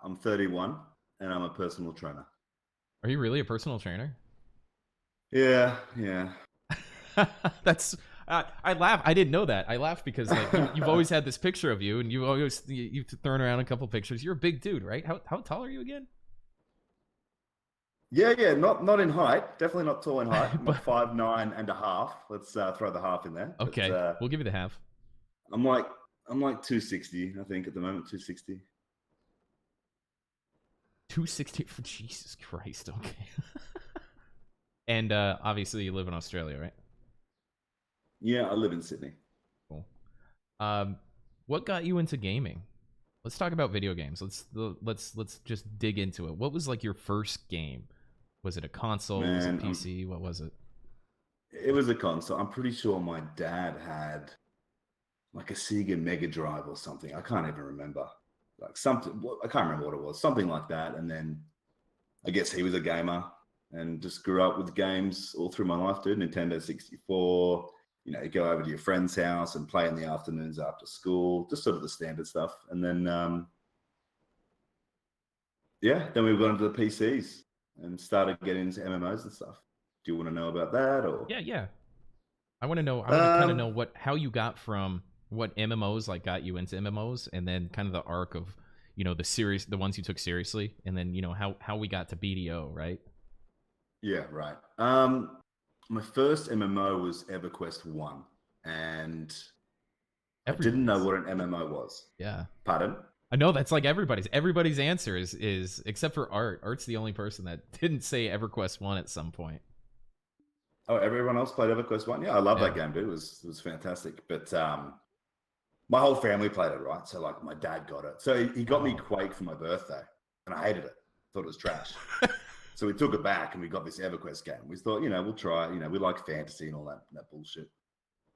I'm 31, and I'm a personal trainer. Are you really a personal trainer? Yeah, yeah. That's I laugh. I didn't know that. I laugh because like you've always had this picture of you, and you've thrown around a couple pictures. You're a big dude, right? How tall are you again? Yeah, yeah, not in height. Definitely not tall in height. I'm But like 5'9.5". Let's throw the half in there. But okay, we'll give you the half. I'm like I'm like 260, I think, at the moment. 260. 260 for Jesus Christ. Okay. And obviously you live in Australia, right? Yeah, I live in Sydney. Cool. Um, what got you into gaming? Let's talk about video games. Let's just dig into it. What was like your first game? Was it a console? Was it Man, PC? What was it? it was a console. I'm pretty sure my dad had like a Sega Mega Drive or something. I can't even remember. Like something, I can't remember what it was. Something like that. And then I guess he was a gamer and just grew up with games all through my life, dude. Nintendo 64. You know, you go over to your friend's house and play in the afternoons after school, just sort of the standard stuff. And then, yeah, then we got into the PCs and started getting into MMOs and stuff. Do you want to know about that or? Yeah, yeah. I want to know. I want to kind of Um, know how you got from what MMOs like got you into MMOs, and then kind of the arc of the ones you took seriously, and then how we got to BDO, right? yeah, right. My first MMO was EverQuest 1, and I didn't know Everybody's. what an MMO was. Yeah. Pardon? I know that's like everybody's answer is except for Art. Art's the only person that didn't say EverQuest 1 at some point. Oh, everyone else played EverQuest 1? Yeah, I love Yeah. that game, dude. It was fantastic. But my whole family played it, right? So like my dad got it. So he got me Oh. Quake for my birthday, and I hated it. Thought it was trash. So we took it back and we got this EverQuest game. We thought, we'll try it. We like fantasy and all that bullshit.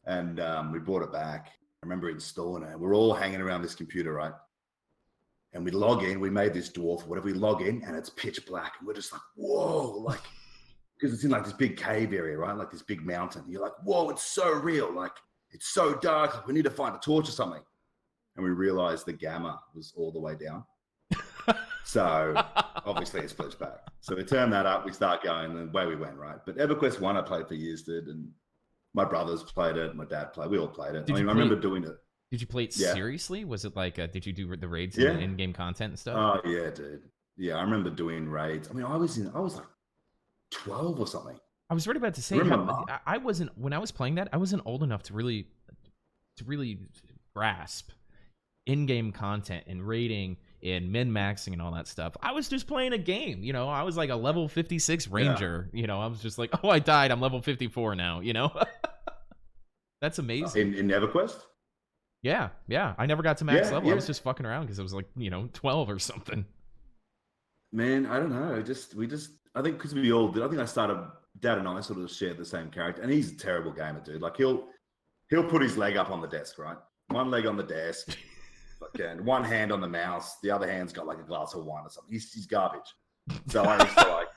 And we brought it back. I remember installing it. We're all hanging around this computer, right? And we log in. We made this dwarf. Whatever, we log in, and it's pitch black. And we're just like, whoa, like, because it's in like this big cave area, right? Like this big mountain. You're like, whoa, it's so real. Like, it's so dark. Like, we need to find a torch or something. And we realized the gamma was all the way down. So obviously it's glitched back. So we turn that up, we start going, and away we went, right? But EverQuest 1 I played for years, dude, and my brothers played it, my dad played, we all played it. I remember doing it. Did you play it Yeah. seriously? Was it like did you do the raids Yeah. and the in-game content and stuff? Oh yeah, dude. Yeah, I remember doing raids. I mean, I was like 12 or something. I was right about to say I wasn't when I was playing that, I wasn't old enough to really grasp in-game content and raiding and min-maxing and all that stuff. I was just playing a game, I was like a level 56 ranger. I was just like, oh, I died, I'm level 54 now. That's amazing. In EverQuest. Yeah, I never got to max level. Yeah. I was just fucking around because I was like 12 or something. Man, I don't know. I think because we all did. I think I started. Dad and I sort of shared the same character, and he's a terrible gamer, dude. Like he'll put his leg up on the desk, right? One leg on the desk, fucking one hand on the mouse. The other hand's got like a glass of wine or something. He's garbage. So I used to like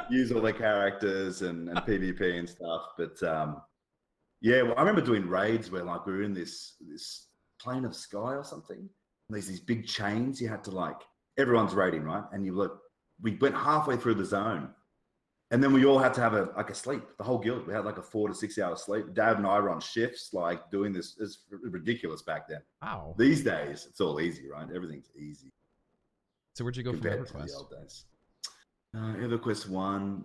use all their characters and PvP and stuff. But yeah, well, I remember doing raids where like we were in this plane of sky or something. And there's these big chains you had to like. Everyone's raiding, right? And we went halfway through the zone. And then we all had to have a sleep. The whole guild, we had like a 4 to 6 hour sleep. Dad and I were on shifts, like doing this. It's ridiculous back then. Wow. These days, it's all easy, right? Everything's easy. So where'd you go from compared to EverQuest? the old days. EverQuest 1.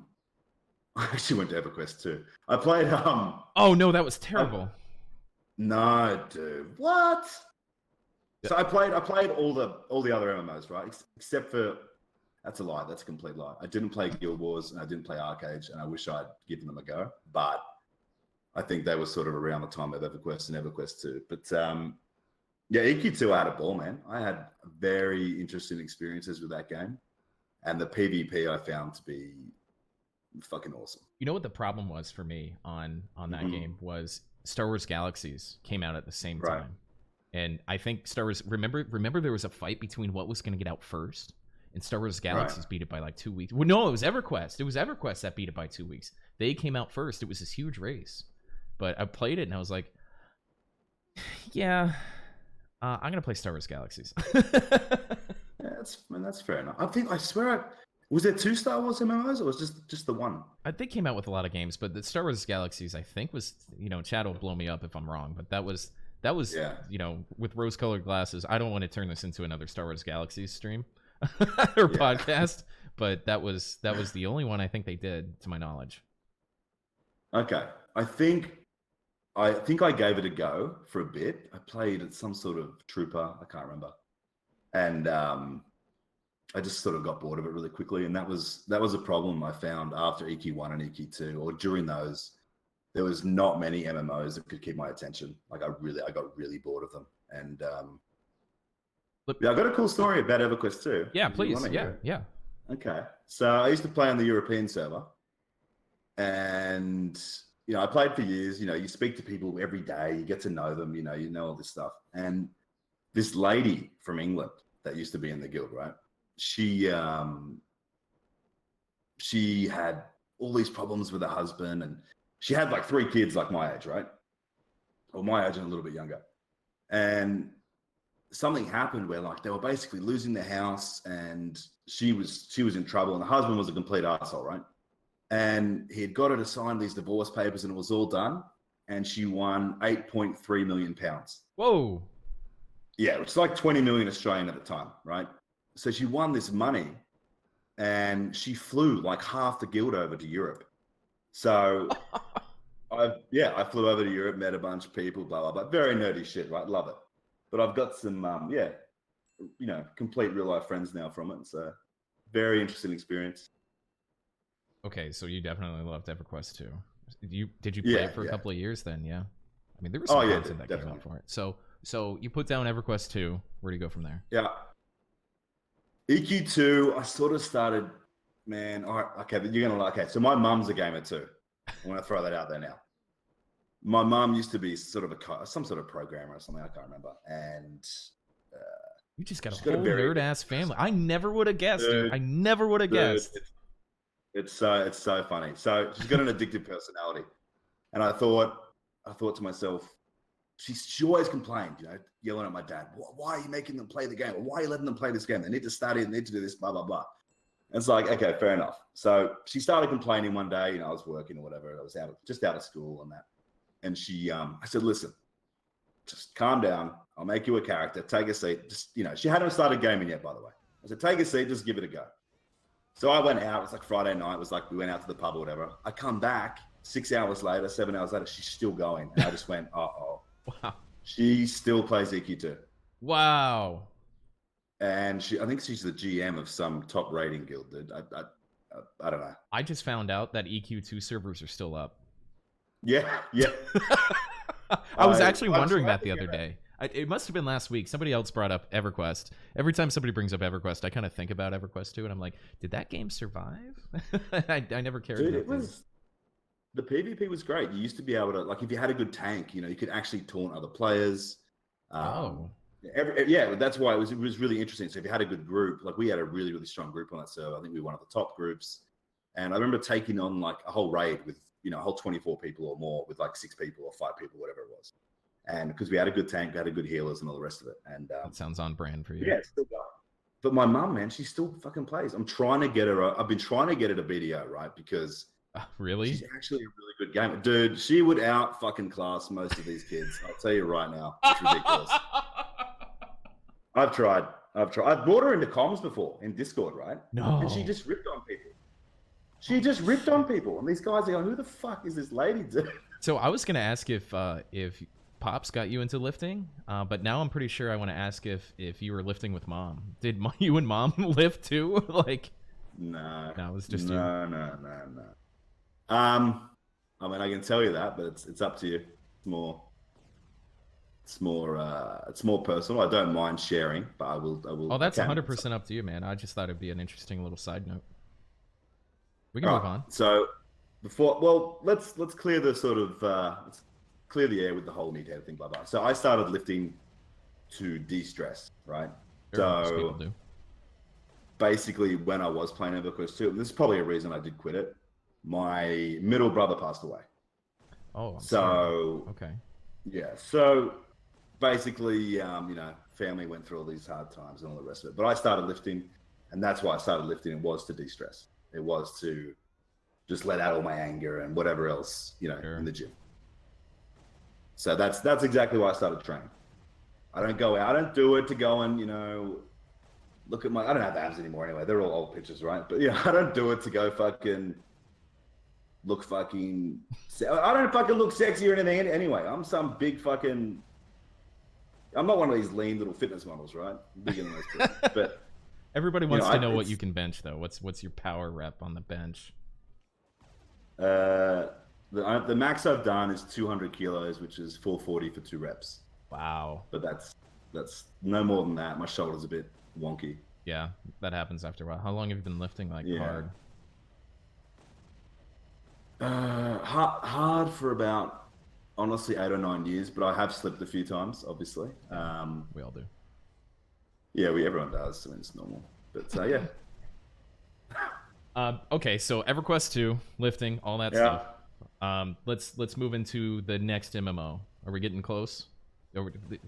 I actually went to EverQuest 2. I played Oh no, that was terrible. No, dude. What? So I played all the other MMOs, right? Except for that's a lie. That's a complete lie. I didn't play Guild Wars and I didn't play Arcade, and I wish I'd given them a go. But I think they were sort of around the time of EverQuest and EverQuest 2. But yeah, EQ2 I had a ball, man. I had very interesting experiences with that game, and the PvP I found to be fucking awesome. You know what the problem was for me on that game was Star Wars Galaxies came out at the same time. And I think Star Wars, remember there was a fight between what was going to get out first, and Star Wars Galaxies beat it by like 2 weeks. Well, no, it was EverQuest. It was EverQuest that beat it by 2 weeks. They came out first. It was this huge race. But I played it and I was like, yeah, I'm going to play Star Wars Galaxies. that's fair enough. I swear, was there 2 Star Wars MMOs or was just the one? They came out with a lot of games, but the Star Wars Galaxies, I think, was, Chad will blow me up if I'm wrong, but that was with rose-colored glasses. I don't want to turn this into another Star Wars Galaxies stream or podcast, but that was the only one I think they did, to my knowledge. Okay, I think I gave it a go for a bit. I played some sort of trooper, I can't remember, and I just sort of got bored of it really quickly, and that was a problem I found after EQ1 and EQ2, or during those. There was not many MMOs that could keep my attention. Like I got really bored of them, and I got a cool story about EverQuest too. Yeah, please. Yeah. Okay, so I used to play on the European server, and I played for years. You speak to people every day, you get to know them. You know all this stuff, and this lady from England that used to be in the guild, right? She had all these problems with her husband, and she had like 3 kids like my age, right? Or my age and a little bit younger. And something happened where like they were basically losing their house, and she was in trouble, and the husband was a complete asshole, right? And he had got her to sign these divorce papers, and it was all done, and she won £8.3 million. Whoa. Yeah, it's like 20 million Australian at the time, right? So she won this money, and she flew like half the guild over to Europe. So I flew over to Europe, met a bunch of people, blah, blah, blah. Very nerdy shit, right? Love it. But I've got some, complete real life friends now from it. So very interesting experience. Okay, so you definitely loved EverQuest too. Did you play it for a couple of years then? Yeah. I mean, there was some content that came out for it. So you put down EverQuest 2. Where do you go from there? Yeah. EQ2, I sort of started, man. All right, okay, but you're gonna like. Okay, so my mum's a gamer too. I want to throw that out there now. My mum used to be sort of some sort of programmer or something. I can't remember. And you just got a whole nerd ass family. I never would have guessed. Dude, I never would have guessed. It's so funny. So she's got an addictive personality, and I thought to myself, she always complained, yelling at my dad. Why are you making them play the game? Or why are you letting them play this game? They need to study. They need to do this. Blah blah blah. And it's like, okay, fair enough. So she started complaining one day. I was working or whatever. I was just out of school and that. And she, I said, listen, just calm down. I'll make you a character. Take a seat. Just, she hadn't started gaming yet, by the way. I said, take a seat. Just give it a go. So I went out. It was like Friday night. It was like we went out to the pub or whatever. I come back 6 hours later, 7 hours later. She's still going. And I just went, uh-oh. Wow. She still plays EQ2. Wow. And I think she's the GM of some top rating guild, dude. I don't know. I just found out that EQ2 servers are still up. Yeah. I was actually wondering that the other day. It must have been last week. Somebody else brought up EverQuest. Every time somebody brings up EverQuest, I kind of think about EverQuest too, and I'm like, did that game survive? I never cared. Dude, the PvP was great. You used to be able to, like, if you had a good tank, you could actually taunt other players. That's why it was really interesting. So if you had a good group, like we had a really, really strong group on that server. I think we were one of the top groups. And I remember taking on like a whole raid with, a whole 24 people or more with like 6 people or 5 people, whatever it was. And because we had a good tank, we had a good healers and all the rest of it. And that sounds on brand for you. Yeah, it's still going. But my mum, man, she still fucking plays. I'm trying to get her. I've been trying to get her to BDO, right? Because really, she's actually a really good gamer, dude. She would out fucking class most of these kids. I'll tell you right now, it's ridiculous. I've tried. I've brought her into comms before in Discord, right? No, and she just ripped on people. And these guys are going, "Who the fuck is this lady, dude?" So I was gonna ask if Pops got you into lifting, but now I'm pretty sure I want to ask if you were lifting with Mom. Did you and Mom lift too? Like, no, it was just no. I mean, I can tell you that, but it's up to you. It's more personal. I don't mind sharing, but I will. Oh, that's 100% up to you, man. I just thought it'd be an interesting little side note. We can move on. So let's clear the sort of let's clear the air with the whole meathead thing, blah blah. So I started lifting to de-stress, right? Sure, most people do. Basically, when I was playing EverQuest 2, and this is probably a reason I did quit it. My middle brother passed away. Oh, I'm sorry. Okay. Yeah. So basically, family went through all these hard times and all the rest of it. But I started lifting, and that's why I started lifting. It was to de-stress. It was to just let out all my anger and whatever else, in the gym. So that's exactly why I started training. I don't go out. I don't do it to go and, look at I don't have abs anymore anyway. They're all old pictures, right? But I don't do it to go look I don't fucking look sexy or anything anyway. I'm some big fucking, I'm not one of these lean little fitness models, right? I'm bigger than those people. But everybody wants to know what you can bench though. What's your power rep on the bench? The max I've done is 200 kilos, which is 440 for 2 reps. Wow. But that's no more than that. My shoulder's a bit wonky. Yeah, that happens after a while. How long have you been lifting hard? Hard for about, honestly, 8 or 9 years, but I have slipped a few times, obviously. We all do. Yeah, everyone does. I mean, it's normal. But yeah. Okay, so EverQuest 2, lifting, all that stuff. Let's move into the next MMO. Are we getting close?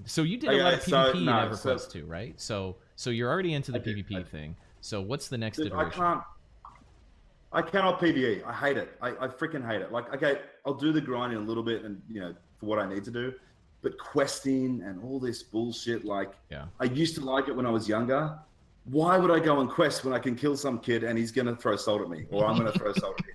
So you did a lot of PvP in EverQuest 2, right? So you're already into the PvP thing. So what's the next iteration? I cannot PvE. I hate it. I freaking hate it. Like, okay, I'll do the grinding a little bit and, for what I need to do. But questing and all this bullshit, I used to like it when I was younger. Why would I go and quest when I can kill some kid and he's going to throw salt at me, or I'm going to throw salt at him?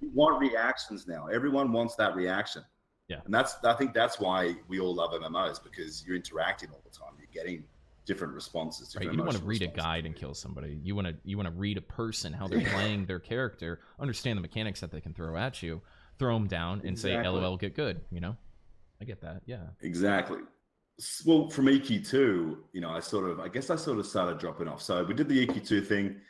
You want reactions now. Everyone wants that reaction. Yeah. And I think that's why we all love MMOs, because you're interacting all the time. You're getting different responses. Right. You don't want to read a guide and kill somebody. You want to read a person, how they're playing their character, understand the mechanics that they can throw at you, throw them down, and say, "LOL, get good." I get that. Yeah. Exactly. Well, from EQ2, I guess I started dropping off. So we did the EQ2 thing.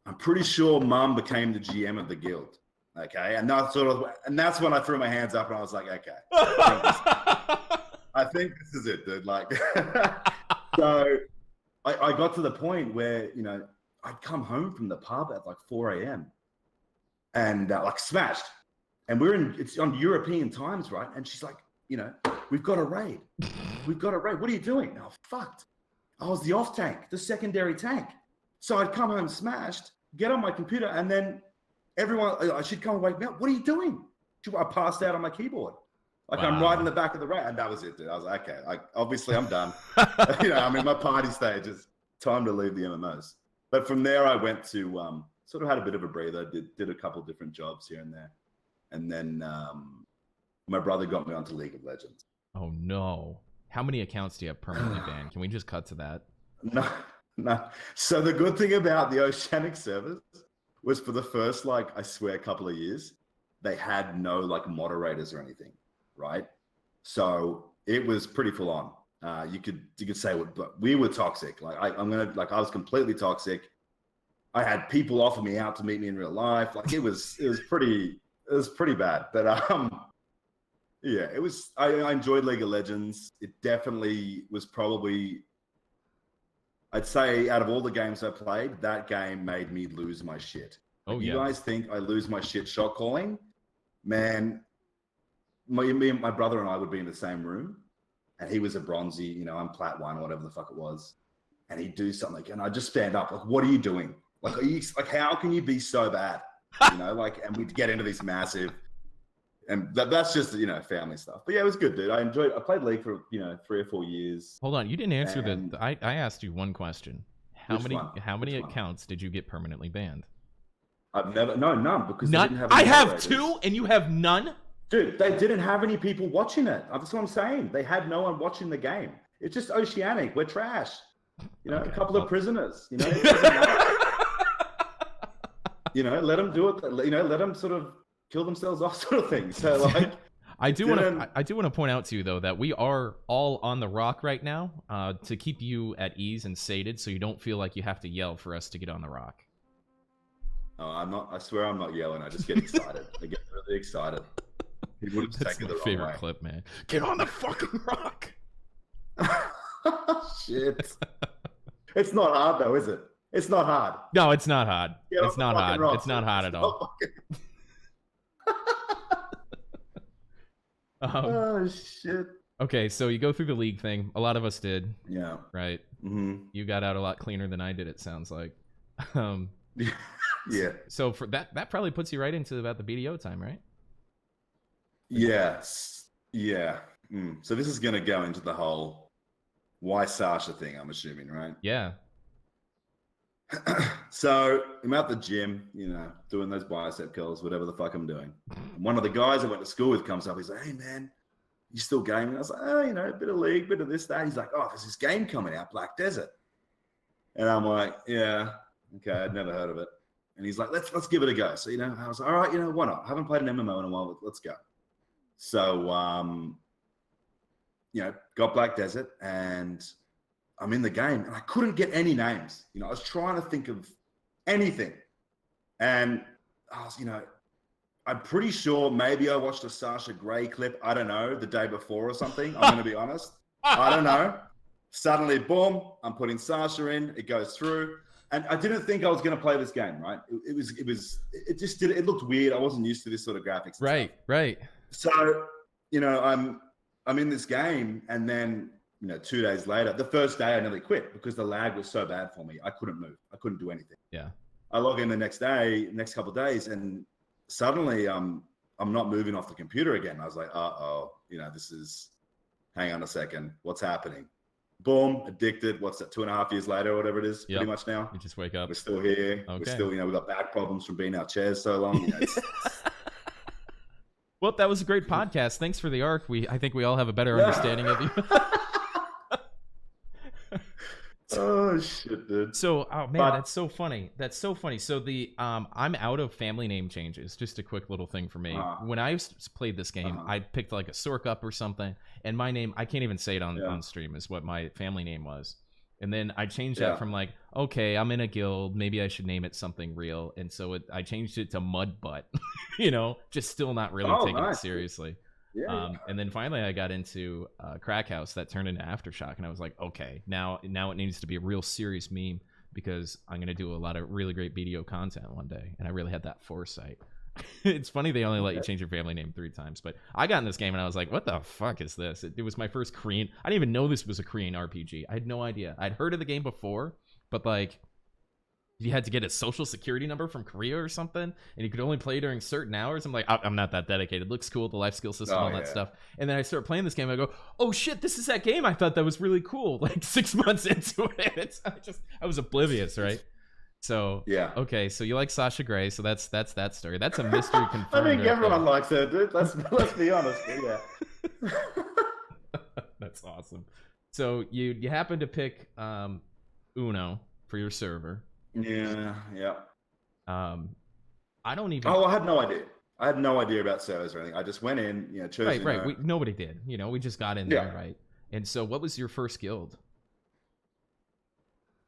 I'm pretty sure Mum became the GM of the guild. Okay. And that's when I threw my hands up and I was like, okay, I think this is it, dude. So I got to the point where, I'd come home from the pub at 4 a.m. and smashed. And it's on European times, right? And she's like, we've got a raid. We've got a raid. What are you doing? Oh, fucked. I was the off tank, the secondary tank. So I'd come home smashed, get on my computer, and then she'd come and wake me up. What are you doing? I passed out on my keyboard. Wow. I'm right in the back of the raid. And that was it, dude. I was like, okay, obviously I'm done. I'm in my party stage. It's time to leave the MMOs. But from there, I went to, sort of had a bit of a breather, did a couple different jobs here and there. And then my brother got me onto League of Legends. Oh, no. How many accounts do you have permanently banned? Can we just cut to that? No. So the good thing about the Oceanic servers was, for the first, I swear, couple of years, they had no, moderators or anything, right? So it was pretty full on. You could say, but we were toxic. I was completely toxic. I had people offer me out to meet me in real life. It was pretty bad. But yeah, it was. I enjoyed League of Legends. It definitely was probably, I'd say, out of all the games I played, that game made me lose my shit. Oh, yeah. You guys think I lose my shit shot calling? Man, me and my brother and I would be in the same room, and he was a bronzy, I'm plat 1 or whatever the fuck it was, and he'd do something, and I'd just stand up, what are you doing? Are you, how can you be so bad? And we'd get into this massive, and that's just, family stuff. But yeah, it was good, dude. I played League for, 3 or 4 years. Hold on, you didn't answer I asked you one question. How many accounts did you get permanently banned? None, because they didn't have I have moderators. 2 and you have none? Dude, they didn't have any people watching it. That's what I'm saying. They had no one watching the game. It's just Oceanic. We're trash. A couple of prisoners. It doesn't matter. Let them do it. Let them sort of kill themselves off, sort of thing. So I do want to point out to you though that we are all on the rock right now to keep you at ease and sated, so you don't feel like you have to yell for us to get on the rock. Oh, I'm not. I swear I'm not yelling. I just get excited. I get really excited. That's my favorite clip, man. Get on the fucking rock. Shit. It's not hard though, is it? It's not hard. No, it's not hard. It's not hard. Rock. It's not hard at all. Oh shit. Okay, so you go through the league thing. A lot of us did. Yeah. Right. Mm-hmm. You got out a lot cleaner than I did. It sounds like. Yeah. So for that probably puts you right into about the BDO time, right? Yes. Yeah. So this is going to go into the whole why Sasha thing, I'm assuming, right? Yeah. So I'm at the gym, doing those bicep curls, whatever the fuck I'm doing. And one of the guys I went to school with comes up. He's like, "Hey, man, you still gaming?" I was like, "Oh, a bit of league, bit of this, that." He's like, "Oh, there's this game coming out, Black Desert." And I'm like, "Yeah, okay, I'd never heard of it." And he's like, let's give it a go. So, I was like, all right, why not? I haven't played an MMO in a while, but let's go. So, got Black Desert and I'm in the game and I couldn't get any names. I was trying to think of anything. And I was, I'm pretty sure maybe I watched a Sasha Grey clip, I don't know, the day before or something. I'm going to be honest. I don't know. Suddenly, boom, I'm putting Sasha in. It goes through. And I didn't think I was going to play this game, right? It looked weird. I wasn't used to this sort of graphics. Right. So, I'm in this game and then, 2 days later, the first day I nearly quit because the lag was so bad for me. I couldn't move. I couldn't do anything. Yeah. I log in the next couple of days and suddenly I'm not moving off the computer again. I was like, hang on a second. What's happening? Boom, addicted. What's that? 2.5 years later, or whatever it is, pretty much now. You just wake up. We're still here. Okay. We're still, we've got back problems from being in our chairs so long. Well, that was a great podcast. Thanks for the arc. I think we all have a better understanding of you. Oh shit, dude. So, that's so funny. That's so funny. So I'm out of family name changes. Just a quick little thing for me. When I played this game, I picked like a Sorkup or something, and my name, I can't even say it on stream, is what my family name was. And then I changed that from like, okay, I'm in a guild, maybe I should name it something real. And so I changed it to Mudbutt, just still not really taking it seriously. Yeah. And then finally I got into Crack House that turned into Aftershock, and I was like, okay, now it needs to be a real serious meme because I'm going to do a lot of really great BDO content one day. And I really had that foresight. It's funny they only let you change your family name 3 times, but I got in this game and I was like, what the fuck is this? It was my first Korean. I didn't even know this was a Korean RPG. I had no idea. I'd heard of the game before, but like you had to get a social security number from Korea or something, and you could only play during certain hours. I'm like, I'm not that dedicated. It looks cool, the life skill system, all that stuff. And then I start playing this game. I go, oh shit, this is that game. I thought that was really cool. Like 6 months into it, I was oblivious, right? So okay, so you like Sasha Grey, so that's that story. That's a mystery confirmed. I think everyone likes her, dude. Let's be honest. Yeah. That's awesome. So you happen to pick Uno for your server. Yeah. I don't even. Oh, I had no idea. I had no idea about servers or anything. I just went in, chose. Right. Nobody did. We just got in there, right? And so, what was your first guild?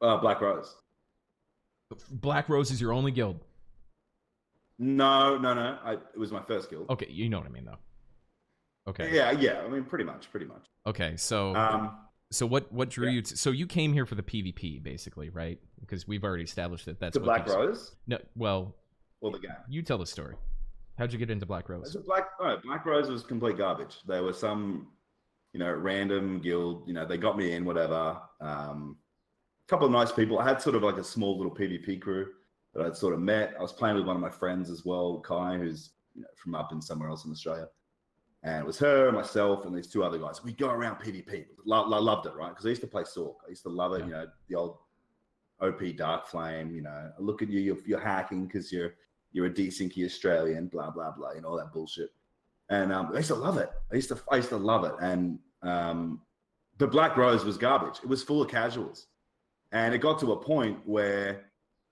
BlackRose. BlackRose is your only guild? No. It was my first guild. Okay, you know what I mean, though. Okay. Yeah. I mean, pretty much. Okay, so so what drew you to? So you came here for the PvP, basically, right? Because we've already established that that's the BlackRose. No, well, the game. You tell the story. How'd you get into BlackRose? BlackRose was complete garbage. There was some, random guild. They got me in, whatever. Couple of nice people. I had sort of like a small little PvP crew that I'd sort of met. I was playing with one of my friends as well, Kai, who's from up in somewhere else in Australia. And it was her, myself, and these 2 other guys. We go around PvP. Loved it, right? Because I used to play Sork. I used to love it. The old OP Dark Flame. Look at you. You're hacking because you're a desinky Australian. Blah blah blah. All that bullshit. And I used to love it. I used to love it. And the BlackRose was garbage. It was full of casuals. And it got to a point where,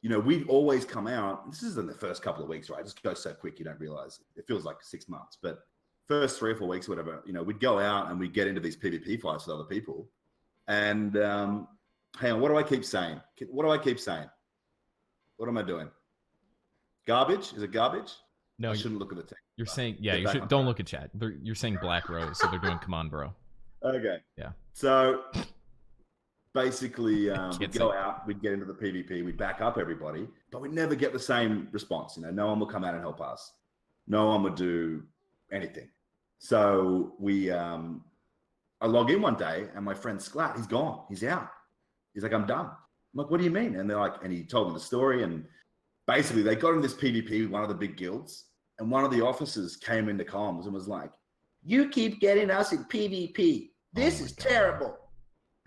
we'd always come out. This is in the first couple of weeks, right? It just goes so quick, you don't realize. It feels like 6 months. But first 3 or 4 weeks, whatever, we'd go out and we'd get into these PvP fights with other people. And hang on, what do I keep saying? What am I doing? Garbage? Is it garbage? No, I shouldn't look at the text. You're saying, you should. Don't look at chat. You're saying BlackRose, so they're doing come on, bro. Okay. Yeah. So basically, we'd go out, we'd get into the PvP, we'd back up everybody, but we'd never get the same response. No one would come out and help us. No one would do anything. So I I log in one day and my friend Sklat, he's gone. He's out. He's like, I'm done. I'm like, what do you mean? And they're like, and he told me the story. And basically they got in this PvP with one of the big guilds. And one of the officers came into comms and was like, you keep getting us in PvP. This is terrible.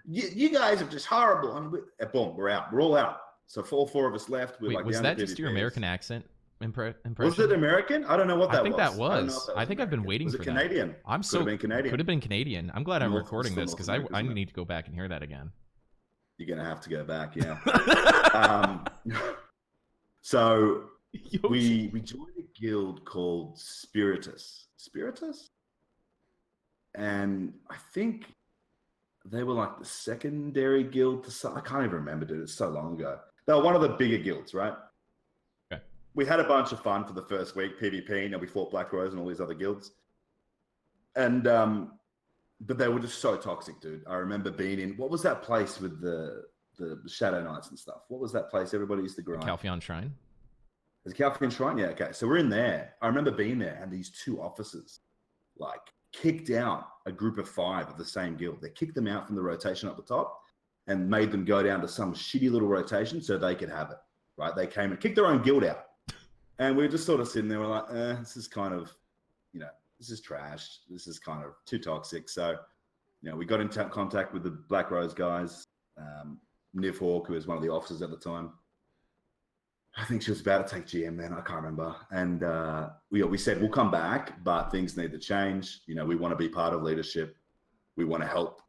You guys are just horrible. And boom, we're out. We're all out. So all four of us left. Wait, like, was that just your American accent impression? Was it American? I don't know what that was. I think that was. I think I've been waiting for that. Was it Canadian? Could have been Canadian. Could have been Canadian. I'm glad I'm recording this because I need to go back and hear that again. You're going to have to go back, yeah. So we joined a guild called Spiritus. Spiritus? And I think they were like the secondary guild to I can't even remember, dude. It's so long ago. They were one of the bigger guilds, right? Okay. We had a bunch of fun for the first week, PvP, and we fought BlackRose and all these other guilds. And but they were just so toxic, dude. I remember being in what was that place with the Shadow Knights and stuff? What was that place everybody used to grind? Calpheon Shrine. Is it Calpheon Shrine? Yeah, okay. So we're in there. I remember being there, and these two officers like kicked out a group of 5 of the same guild. They kicked them out from the rotation up the top and made them go down to some shitty little rotation so they could have it, right? They came and kicked their own guild out. And we were just sort of sitting there, we're like, this is kind of, this is trash. This is kind of too toxic. So, we got in contact with the BlackRose guys, Niv Hawk, who was one of the officers at the time. I think she was about to take GM then. I can't remember. And we said, we'll come back, but things need to change. We want to be part of leadership. We want to help.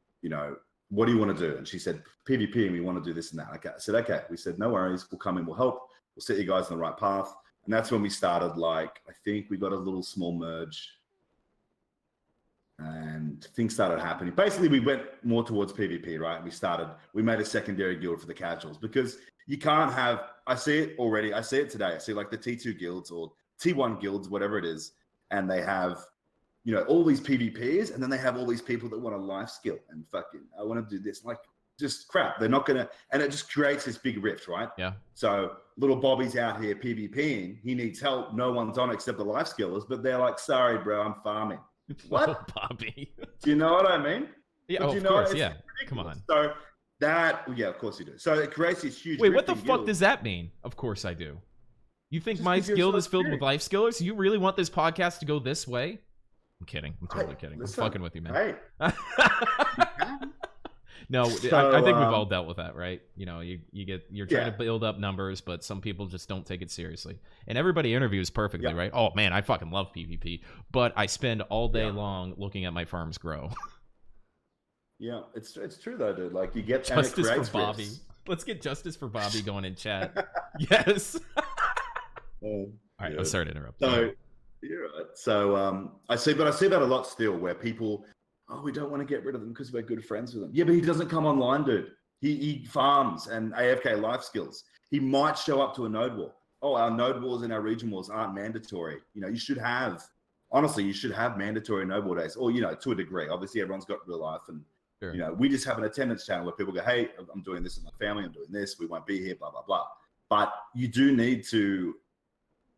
What do you want to do? And she said, PvP, and we want to do this and that. Okay. I said, okay. We said, no worries. We'll come in. We'll help. We'll set you guys on the right path. And that's when we started, I think we got a little small merge. And things started happening. Basically, we went more towards PvP, right? We made a secondary guild for the casuals because you can't have, I see it already. I see it today. I see like the T2 guilds or T1 guilds, whatever it is. And they have, all these PvPs, and then they have all these people that want a life skill and fucking, I want to do this. Like, just crap. They're not going to, and it just creates this big rift, right? Yeah. So little Bobby's out here PvPing. He needs help. No one's on except the life skillers, but they're like, sorry, bro, I'm farming. What? Oh, Bobby. Do you know what I mean? Yeah, of course, yeah. Come on. So of course you do. So it creates this huge. Wait, what the fuck does that mean? Of course I do. You think my guild is filled with life skillers? You really want this podcast to go this way? I'm kidding. I'm totally kidding. Listen, I'm fucking with you, man. Hey. No, So, I think we've all dealt with that, right? You're trying to build up numbers, but some people just don't take it seriously. And everybody interviews perfectly, right? Oh man, I fucking love PvP, but I spend all day long looking at my farms grow. Yeah, it's true though, dude. Like you get justice for Bobby. Rifts. Let's get justice for Bobby going in chat. Yes. All right, I'm sorry to interrupt. So you're right. So I see that a lot still, where people. Oh, we don't want to get rid of them because we're good friends with them. Yeah, but he doesn't come online, dude. He farms and AFK life skills. He might show up to a node war. Oh, our node wars and our region wars aren't mandatory. You should have mandatory node war days, or to a degree. Obviously, everyone's got real life, and sure. We just have an attendance channel where people go, "Hey, I'm doing this with my family. I'm doing this. We won't be here." Blah blah blah. But you do need to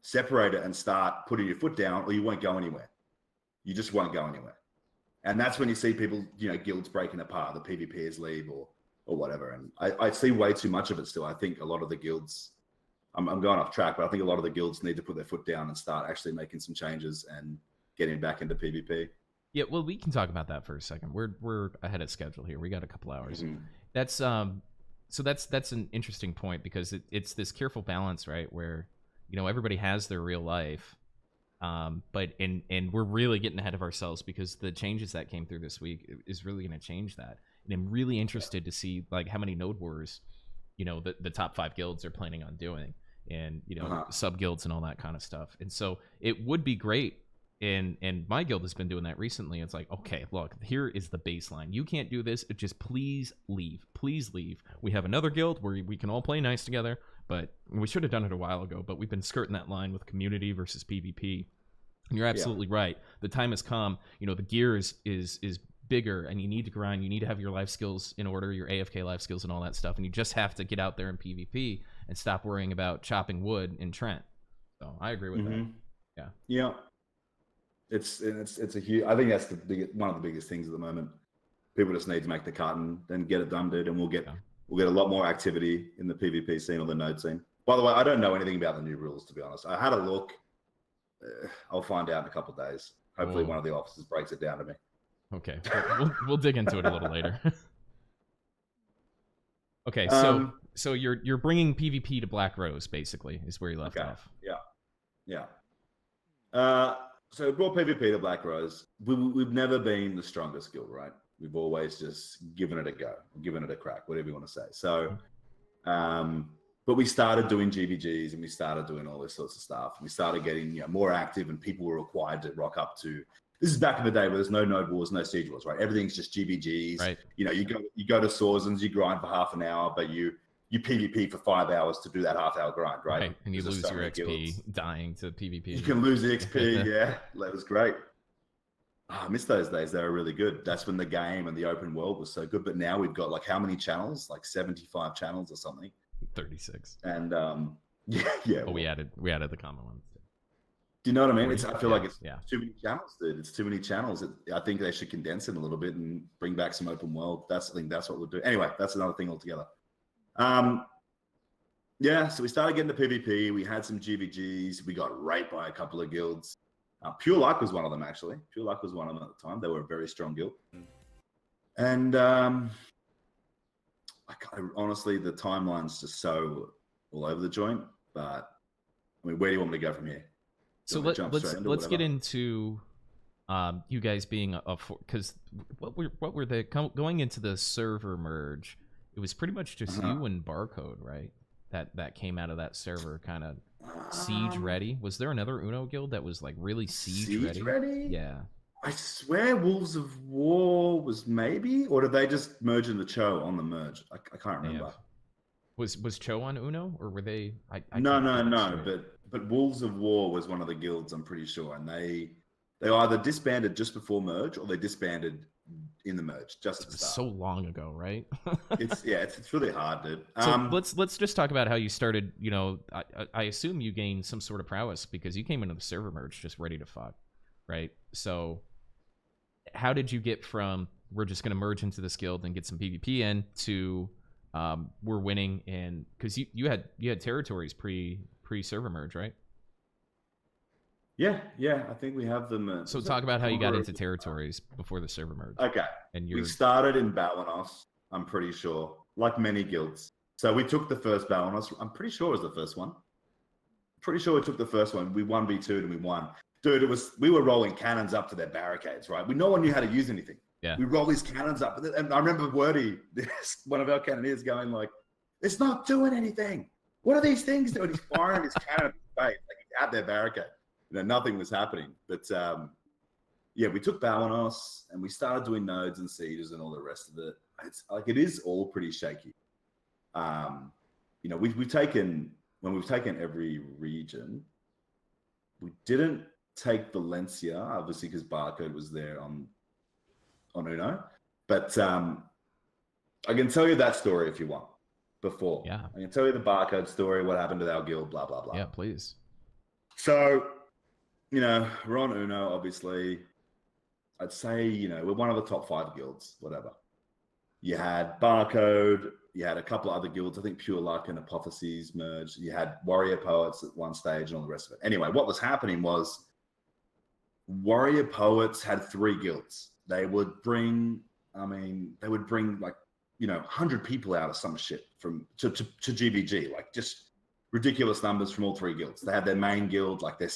separate it and start putting your foot down, or you won't go anywhere. You just won't go anywhere. And that's when you see people, guilds breaking apart, the PvPers leave or whatever. And I see way too much of it still. I think a lot of the guilds, I'm going off track, but I think a lot of the guilds need to put their foot down and start actually making some changes and getting back into PvP. Yeah, well, we can talk about that for a second. We're ahead of schedule here. We got a couple hours. Mm-hmm. That's that's an interesting point because it's this careful balance, right? Where everybody has their real life. But we're really getting ahead of ourselves because the changes that came through this week is really going to change that. And I'm really interested to see how many node wars, the top 5 guilds are planning on doing, and sub guilds and all that kind of stuff. And so it would be great. And my guild has been doing that recently. It's like, okay, look, here is the baseline. You can't do this. Just please leave. Please leave. We have another guild where we can all play nice together. But we should have done it a while ago, but we've been skirting that line with community versus PvP. And you're absolutely right. The time has come. The gear is bigger, and you need to grind. You need to have your life skills in order, your AFK life skills and all that stuff. And you just have to get out there in PvP and stop worrying about chopping wood in Trent. So I agree with that. Yeah. Yeah. It's a huge. I think that's one of the biggest things at the moment. People just need to make the cut and then get it done, dude. And we'll get a lot more activity in the PvP scene or the node scene. By the way, I don't know anything about the new rules, to be honest. I had a look. I'll find out in a couple of days. Hopefully, one of the officers breaks it down to me. Okay, we'll dig into it a little later. Okay, so you're bringing PvP to BlackRose, basically, is where you left off. Yeah. So we brought PvP to BlackRose. We've never been the strongest guild, right? We've always just given it a go, given it a crack, whatever you want to say. So, but we started doing GVGs and we started doing all this sorts of stuff. We started getting more active, and people were required to rock up to. This is back in the day where there's no node wars, no siege wars, right? Everything's just GVGs. Right. You go to Swordsons, you grind for half an hour, but you PvP for 5 hours to do that half-hour grind, right? And you lose your XP dying to PvP. You can lose the XP, yeah. That was great. I miss those days. They were really good. That's when the game and the open world was so good. But now we've got how many channels? 75 channels or something. 36. And yeah. But we added the common ones. Do you know what I mean? I feel like it's too many channels, dude. It's too many channels. I think they should condense it a little bit and bring back some open world. I think that's what we'll do. Anyway, that's another thing altogether. So we started getting to PvP. We had some GVGs. We got raped by a couple of guilds. Pure Luck was one of them, actually. Pure Luck was one of them at the time. They were a very strong guild. And honestly, the timeline's just so all over the joint. But I mean, where do you want me to go from here? So let's get into you guys being because what were they going into the server merge? It was pretty much just you and Barcode, right? That came out of that server kind of siege ready. Was there another Uno guild that was really siege ready? Yeah. I swear Wolves of War was maybe, or did they just merge in the Cho on the merge? I can't remember. Yeah. Was Cho on Uno, or were they? No. But Wolves of War was one of the guilds, I'm pretty sure, and they either disbanded just before merge or they disbanded in the merge just at the start. So long ago, right? it's really hard, dude. So let's just talk about how you started. I assume you gained some sort of prowess because you came into the server merge just ready to fuck, right? So how did you get from we're just going to merge into this guild and get some PvP in to we're winning? And because you had territories pre server merge, right? Yeah, I think we have them. So talk about how you got into territories before the server merge. Okay. And we started in Balanos, I'm pretty sure, like many guilds. So we took the first Balanos. I'm pretty sure it was the first one. Pretty sure we took the first one. We 1v2'd and we won. Dude, we were rolling cannons up to their barricades, right? No one knew how to use anything. Yeah. We roll these cannons up. And I remember Wordy, one of our cannoneers, going it's not doing anything. What are these things doing? He's firing his cannon at at their barricade. Nothing was happening. But we took Balanos and we started doing nodes and sieges and all the rest of it. It's it is all pretty shaky. We've taken every region. We didn't take Valencia, obviously, because Barcode was there on Uno. But I can tell you that story if you want. Before, I can tell you the Barcode story, what happened to our guild, blah blah blah. Yeah, please. So, we're on Uno, obviously. I'd say, we're one of the top 5 guilds, whatever. You had Barcode, you had a couple of other guilds, I think Pure Luck and Apotheoses merged. You had Warrior Poets at one stage and all the rest of it. Anyway, what was happening was Warrior Poets had 3 guilds. They would bring 100 people out of some shit to GVG, just ridiculous numbers from all 3 guilds. They had their main guild, their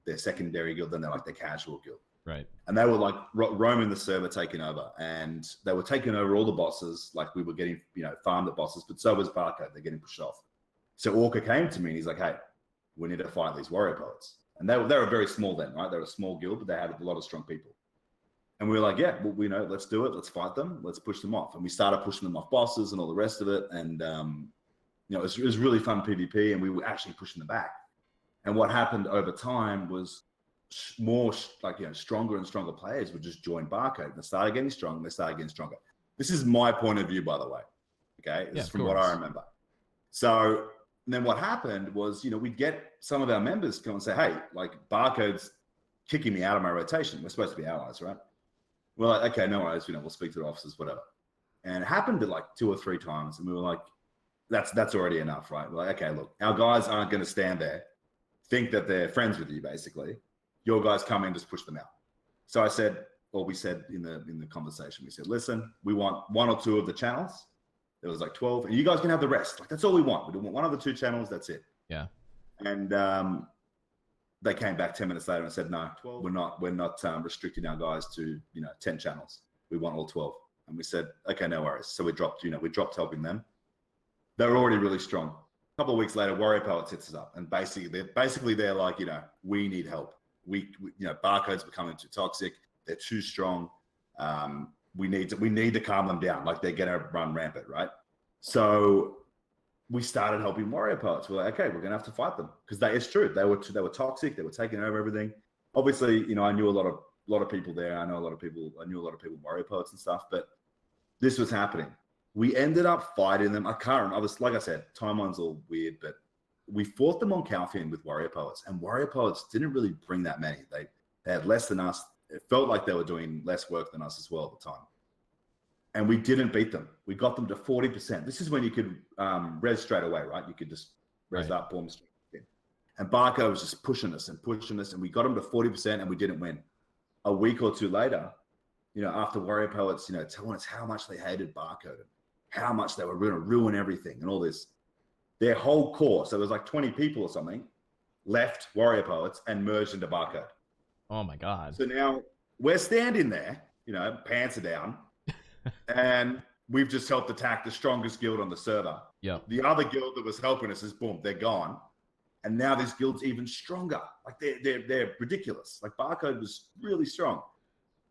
their secondary guild, then they're their casual guild. Right. And they were roaming the server, taking over, and they were taking over all the bosses. We were getting, farmed at bosses, but so was Barcode. They're getting pushed off. So Orca came to me and he's like, hey, we need to fight these Warrior Poets. And they were very small then, right? They were a small guild, but they had a lot of strong people. And we were like, let's do it. Let's fight them. Let's push them off. And we started pushing them off bosses and all the rest of it. And, it was really fun PvP, and we were actually pushing them back. And what happened over time was more stronger and stronger players would just join Barcode. They started getting stronger. They started getting stronger. This is my point of view, by the way. Okay. This is from what I remember. So then what happened was, we'd get some of our members come and say, hey, Barcode's kicking me out of my rotation. We're supposed to be allies, right? we're like, okay, no worries, we'll speak to the officers, whatever. And it happened to like 2 or 3 times, and we were like, that's already enough, right? We're like, okay, look, our guys aren't going to stand there, think that they're friends with you, basically. Your guys come in, just push them out. So I said, or we said in the conversation, we said, listen, we want 1 or 2 of the channels. There was like 12, and you guys can have the rest. Like, that's all we want. We want 1 of the 2 channels. That's it. Yeah. And they came back 10 minutes later and said, no, 12. We're not restricting our guys to 10 channels. We want all 12. And we said, okay, no worries. So we dropped helping them. They were already really strong. A couple of weeks later, Warrior Poets hits us up, and basically they're like, we need help. We Barcode's becoming too toxic. They're too strong. We need to calm them down. Like, they're gonna run rampant, right? So we started helping Warrior Poets. We're like, okay, we're gonna have to fight them, because it's true. They were toxic. They were taking over everything. Obviously, I knew a lot of people there. I knew a lot of people Warrior Poets and stuff. But this was happening. We ended up fighting them. I can't remember. Like I said, timeline's all weird, but we fought them on Calfian with Warrior Poets, and Warrior Poets didn't really bring that many. They had less than us. It felt like they were doing less work than us as well at the time. And we didn't beat them. We got them to 40%. This is when you could res straight away, right? You could just res up, boom, straight in. And Barcode was just pushing us, and we got them to 40%, and we didn't win. A week or 2 later, after Warrior Poets, telling us how much they hated Barcode, and how much they were going to ruin everything and all this, their whole core, so there was like 20 people or something, left Warrior Poets and merged into Barcode. Oh my God. So now we're standing there, pants are down, and we've just helped attack the strongest guild on the server. Yeah. The other guild that was helping us is, boom, they're gone. And now this guild's even stronger. Like, they're ridiculous. Like, Barcode was really strong.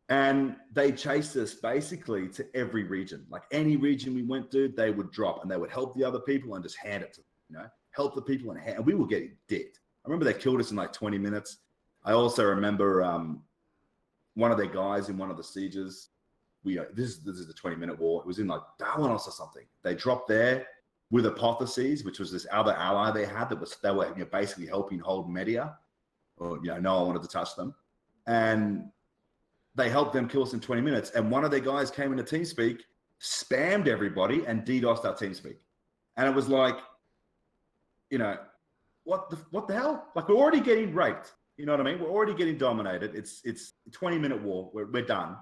And they chased us basically to every region. Like, any region we went to, they would drop, and they would help the other people and just hand it to them, help the people and we were getting dicked. I remember they killed us in like 20 minutes. I also remember one of their guys in one of the sieges. This is the 20-minute war. It was in like Valencia or something. They dropped there with Apotheses, which was this other ally they had they were basically helping hold Media, or no one wanted to touch them, and they helped them kill us in 20 minutes. And one of their guys came into TeamSpeak, spammed everybody, and DDoSed our TeamSpeak. And it was like, what the hell? Like, we're already getting raped. You know what I mean? We're already getting dominated. It's a 20-minute war. We're done.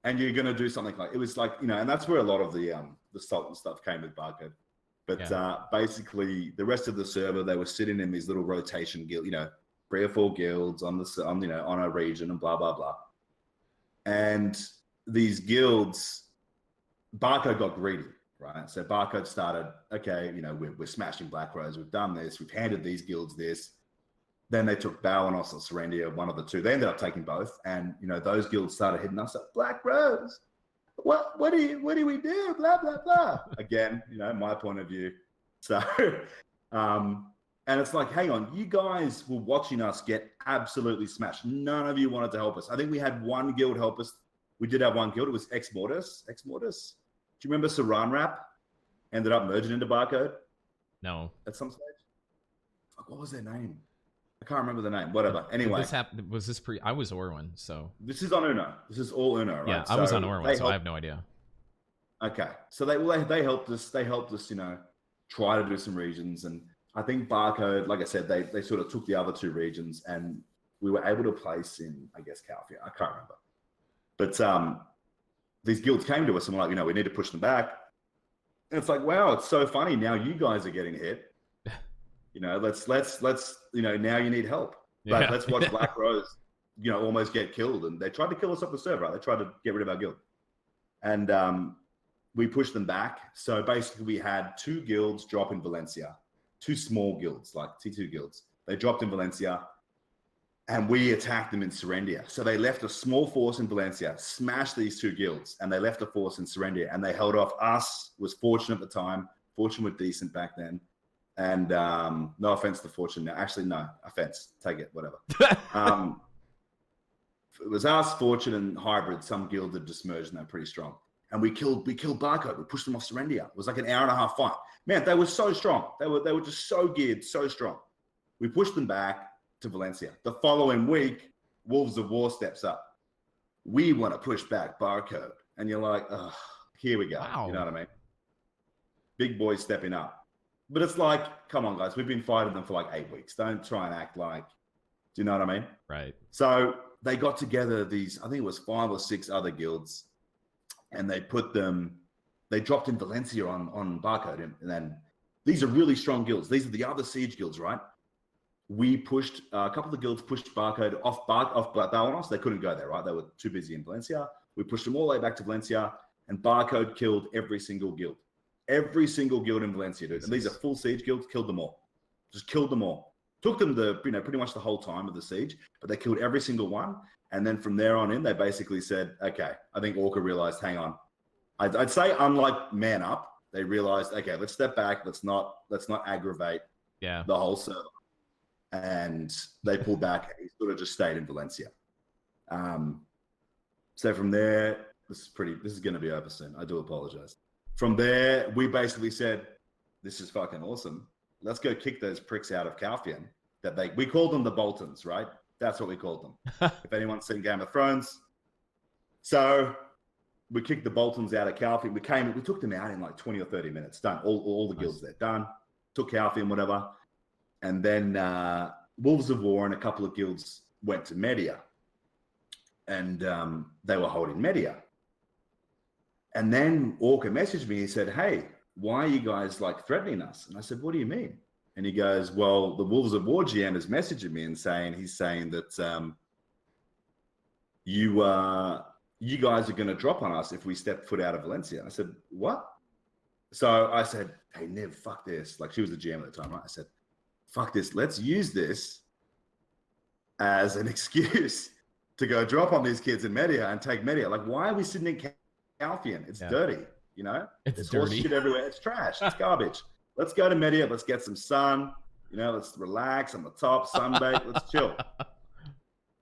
And you're going to do something like, it was like, and that's where a lot of the salt and stuff came with Barcode. But basically the rest of the server, they were sitting in these little rotation guild, 3 or 4 guilds on a region and blah, blah, blah. And these guilds, Barcode got greedy, right? So Barcode started, okay, we're smashing BlackRose. We've done this. We've handed these guilds this. Then they took Balanos or Serendia, one of the 2. They ended up taking both. And, those guilds started hitting us up. BlackRose, what do we do? Blah, blah, blah. Again, my point of view. So, and it's like, hang on, you guys were watching us get absolutely smashed. None of you wanted to help us. I think we had 1 guild help us. We did have 1 guild. It was Ex Mortis. Do you remember Saran Wrap ended up merging into Barcode? No. At some stage? What was their name? I can't remember the name. Whatever. Anyway. Was this I was Orwin, so. This is on Uno. This is all Uno, right? Yeah, I was on Orwin, so I have no idea. Okay. So they helped us. They helped us, try to do some regions. And I think Barcode, like I said, they sort of took the other 2 regions, and we were able to place in, I guess, Calfia. I can't remember. But these guilds came to us and were like, we need to push them back. And it's like, wow, it's so funny. Now you guys are getting hit. Let's now you need help. But let's watch BlackRose, almost get killed. And they tried to kill us off the server, right? They tried to get rid of our guild. And we pushed them back. So basically we had 2 guilds drop in Valencia, 2 small guilds, like T2 guilds. They dropped in Valencia, and we attacked them in Serendia. So they left a small force in Valencia, smashed these 2 guilds, and they left a force in Serendia, and they held off us. Was Fortune at the time. Fortune were decent back then. And no offense to Fortune now. Actually, no offense. Take it, whatever. It was us, Fortune, and Hybrid. Some guild had just merged, and they're pretty strong. And we killed Barcode. We pushed them off Serendia. It was like an hour-and-a-half fight. Man, they were so strong. They were just so geared, so strong. We pushed them back to Valencia. The following week, Wolves of War steps up. we want to push back Barcode. And you're like, oh, here we go. Wow. You know what I mean? Big boys stepping up. But it's like, come on, guys. We've been fighting them for like 8 weeks. Don't try and act like, do you know what I mean? Right. So they got together these, I think it was 5 or 6 other guilds, and they dropped in Valencia on Barcode. And then these are really strong guilds. These are the other siege guilds, right? We pushed, a couple of guilds pushed Barcode off Balnos. They couldn't go there, right? They were too busy in Valencia. We pushed them all the way back to Valencia, and Barcode killed every single guild. Every single guild in Valencia, dude. And these are full siege guilds, killed them all. Just killed them all. Took them pretty much the whole time of the siege, but they killed every single one. And then from there on in, they basically said, okay, I think Orca realized, hang on. I'd say unlike Man Up, they realized, okay, let's step back. Let's not aggravate the whole server. And they pulled back, and he sort of just stayed in Valencia. So from there, this is going to be over soon. I do apologize. From there, we basically said, this is fucking awesome. Let's go kick those pricks out of Calfian. We called them the Boltons, right? That's what we called them. If anyone's seen Game of Thrones. So we kicked the Boltons out of Calfian. We took them out in like 20 or 30 minutes. Done. All the guilds there. Done. Took Calfian, whatever. And then Wolves of War and a couple of guilds went to Media. And they were holding Media. And then Orca messaged me. He said, hey, why are you guys like threatening us? And I said, what do you mean? And he goes, well, the Wolves of War GM is messaging me and he's saying that you guys are going to drop on us if we step foot out of Valencia. And I said, what? So I said, hey, Niv, fuck this. Like, she was the GM at the time, right? I said, fuck this. Let's use this as an excuse to go drop on these kids in Media and take Media. Like, why are we sitting in Calfian? It's dirty, you know? It's There's dirty. shit everywhere. It's trash. It's garbage. Let's go to Media. Let's get some sun. You know, let's relax on the top, sunbake. Let's chill.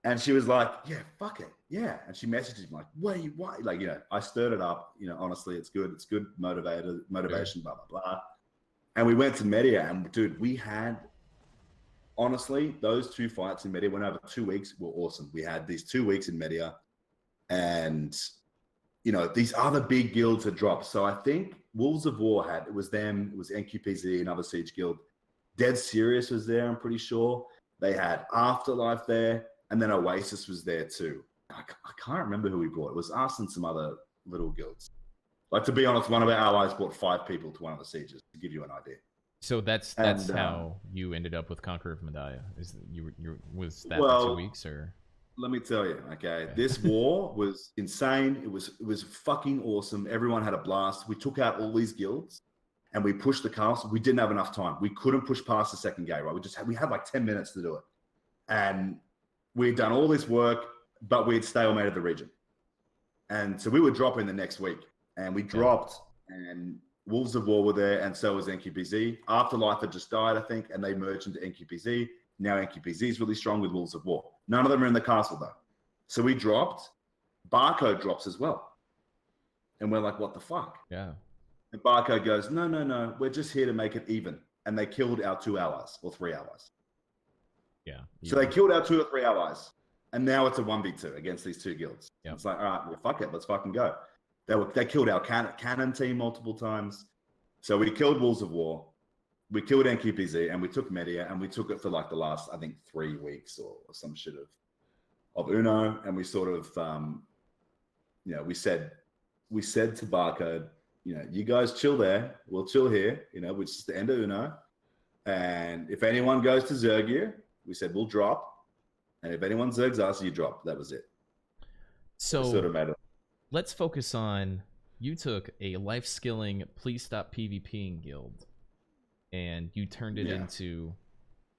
And she was like, yeah, fuck it. Yeah. And she messaged me like, why? Like, you know, I stirred it up. You know, honestly, it's good. It's good motivation, blah, blah, blah. And we went to Media, and dude, we had, honestly, those 2 fights in Media went over 2 weeks, were awesome. We had these 2 weeks in Media, and, you know, these other big guilds had dropped. So I think Wolves of War it was them, it was NQPZ, another siege guild. Dead Serious was there, I'm pretty sure. They had Afterlife there, and then Oasis was there too. I can't remember who we brought. It was us and some other little guilds. Like, to be honest, one of our allies brought 5 people to one of the sieges, to give you an idea. So that's how you ended up with Conqueror of Medaya. Was that the 2 weeks, or? Let me tell you, okay, this war was insane. It was fucking awesome. Everyone had a blast. We took out all these guilds, and we pushed the castle. We didn't have enough time. We couldn't push past the second gate, right? We had like 10 minutes to do it, and we'd done all this work, but we'd stalemated the region. And so we were dropping the next week, and we dropped, and Wolves of War were there, and so was NQPZ. Afterlife had just died, I think, and they merged into NQPZ. Now NQPZ is really strong with Wolves of War. None of them are in the castle, though. So we dropped. Barcode drops as well. And we're like, what the fuck? Yeah. And Barcode goes, no, we're just here to make it even. And they killed our 2 allies, or 3 allies. Yeah. So they killed our 2 or 3 allies. And now it's a 1v2 against these 2 guilds. Yep. It's like, all right, well, fuck it. Let's fucking go. They killed our cannon team multiple times. So we killed Wolves of War. We killed NQPZ, and we took Media, and we took it for like the last, I think, 3 weeks or some shit of Uno. And we sort of, you know, we said to Barcode, you know, you guys chill there. We'll chill here. You know, which is the end of Uno. And if anyone goes to Zerg you, we said, we'll drop. And if anyone Zergs us, you drop. That was it. So sort of made it. Let's focus on, you took a life skilling please stop PvPing guild, and you turned it into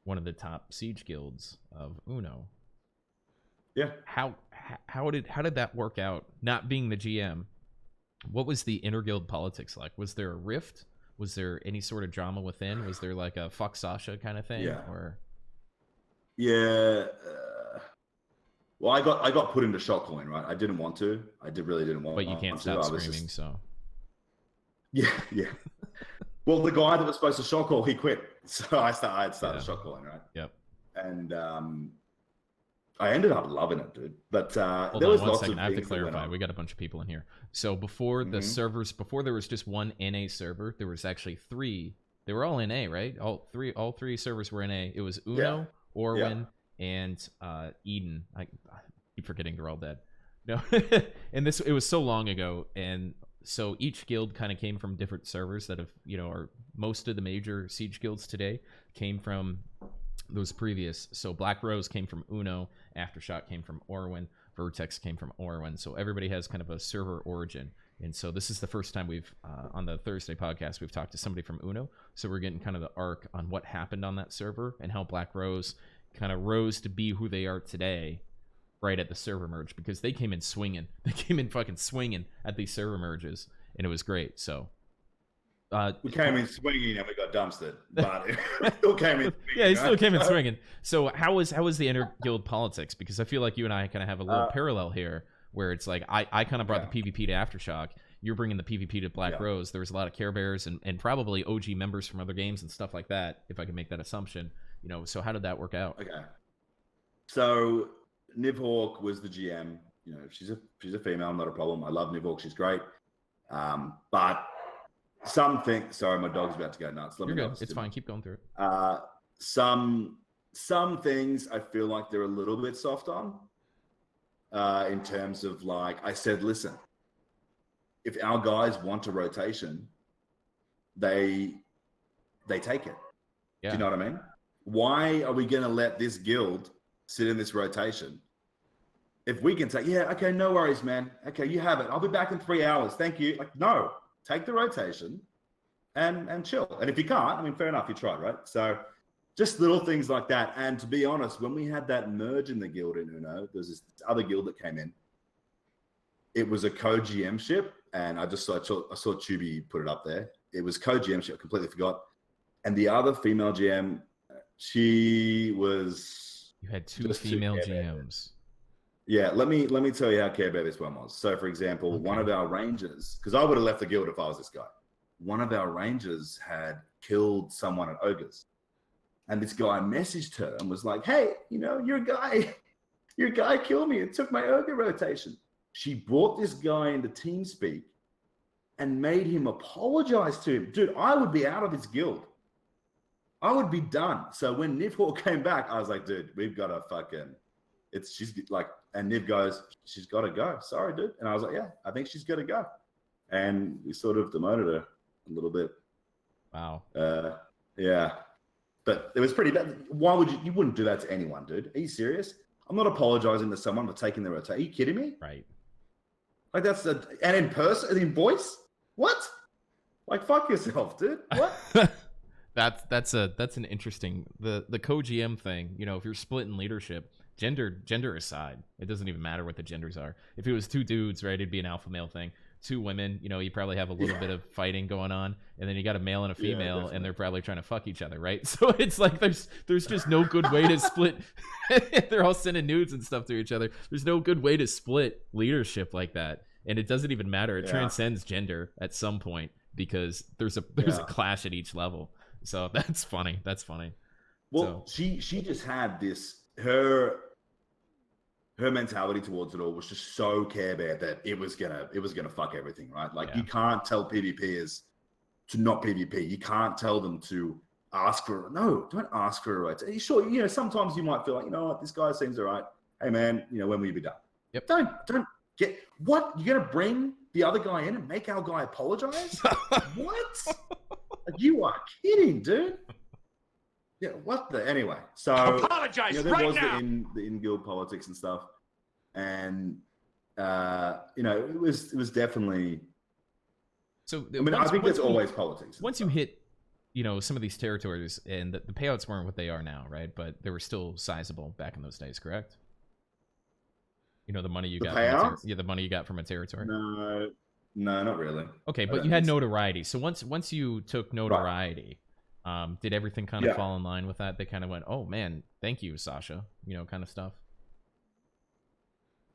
one of the top siege guilds of Uno. Yeah. How did that work out? Not being the GM, what was the inter-guild politics like? Was there a rift? Was there any sort of drama within? Was there like a fuck Sasha kind of thing? Yeah. Or yeah. Well, I got put into shot calling, right? I didn't want to. Really didn't want to. But you can't stop screaming, so. Yeah. Well, the guy that was supposed to shot call, he quit. So I started shot calling, right? Yep. And I ended up loving it, dude. But Hold there on was one lots second. of I have to things that went clarify. on. We got a bunch of people in here. So before the servers, before there was just one NA server, there was actually 3. They were all NA, right? All three servers were NA. It was Uno, Orwin, and Eden. I keep forgetting they're all dead. No, and it was so long ago, and so each guild kind of came from different servers that have, are most of the major Siege guilds today came from those previous. So BlackRose came from Uno, Aftershock came from Orwin, Vertex came from Orwin. So everybody has kind of a server origin. And so this is the first time we've, on the Thursday podcast, we've talked to somebody from Uno. So we're getting kind of the arc on what happened on that server and how BlackRose kind of rose to be who they are today right at the server merge, because they came in swinging. They came in fucking swinging at these server merges, and it was great. So we came in swinging and we got dumpstered, but it still came in swinging. Yeah, he still came in swinging. So how was the inter-guild politics? Because I feel like you and I kind of have a little parallel here, where it's like I kind of brought the PvP to Aftershock. You're bringing the PvP to BlackRose. There was a lot of Care Bears and probably OG members from other games and stuff like that, if I can make that assumption. So how did that work out? Okay. So Nivhawk was the GM. She's a female, not a problem. I love Nivhawk. She's great. But sorry, my dog's about to go nuts. You're good. It's fine. Keep going through it. Some things I feel like they're a little bit soft on. In terms of, like I said, listen, if our guys want a rotation, they take it. Yeah. Do you know what I mean? Why are we going to let this guild sit in this rotation? If we can take, okay, no worries, man. Okay, you have it. I'll be back in 3 hours. Thank you. Like, no, take the rotation and chill. And if you can't, I mean, fair enough, you tried, right? So just little things like that. And to be honest, when we had that merge in the guild in Uno, there's this other guild that came in. It was a co-GM ship, and I saw Tubi put it up there. It was co-GM ship. I completely forgot. And the other female GM, she was. You had 2 female GMs. Yeah, let me tell you how Care Bear this one was. So, for example, one of our rangers, because I would have left the guild if I was this guy. One of our rangers had killed someone at Ogres, and this guy messaged her and was like, "Hey, your guy killed me. It took my ogre rotation." She brought this guy into TeamSpeak and made him apologize to him. Dude, I would be out of his guild. I would be done. So when Nivhawk came back, I was like, dude, we've got to fucking. She's like, and Niv goes, she's got to go. Sorry, dude. And I was like, yeah, I think she's got to go. And we sort of demoted her a little bit. Wow. Yeah. But it was pretty bad. Why would you wouldn't do that to anyone, dude? Are you serious? I'm not apologizing to someone for taking their rotation. Are you kidding me? Right. Like and in person, in voice? What? Like, fuck yourself, dude. What? That's an interesting, the co-GM thing, if you're splitting leadership, gender aside, it doesn't even matter what the genders are. If it was 2 dudes, right, it'd be an alpha male thing. 2 women, you probably have a little bit of fighting going on, and then you got a male and a female, and they're probably trying to fuck each other, right? So it's like there's just no good way to split. They're all sending nudes and stuff to each other. There's no good way to split leadership like that, and it doesn't even matter. It transcends gender at some point, because there's a clash at each level. So that's funny. Well, she just had this her mentality towards it all was just so Care Bear that it was gonna fuck everything, right? Like you can't tell PvPers to not PvP. You can't tell them to ask for don't ask for a right. Sure, sometimes you might feel like, what, this guy seems all right. Hey man, when will you be done? Yep. Don't get what? You're gonna bring the other guy in and make our guy apologize? What? Like, you are kidding, dude. Yeah, what the anyway? So apologize there right was now. the in-guild politics and stuff, and it was definitely. So I think there's always politics. Once you hit, some of these territories, and the payouts weren't what they are now, right? But they were still sizable back in those days, correct? The money you got. The money you got from a territory. No, not really. Okay, but you had notoriety. So once you took notoriety. Right. Did everything kind of fall in line with that? They kind of went, "Oh man, thank you, Sasha," kind of stuff.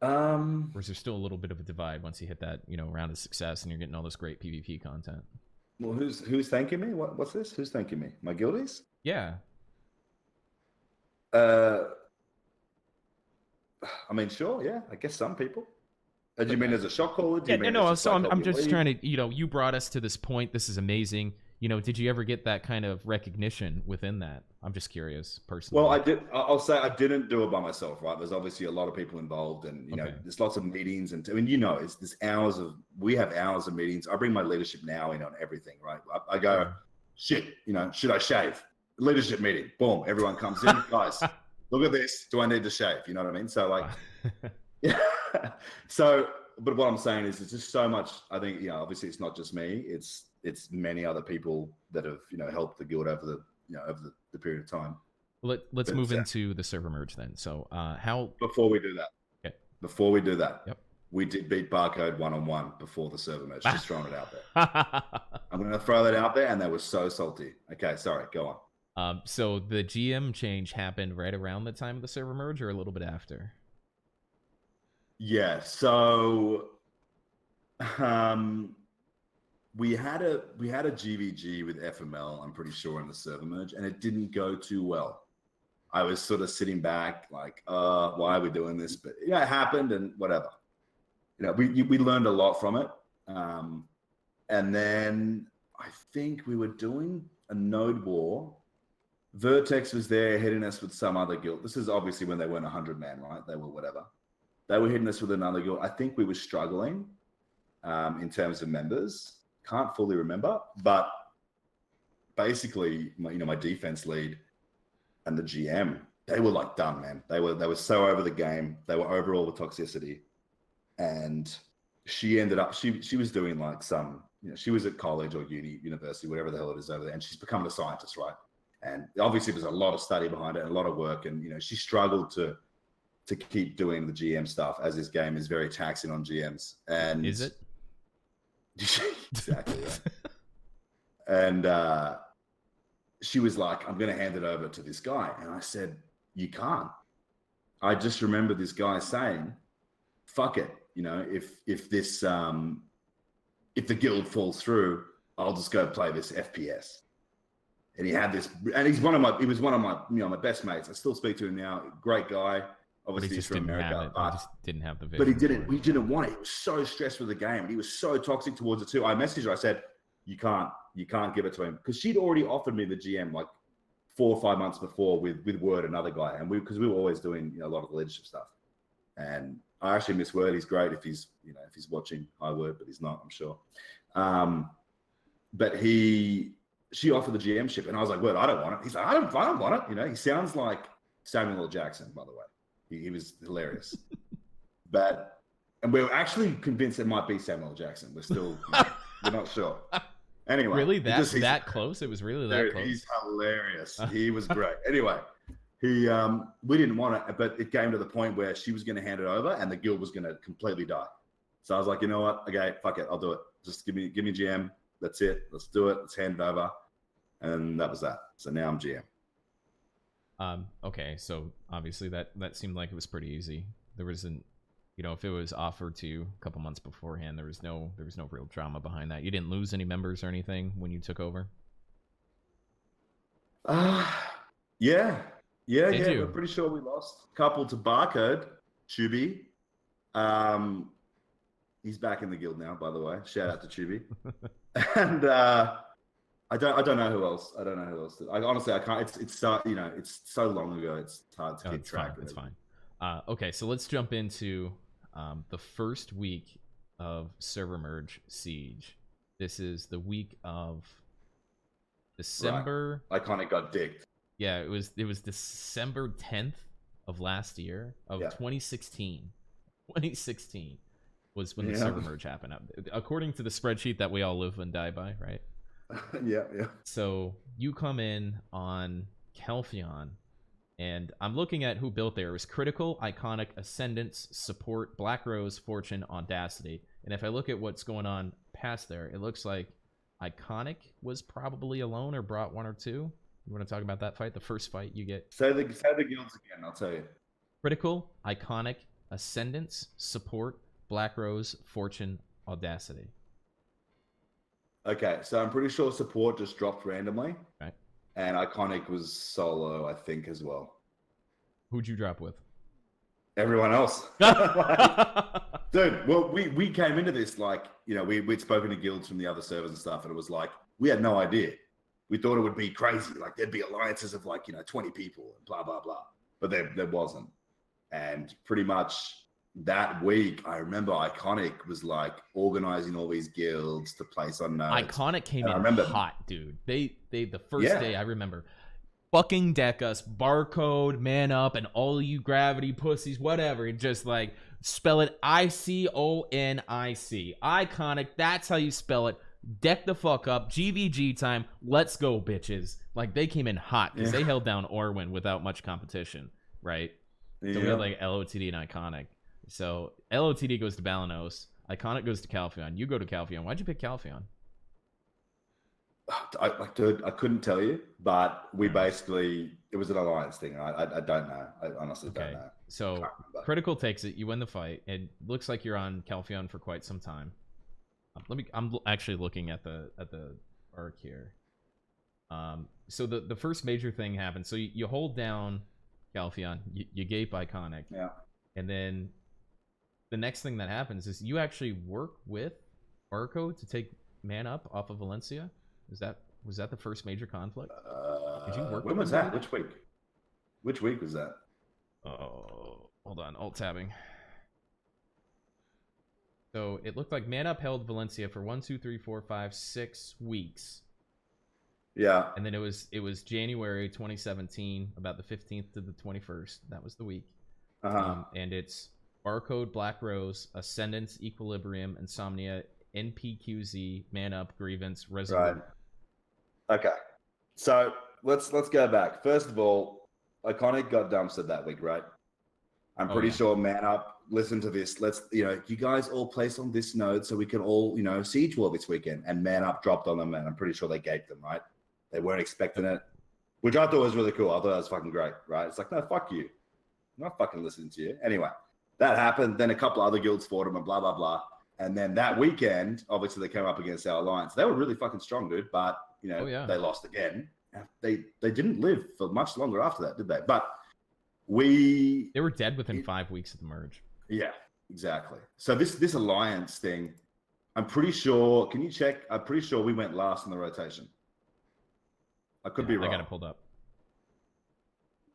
Or is there still a little bit of a divide once you hit that, round of success and you're getting all this great PvP content? Well, who's thanking me? What's this? Who's thanking me? My guildies? Yeah. I mean, sure, yeah. I guess some people. Do you mean as a shot caller? Do Yeah, you mean no. as just So like I'm help you just lead? trying to, you brought us to this point. This is amazing. Did you ever get that kind of recognition within that? I'm just curious, personally. Well, I did. I'll say I didn't do it by myself, right? There's obviously a lot of people involved, and Okay. there's lots of meetings, and I mean, it's there's we have hours of meetings. I bring my leadership now in on everything, right? I go, Sure. shit, should I shave? Leadership meeting, boom, everyone comes in, guys. Look at this. Do I need to shave? You know what I mean? So like, yeah. So, but what I'm saying is, it's just so much. I think obviously it's not just me. It's many other people that have helped the guild over the period of time. Let's move into the server merge then. So how before we do that, okay. Before we do that, Yep. We did beat Barcode 1-on-1 before the server merge. Just throwing it out there. I'm going to throw that out there, and they were so salty. Okay, sorry, go on. So the GM change happened right around the time of the server merge, or a little bit after? Yeah. So, we had a GVG with FML. I'm pretty sure in the server merge, and it didn't go too well. I was sort of sitting back, like, why are we doing this? But yeah, it happened, and whatever. We learned a lot from it. And then I think we were doing a node war. Vertex was there hitting us with some other guild. This is obviously when they weren't 100 man, right? They were whatever. They were hitting us with another guild. I think we were struggling in terms of members. Can't fully remember, but basically, my defense lead and the GM, they were like done, man. They were so over the game. They were over all the toxicity, and she ended up she was doing like some she was at college or university, whatever the hell it is over there, and she's become a scientist, right? And obviously there's a lot of study behind it and a lot of work, and she struggled to keep doing the GM stuff, as this game is very taxing on GMs. And is it? Exactly. Right. And she was like, I'm going to hand it over to this guy. And I said, you can't. I just remember this guy saying, fuck it. If this, if the guild falls through, I'll just go play this FPS. And he had this, and he was one of my, my best mates. I still speak to him now. Great guy. Obviously, he's from America, but he just didn't have the vision. But he didn't want it. He was so stressed with the game, and he was so toxic towards it too. I messaged her. I said, you can't give it to him, because she'd already offered me the GM like 4 or 5 months before with Word, another guy, and because we were always doing a lot of the leadership stuff. And I actually miss Word. He's great if he's if he's watching. Hi Word, but he's not, I'm sure. But she offered the GM-ship, and I was like, Word, I don't want it. He's like, I don't want it. He sounds like Samuel L. Jackson, by the way. He was hilarious. And we're actually convinced it might be Samuel L. Jackson. We're still, we're not sure. Anyway. Really? That close? It was really that close? He's hilarious. He was great. Anyway, we didn't want it, but it came to the point where she was going to hand it over and the guild was going to completely die. So I was like, you know what? Okay, fuck it. I'll do it. Just give me GM. That's it. Let's do it. Let's hand it over. And that was that. So now I'm GM. Okay, so obviously that seemed like it was pretty easy. There wasn't, if it was offered to you a couple months beforehand, there was no real drama behind that. You didn't lose any members or anything when you took over? Yeah. You? We're pretty sure we lost a couple to Barcode, Chuby. He's back in the guild now, by the way. Shout out to Chuby. And I don't know who else. I don't know who else. Honestly, I can't. It's so it's so long ago. It's hard to keep track. It's fine. Okay, so let's jump into the first week of Server Merge Siege. This is the week of December. Right. Iconic got digged. Yeah, it was December 10th of last year of 2016. 2016 was when the Server Merge happened. According to the spreadsheet that we all live and die by, right? Yeah. So you come in on Kelfion, and I'm looking at who built there. It was Critical, Iconic, Ascendance, Support, BlackRose, Fortune, Audacity. And if I look at what's going on past there, it looks like Iconic was probably alone or brought one or two. You want to talk about that fight? The first fight you get. Say the guilds again, I'll tell you. Critical, Iconic, Ascendance, Support, BlackRose, Fortune, Audacity. Okay, so I'm pretty sure Support just dropped randomly. Right. And Iconic was solo, I think, as well. Who'd you drop with? Everyone else. Like, dude, well, we came into this like, you know, we'd spoken to guilds from the other servers and stuff, and it was like, we had no idea. We thought it would be crazy. Like, there'd be alliances of like, you know, 20 people and blah, blah, blah. But there wasn't. And pretty much that week, I remember Iconic was like organizing all these guilds to place on nodes. Iconic came in hot, dude. They the first day I remember fucking deck us, Barcode, Man Up, and all you gravity pussies, whatever. And just like spell it ICONIC. Iconic, that's how you spell it. Deck the fuck up. GVG time. Let's go, bitches. Like, they came in hot because they held down Orwin without much competition, right? So we had like LOTD and Iconic. So LOTD goes to Balanos. Iconic goes to Calpheon. You go to Calpheon. Why'd you pick Calpheon? Dude, I couldn't tell you, but we basically, it was an alliance thing. I don't know. I honestly don't know. So Critical takes it. You win the fight. It looks like you're on Calpheon for quite some time. I'm actually looking at the arc here. So the first major thing happens. So you hold down Calpheon. You gape Iconic. Yeah. And then the next thing that happens is you actually work with Barcode to take Man Up off of Valencia. Was that the first major conflict? Did you work? When was that? Which week? Which week was that? Oh, hold on. Alt tabbing. So it looked like Man Up held Valencia for 1, 2, 3, 4, 5, 6 weeks. Yeah. And then it was January 2017, about the 15th to the 21st. That was the week. And it's Barcode, BlackRose, Ascendance, Equilibrium, Insomnia, NPQZ, Man Up, Grievance, Resolute. Right. Okay. So let's go back. First of all, Iconic got dumpstered that week, right? I'm pretty sure Man Up, listen to this. Let's, you know, you guys all place on this node so we can all, you know, siege war this weekend. And Man Up dropped on them, and I'm pretty sure they gaped them, right? They weren't expecting it, which I thought was really cool. I thought that was fucking great, right? It's like, no, fuck you. I'm not fucking listening to you. Anyway, that happened. Then a couple other guilds fought them and blah, blah, blah. And then that weekend, obviously, they came up against our alliance. They were really fucking strong, dude. But, you know, they lost again. They didn't live for much longer after that, did they? But they were dead within 5 weeks of the merge. Yeah, exactly. So this alliance thing, I'm pretty sure, can you check? I'm pretty sure we went last in the rotation. I could be wrong. I got it pulled up.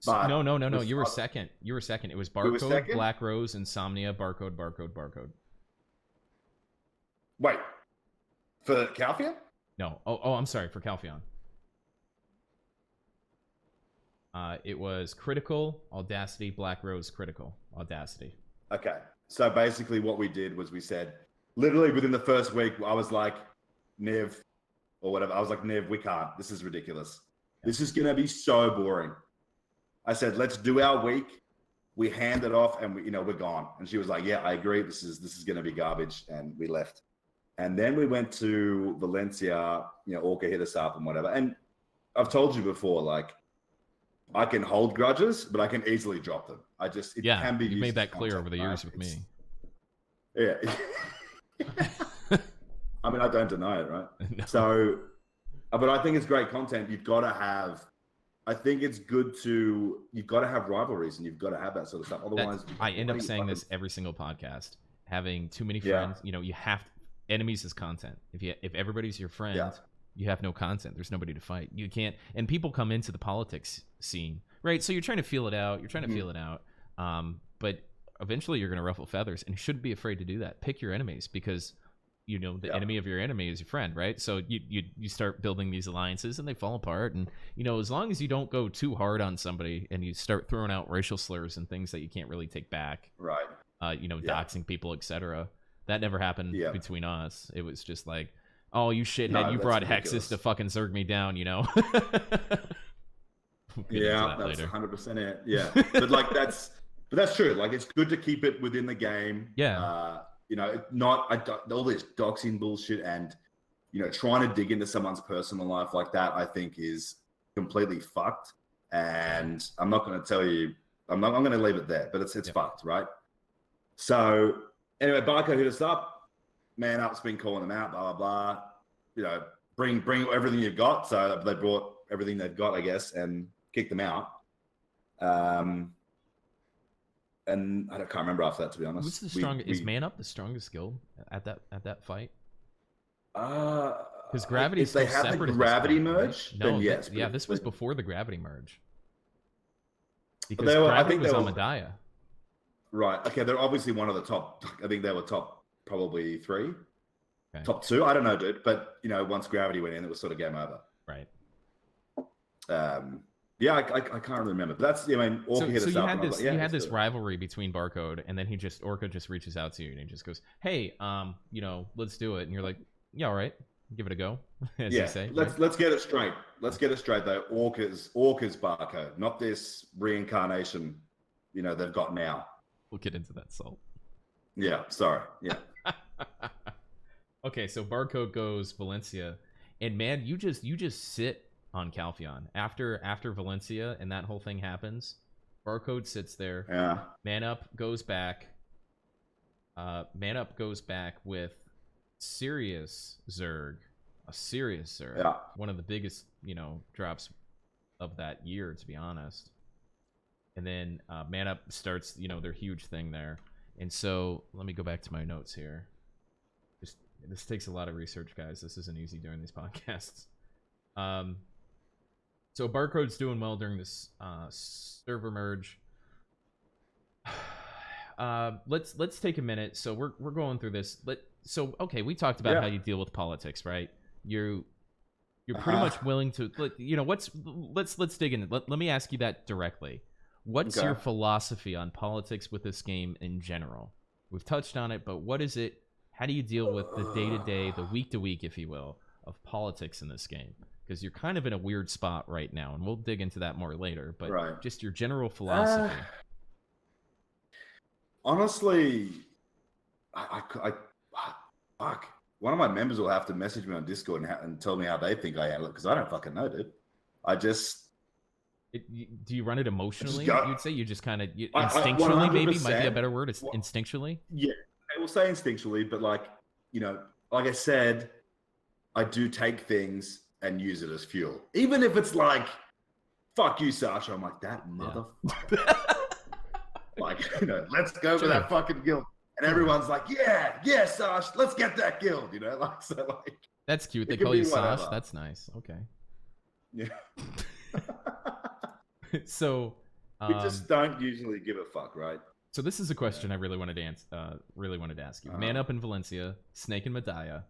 But no. You were second. You were second. It was Barcode, BlackRose, Insomnia, Barcode. Wait, for Calpheon? No. Oh, I'm sorry, for Calpheon. It was Critical, Audacity, BlackRose, Critical, Audacity. Okay. So basically what we did was we said, literally within the first week, I was like, Niv, or whatever. I was like, Niv, we can't. This is ridiculous. This is going to be so boring. I said, let's do our week. We hand it off and we're gone. And she was like, yeah, I agree. This is going to be garbage. And we left. And then we went to Valencia, Orca hit us up and whatever. And I've told you before, like, I can hold grudges, but I can easily drop them. It can be. You made that clear over the years with me. Yeah. I mean, I don't deny it, right? No. So, but I think it's great content. You've got to have, I think it's good you've got to have rivalries and you've got to have that sort of stuff. Otherwise, I end up saying this every single podcast. Having too many friends, you have enemies as content. If everybody's your friend, you have no content. There's nobody to fight. You can't, and people come into the politics scene, right? So you're trying to feel it out. But eventually you're going to ruffle feathers, and you shouldn't be afraid to do that. Pick your enemies, because the enemy of your enemy is your friend, right? So you start building these alliances, and they fall apart. And as long as you don't go too hard on somebody, and you start throwing out racial slurs and things that you can't really take back, right? Doxing people, etc. That never happened between us. It was just like, oh, you shithead, you brought Hexes to fucking zerg me down, Yeah, that's 100% it. Yeah, but that's true. Like, it's good to keep it within the game. Yeah. All this doxing bullshit and trying to dig into someone's personal life like that, I think is completely fucked. And I'm not going to tell you. I'm going to leave it there. But it's fucked, right? So anyway, Barcode hit us up. Man Up's been calling them out. Blah blah blah. Bring everything you've got. So they brought everything they've got, I guess, and kicked them out. and I can't remember after that, to be honest. What's the strongest? Is Man Up the strongest guild at that fight? Because Gravity's if they still have the separate at this Gravity point, right? merge, No, then yes. yeah, this was before the Gravity merge. Because I Gravity think was they on were- Medaya. Right. Okay, they're obviously one of the top. I think they were top probably 3, Okay. top 2. I don't know, dude. But once Gravity went in, it was sort of game over. Right. Yeah, I can't remember. But that's Orca hit so us you up. had And I was this like, yeah, you had let's this do it. rivalry between Barcode, and then Orca just reaches out to you and he just goes, "Hey, let's do it." And you're like, "Yeah, all right, give it a go," as you say. Let's get it straight. Let's get it straight though. Orca's Barcode, not this reincarnation. They've got now. We'll get into that, Salt. Yeah. Sorry. Yeah. Okay, so Barcode goes Valencia, and man, you just sit on Calpheon after Valencia and that whole thing happens. Barcode sits there. Yeah. Man Up goes back. Man Up goes back with serious Zerg, a serious Zerg. Yeah. One of the biggest drops of that year, to be honest. And then Man Up starts their huge thing there. And so let me go back to my notes here. This takes a lot of research, guys. This isn't easy doing these podcasts. So Barcode's doing well during this server merge. Let's take a minute. So we're going through this. So okay, we talked about how you deal with politics, right? You're pretty much willing to let's dig in. Let me ask you that directly. What's your philosophy on politics with this game in general? We've touched on it, but what is it? How do you deal with the day-to-day, the week-to-week, if you will, of politics in this game? Because you're kind of in a weird spot right now, and we'll dig into that more later. But just your general philosophy. Honestly, fuck. One of my members will have to message me on Discord and tell me how they think I handle it, because I don't fucking know, dude. Do you run it emotionally? You'd say you just kind of I instinctually, maybe might be a better word. It's instinctually. Yeah, I will say instinctually, but like I said, I do take things and use it as fuel, even if it's like, "Fuck you, Sasha." I'm like, that motherfucker. Like, let's go for that fucking guild, and everyone's like, "Yeah, Sasha, let's get that guild." That's cute. They call you Sash. That's nice. Okay. Yeah. So we just don't usually give a fuck, right? So this is a question I really wanted to ask you. Man Up in Valencia, Snake and Medaya.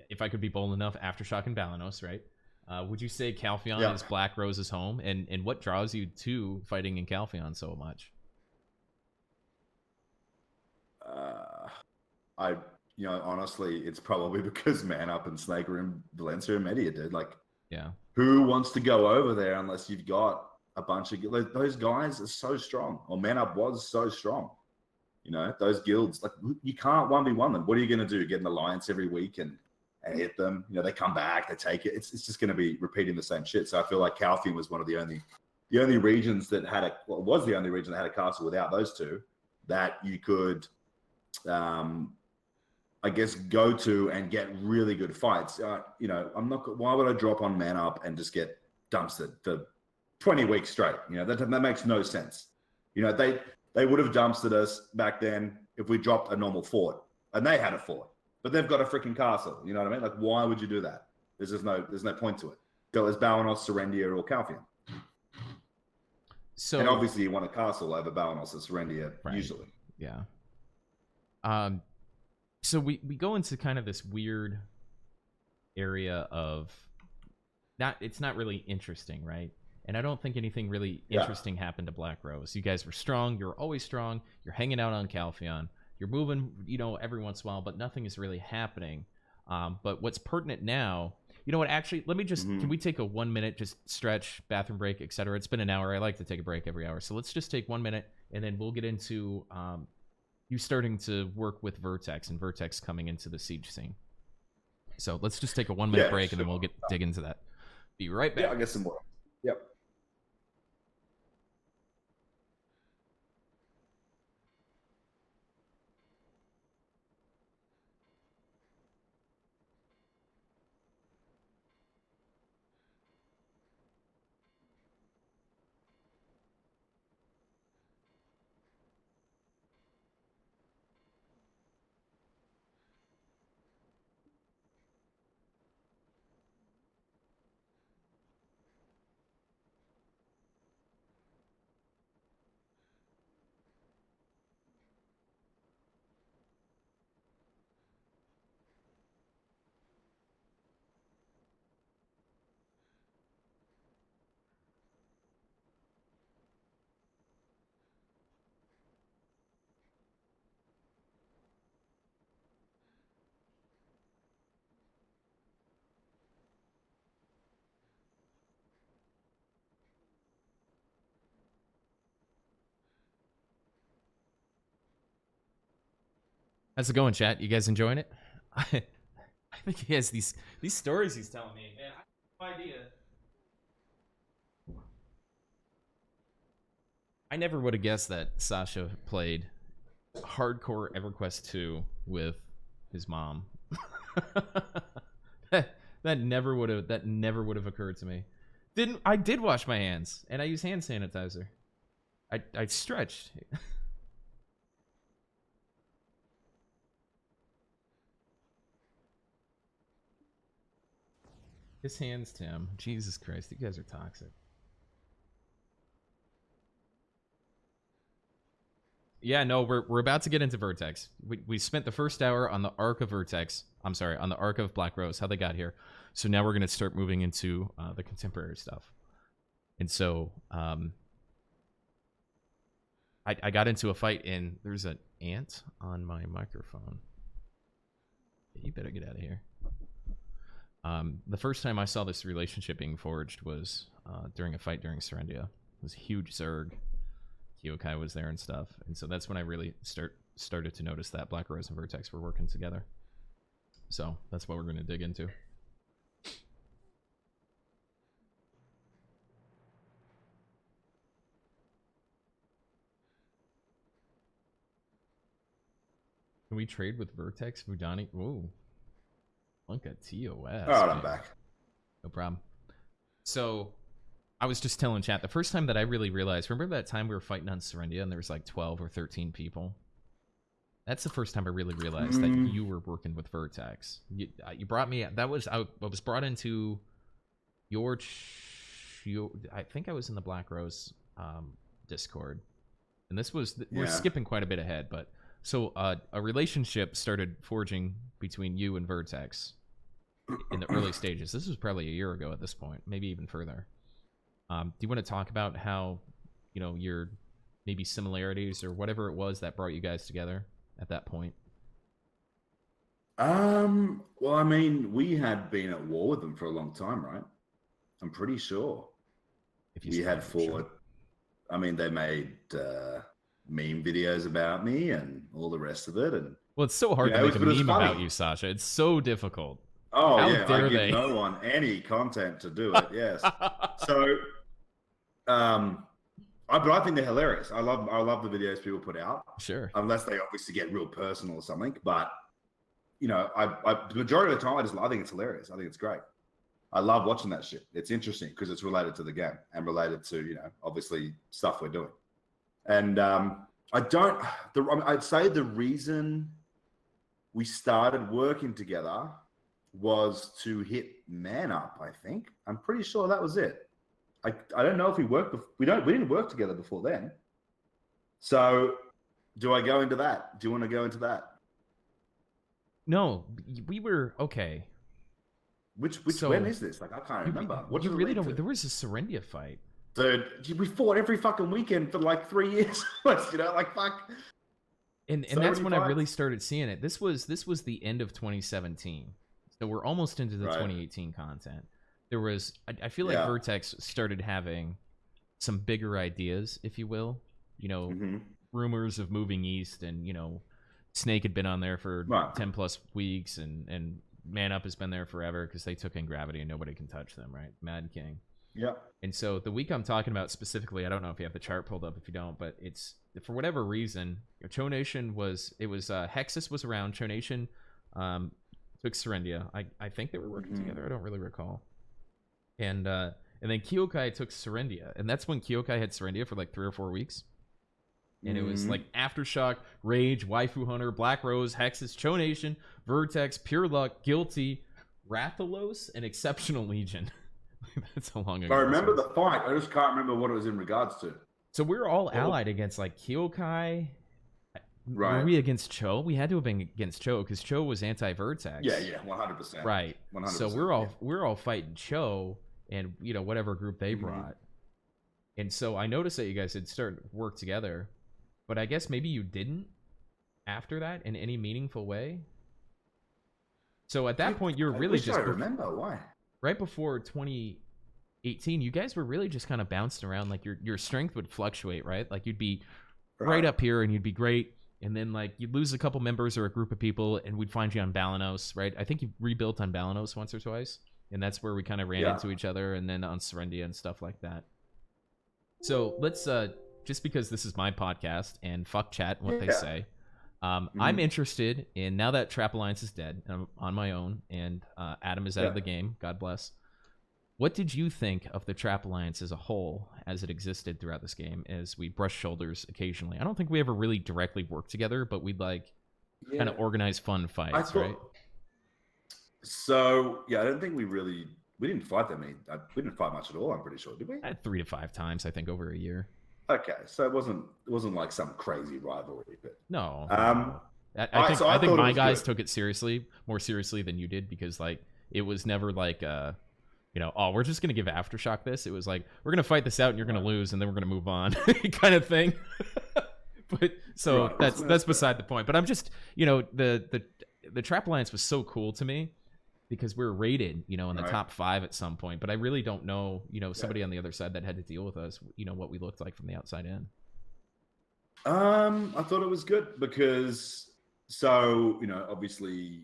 If I could be bold enough, Aftershock and Balanos, right? Would you say Calpheon is BlackRose's home? And what draws you to fighting in Calpheon so much? Honestly, it's probably because Man Up and Snake are in Valencia and Media, dude. Like, yeah. Who wants to go over there unless you've got a bunch of those guys are so strong. Or Man Up was so strong. Those guilds, like, you can't 1v1 them. What are you going to do? Get an alliance every week and hit them? They come back, they take it. It's just going to be repeating the same shit. So I feel like Calpheon was one of the only regions that had was the only region that had a castle without those two that you could, I guess, go to and get really good fights. I'm not. Why would I drop on Man Up and just get dumpstered for 20 weeks straight? That makes no sense. They would have dumpstered us back then if we dropped a normal fort, and they had a fort, but they've got a freaking castle. You know what I mean? Like, why would you do that? There's no point to it. Go as Balanos, Serendia, or Calpheon. So, and obviously, you want a castle over Balanos or Serendia, usually. Yeah. So we go into kind of this weird area of it's not really interesting, right? And I don't think anything really interesting happened to BlackRose. You guys were strong. You're always strong. You're hanging out on Calpheon. You're moving, every once in a while, but nothing is really happening. But what's pertinent now, actually, let me just, can we take a 1 minute, just stretch, bathroom break, etc.? It's been an hour. I like to take a break every hour. So let's just take 1 minute, and then we'll get into you starting to work with Vertex and Vertex coming into the siege scene. So let's just take a 1 minute break, and then we'll dig into that. Be right back. Yeah, I'll get some more. Yep. How's it going, chat? You guys enjoying it? I think he has these stories he's telling me. Man, I have no idea. I never would have guessed that Sasha played hardcore EverQuest 2 with his mom. that never would have occurred to me. I did wash my hands and I use hand sanitizer. I stretched. His hands, Tim. Jesus Christ, you guys are toxic. Yeah, no, we're about to get into Vertex. We spent the first hour on the arc of Vertex. I'm sorry, on the arc of BlackRose, how they got here. So now we're going to start moving into the contemporary stuff. And so I got into a fight, and there's an ant on my microphone. You better get out of here. The first time I saw this relationship being forged was during a fight during Serendia. It was a huge Zerg. Kyokai was there and stuff. And so that's when I really started to notice that BlackRose and Vertex were working together. So that's what we're going to dig into. Can we trade with Vertex, Vudani? Ooh. Lunka TOS. Alright, I'm back. No problem. So, I was just telling chat, the first time that I really realized, remember that time we were fighting on Serendia and there was like 12 or 13 people? That's the first time I really realized that you were working with Vertex. You brought me, I was brought into your, I think I was in the BlackRose Discord. And this was, we're skipping quite a bit ahead, but so a relationship started forging between you and Vertex in the early stages. This was probably a year ago at this point, maybe even further. Do you want to talk about how, you know, your maybe similarities or whatever it was that brought you guys together at that point? Well, I mean, we had been at war with them for a long time, right? I'm pretty sure. If you we had fought. Sure. I mean, they made meme videos about me and all the rest of it, and well, it's so hard to make a meme about you, Sasha. It's so difficult. Oh, how dare I give no one any content to do it. Yes. So, but I think they're hilarious. I love the videos people put out. Sure. Unless they obviously get real personal or something, but you know, the majority of the time, I think it's hilarious. I think it's great. I love watching that shit. It's interesting because it's related to the game and related to, you know, obviously stuff we're doing. And I'd say the reason we started working together was to hit Man Up, I think. I'm pretty sure that was it. I don't know if we worked. We didn't work together before then. So, do I go into that? Do you want to go into that? No, we were okay. When is this? Like, I can't remember. What you really don't? There was a Serendia fight. Dude, we fought every fucking weekend for like 3 years. You know, like fuck. And that's when I really started seeing it. This was the end of 2017. So we're almost into the 2018 content. There was, I feel like Vertex started having some bigger ideas, if you will. You know, rumors of moving east, and you know, Snake had been on there for 10 plus weeks, and Man Up has been there forever because they took in Gravity and nobody can touch them, right? Mad King. Yeah. And so the week I'm talking about specifically, I don't know if you have the chart pulled up. If you don't, but it's for whatever reason, Cho Nation Vexes was around. Cho Nation took Serendia. I think they were working together. I don't really recall. And then Kyokai took Serendia, and that's when Kyokai had Serendia for like 3 or 4 weeks. And it was like Aftershock, Rage, Waifu Hunter, BlackRose, Hexes, Cho Nation, Vertex, Pure Luck, Guilty, Rathalos, and Exceptional Legion. That's how long ago. I remember the fight. I just can't remember what it was in regards to. So we were all allied against like Kyokai. Right. Were we against Cho? We had to have been against Cho because Cho was anti-Vertex. Yeah, 100%. Right. 100%. So we're all fighting Cho and you know whatever group they brought. And so I noticed that you guys had started to work together, but I guess maybe you didn't after that in any meaningful way. So at that point, you were really just. I remember why. Right before 2018, you guys were really just kind of bouncing around. Like your strength would fluctuate, right? Like you'd be right up here and you'd be great. and then like you'd lose a couple members or a group of people, and we'd find you on Balanos, right? I think you rebuilt on Balanos once or twice, and that's where we kind of ran into each other, and then on Serendia and stuff like that. So let's just because this is my podcast and fuck chat what they say. I'm interested in, now that Trap Alliance is dead, I'm on my own, and Adam is out of the game, God bless. What did you think of the Trap Alliance as a whole, as it existed throughout this game, as we brush shoulders occasionally? I don't think we ever really directly worked together, but we'd like kind of organize fun fights, right? So, yeah, I don't think we didn't fight that many. We didn't fight much at all, I'm pretty sure, did we? 3 to 5 times, I think, over a year. Okay, so it wasn't like some crazy rivalry, but no. I think my guys took it more seriously than you did, because like it was never like oh, we're just gonna give Aftershock this. It was like, we're gonna fight this out and you're gonna lose and then we're gonna move on, kind of thing. But so that's beside the point. But I'm just the Trap Alliance was so cool to me, because we were rated, in the top 5 at some point. But I really don't know, somebody on the other side that had to deal with us, what we looked like from the outside in. I thought it was good because, so, obviously,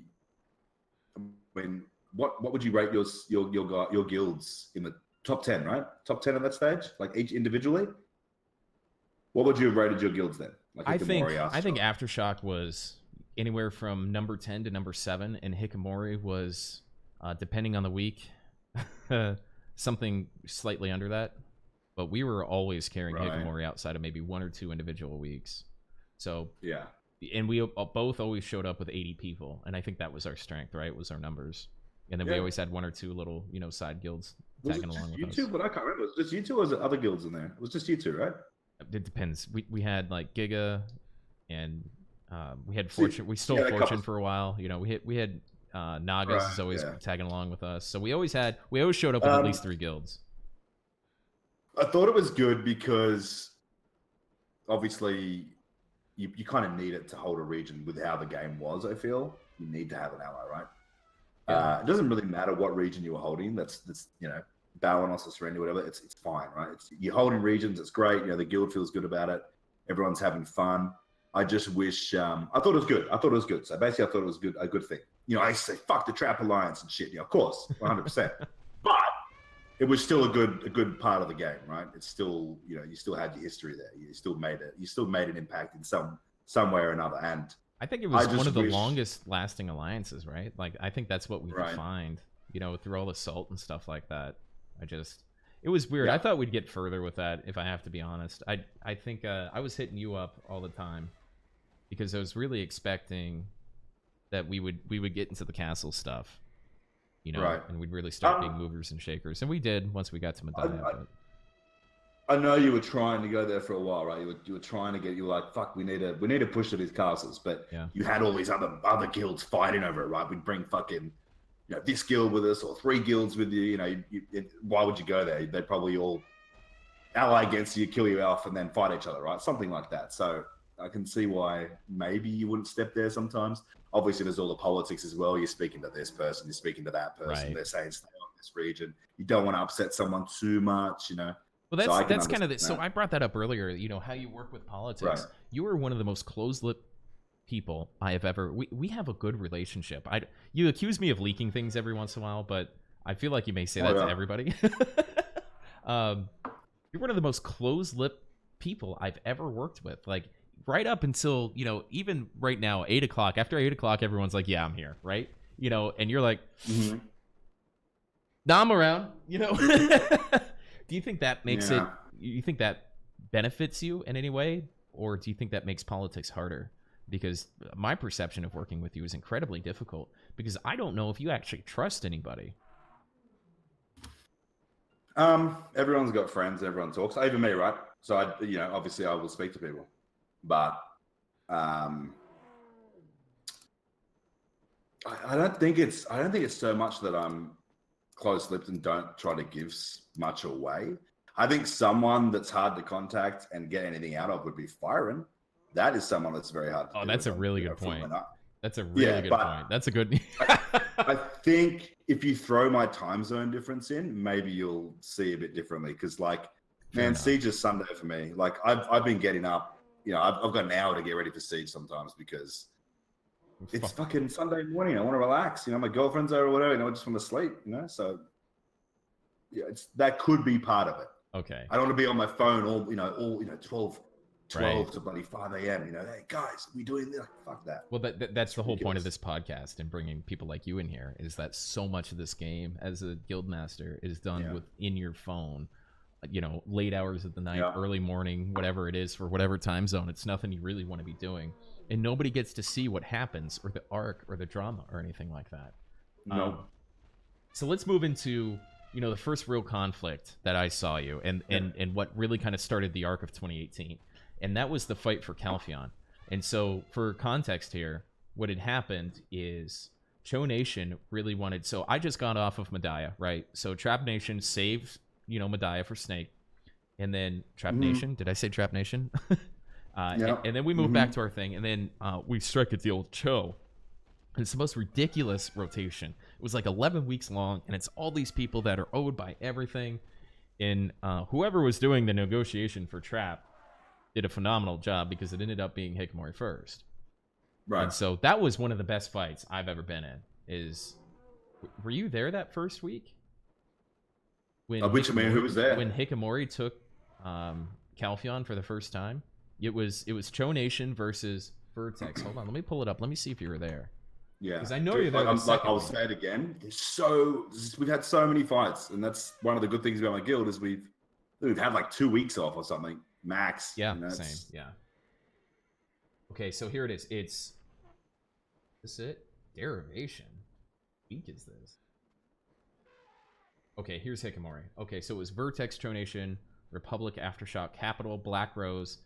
when what would you rate your guilds in the top 10, right? Top 10 at that stage, like each individually. What would you have rated your guilds then? Like I think Aftershock was anywhere from number 10 to number 7, and Hikikomori was, depending on the week, something slightly under that. But we were always carrying Hikikomori outside of maybe 1 or 2 individual weeks. So yeah, and we both always showed up with 80 people, and I think that was our strength, right? Was our numbers, and then we always had 1 or 2 little side guilds tagging along with us. You two, but I can't remember. Was it just you two, or was it other guilds in there? It was just you two, right? It depends. We had like Giga, and we had Fortune. We stole Fortune for a while. We had Nagas is always tagging along with us. So we always showed up with at least 3 guilds. I thought it was good because obviously you kind of need it to hold a region with how the game was. I feel you need to have an ally, right? Yeah. It doesn't really matter what region you were holding. That's Balanos or Serenity, whatever. It's fine, right? You're holding regions. It's great. The guild feels good about it. Everyone's having fun. I just wish. I thought it was good. So basically, I thought it was a good thing. I say fuck the Trap Alliance and shit. Of course, 100%. But it was still a good part of the game, right? It's still, you still had your history there. You still made an impact in some way or another. And I think it was one of the longest lasting alliances, right? Like I think that's what we defined, through all the salt and stuff like that. It was weird. Yeah. I thought we'd get further with that, if I have to be honest. I think I was hitting you up all the time because I was really expecting that we would get into the castle stuff. And we'd really start being movers and shakers, and we did once we got to Medina. I know you were trying to go there for a while, right? You were trying to you were like, fuck, we need to push to these castles, but you had all these other guilds fighting over it, right? We'd bring fucking this guild with us or 3 guilds with you. Why would you go there? They'd probably all ally against you, kill you off, and then fight each other, right? Something like that. So I can see why maybe you wouldn't step there sometimes. Obviously, there's all the politics as well. You're speaking to this person, you're speaking to that person. Right. They're saying stay on this region. You don't want to upset someone too much, Well, that's kind of so I brought that up earlier. How you work with politics. Right. You are one of the most closed-lipped people I have ever. We have a good relationship. You accuse me of leaking things every once in a while, but I feel like you may say that to everybody. You're one of the most closed-lipped people I've ever worked with. Like. Right up until, even right now, 8 o'clock. After 8 o'clock, everyone's like, yeah, I'm here, right? And you're like, nah, I'm around, Do you think that makes it, you think that benefits you in any way? Or do you think that makes politics harder? Because my perception of working with you is incredibly difficult because I don't know if you actually trust anybody. Everyone's got friends, everyone talks, even me, right? So obviously I will speak to people. But I don't think it's so much that I'm close-lipped and don't try to give much away. I think someone that's hard to contact and get anything out of would be Firen. That is someone that's very hard to do. That's a really good point. That's a really good point. That's a good. I think if you throw my time zone difference in, maybe you'll see a bit differently. Because Siege is Sunday for me. Like I've been getting up you know, I've got an hour to get ready for Siege sometimes because it's fucking Sunday morning. I want to relax. You know, my girlfriend's over or whatever. You know, I just want to sleep. You know, so yeah, that could be part of it. Okay. I don't want to be on my phone all 12 to bloody 5 a.m. You know, hey guys, we doing this? Like, fuck that. Well, that's the whole point of this podcast and bringing people like you in here is that so much of this game as a guild master is done within your phone. You know, late hours of the night, early morning, whatever it is for whatever time zone. It's nothing you really want to be doing, and nobody gets to see what happens or the arc or the drama or anything like that. No. So let's move into the first real conflict that I saw you, and what really kind of started the arc of 2018. And that was the fight for Calpheon. And so, for context here, what had happened is Cho Nation really wanted... So, I just got off of Medaya, right? So, Trap Nation saved, Medaya for Snake. And then Trap Nation... Did I say Trap Nation? And then we moved back to our thing. And then we struck a deal with Cho. And it's the most ridiculous rotation. It was like 11 weeks long. And it's all these people that are owed by everything. And whoever was doing the negotiation for Trap did a phenomenal job because it ended up being Hikamori first. Right. And so that was one of the best fights I've ever been in. Were you there that first week? Who was there? When Hikamori took Calpheon for the first time? It was Cho Nation versus Vertex. Hold on, let me pull it up. Let me see if you were there. Yeah. Because I know you're there. I'll say it again. We've had so many fights, and that's one of the good things about my guild is we've had like 2 weeks off or something. Max. Yeah, same. Yeah. Okay, so here it is. Is this it? Derivation. Week is this? Okay, here's Hikamori. Okay, so it was Vertex, Cho Nation, Republic, Aftershock, Capital, BlackRose,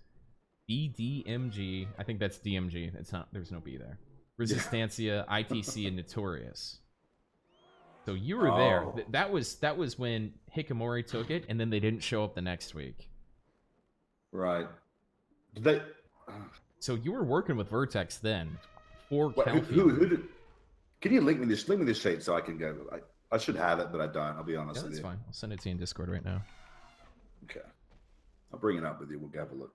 BDMG. I think that's DMG. It's not. There's no B there. Resistancia, ITC, and Notorious. So you were there. That was when Hikamori took it, and then they didn't show up the next week. Right. So you were working with Vertex then for who did? Can you link me this sheet so I can go? I should have it, but I don't. I'll be honest with you. That's fine. I'll send it to you in Discord right now. Okay. I'll bring it up with you. We'll have a look.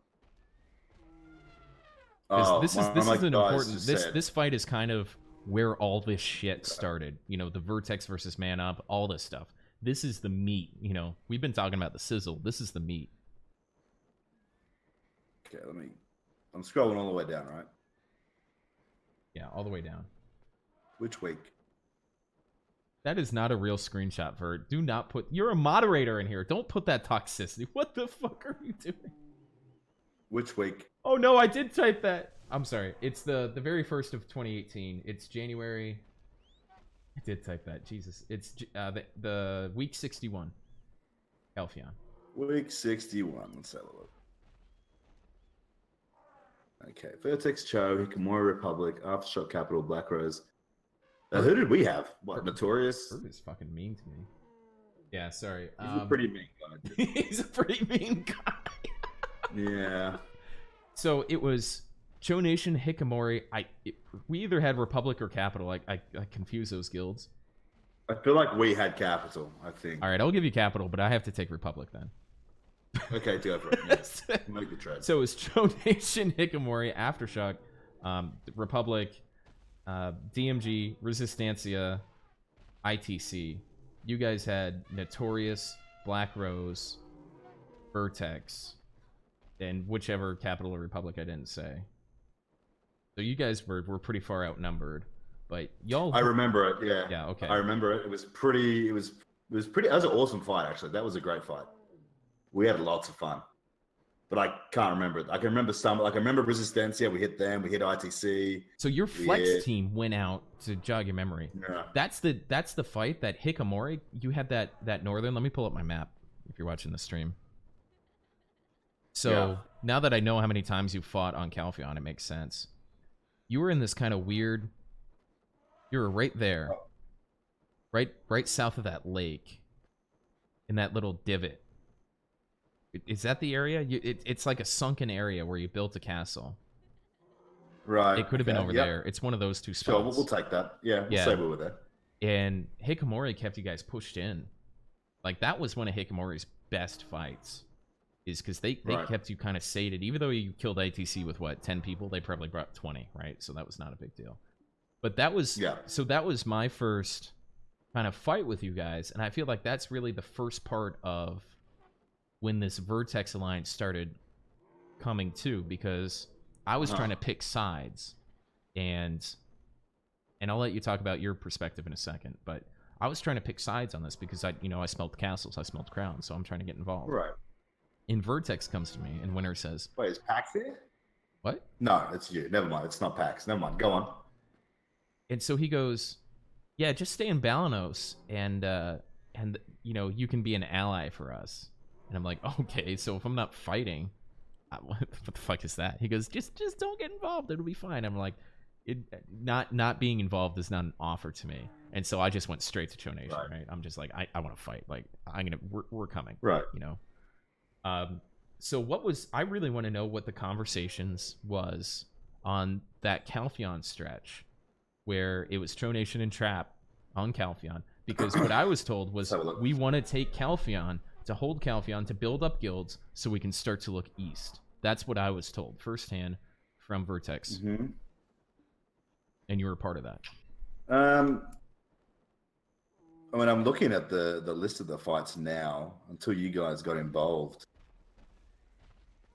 This is an important. This fight is kind of where all this shit started. The Vertex versus Man Up, all this stuff. This is the meat. We've been talking about the sizzle. This is the meat. Okay, I'm scrolling all the way down, right? Yeah, all the way down. Which week? That is not a real screenshot, Vert. Do not put... You're a moderator in here. Don't put that toxicity. What the fuck are you doing? Which week? Oh, no, I did type that. I'm sorry. It's the very first of 2018. It's January... I did type that. Jesus. It's the week 61. Calpheon. Week 61. Let's have a look. Okay, Vertex, Cho, Hikamori, Republic, Aftershock, Capital, BlackRose. Who did we have? What, Notorious? Herb is fucking mean to me. Yeah, sorry. He's a pretty mean guy. He's a pretty mean guy. Yeah. So it was Cho Nation, Hikamori. We either had Republic or Capital. I confuse those guilds. I feel like we had Capital, I think. All right, I'll give you Capital, but I have to take Republic then. Okay, go for it. Yeah. Make the trade. So it was Cho Nation, Hikamori, Aftershock, Republic, DMG, Resistancia, ITC. You guys had Notorious, BlackRose, Vertex, and whichever Capital or Republic I didn't say. So you guys were pretty far outnumbered, but y'all. I remember it. Yeah. Yeah. Okay. I remember it. It was pretty. That was an awesome fight. Actually, that was a great fight. We had lots of fun, but I can't remember it. I can remember some. Like I remember Resistancia. We hit them. We hit ITC. So your flex team went out to jog your memory. Yeah. That's the fight that Hikamori. You had that northern. Let me pull up my map if you're watching the stream. So now that I know how many times you fought on Calpheon, it makes sense. You were in this kind of weird. You were right there, right south of that lake, in that little divot. Is that the area? It's like a sunken area where you built a castle. Right. It could have been over there. It's one of those two spots. Sure, we'll take that. Yeah, we'll say we were there. And Hikamori kept you guys pushed in. Like, that was one of Hikamori's best fights. is because they kept you kind of sated. Even though you killed ATC with, what, 10 people, they probably brought 20, right? So that was not a big deal. But that was, so that was my first kind of fight with you guys, and I feel like that's really the first part of when this Vertex alliance started coming to, because I was trying to pick sides, and I'll let you talk about your perspective in a second, but I was trying to pick sides on this because I smelled castles, I smelled crowns, so I'm trying to get involved. Right. And Vertex comes to me, and Winter says, "Wait, is Pax here?" What? No, it's you. Never mind. It's not Pax. Never mind. Go on. And so he goes, "Yeah, just stay in Balanos, and you can be an ally for us." And I'm like, "Okay, so if I'm not fighting, what the fuck is that?" He goes, "Just don't get involved. It'll be fine." I'm like, not being involved is not an offer to me. And so I just went straight to Cho Nation, right? I'm just like, I want to fight. Like, we're coming, right? So I really want to know what the conversations was on that Calpheon stretch, where it was Cho Nation and Trap on Calpheon, because what I was told was we want to take Calpheon, to hold Calpheon, to build up guilds so we can start to look east. That's what I was told firsthand from Vertex. Mm-hmm. And you were a part of that. I mean, I'm looking at the list of the fights now until you guys got involved.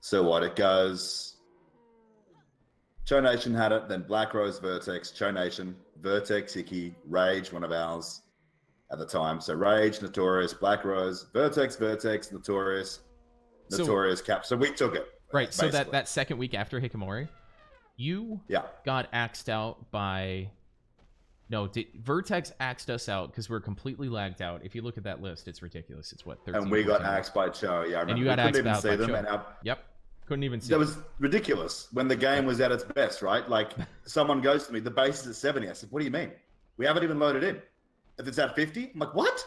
So what? It goes, Cho Nation had it, then BlackRose, Vertex, Cho Nation, Vertex, Hickey, Rage, one of ours at the time. So Rage, Notorious, BlackRose, Vertex, Notorious, Cap. So we took it. Right. Basically. So that second week after Hikikomori, you got axed out by... No, Vertex axed us out because we're completely lagged out. If you look at that list, it's ridiculous. It's what, 13, and we got axed by Cho. Yeah, I remember. And you got axed out by Cho. And Yep. Couldn't even see them. That was ridiculous when the game was at its best, right? Like, someone goes to me, the base is at 70. I said, what do you mean? We haven't even loaded in. If it's at 50, I'm like, what?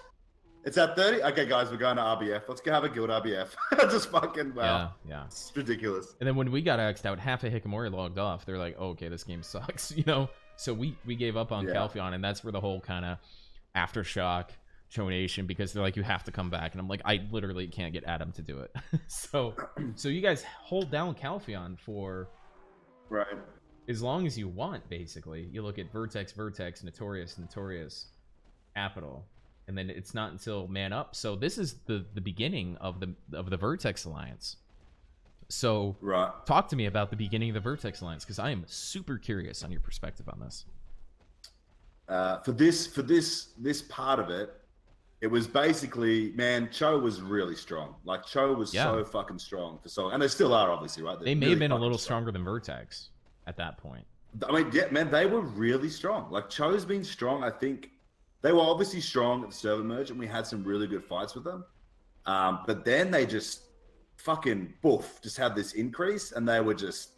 It's at 30? Okay, guys, we're going to RBF. Let's go have a guild RBF. Just fucking, wow. Yeah. It's ridiculous. And then when we got axed out, half of Hikikomori logged off. They're like, oh, okay, this game sucks, So we gave up on Calpheon, and that's where the whole kind of aftershock Cho Nation, because they're like, you have to come back, and I'm like, I literally can't get Adam to do it. so you guys hold down Calpheon for as long as you want. Basically, you look at Vertex, Notorious, Capital, and then it's not until Man Up. So this is the beginning of the Vertex Alliance. So talk to me about the beginning of the Vertex Alliance, because I am super curious on your perspective on this. For this part of it, it was basically, man, Cho was really strong. Like, Cho was so fucking strong for so, and they still are, obviously, right? They may have been a little stronger than Vertex at that point. I mean, yeah, man, they were really strong. Like, Cho's been strong. I think they were obviously strong at the server merge, and we had some really good fights with them. But then they just fucking just had this increase, and they were just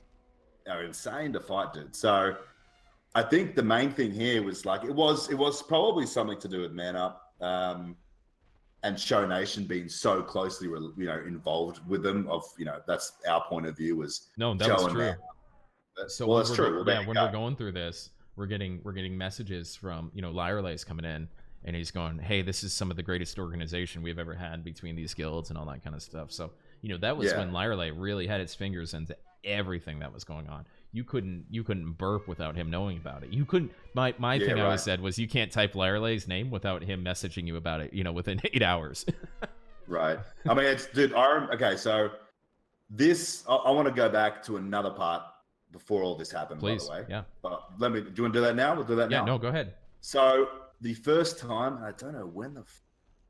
insane to fight, dude. So I think the main thing here was, like, it was probably something to do with Man Up, and Cho Nation being so closely involved with them. That's our point of view, was that was true. So that's true. When we're going through this, we're getting messages from Lyrelay's coming in, and he's going, hey, this is some of the greatest organization we've ever had between these guilds and all that kind of stuff. So that was when Lyrelay really had its fingers into everything that was going on. You couldn't burp without him knowing about it. You couldn't. My thing I always said was, you can't type Lyrelay's name without him messaging you about it, within 8 hours. Right. I mean, okay, so this, I want to go back to another part before all this happened, please. By the way. Yeah. But do you want to do that now? We'll do that now. Yeah, no, go ahead. So the first time, I don't know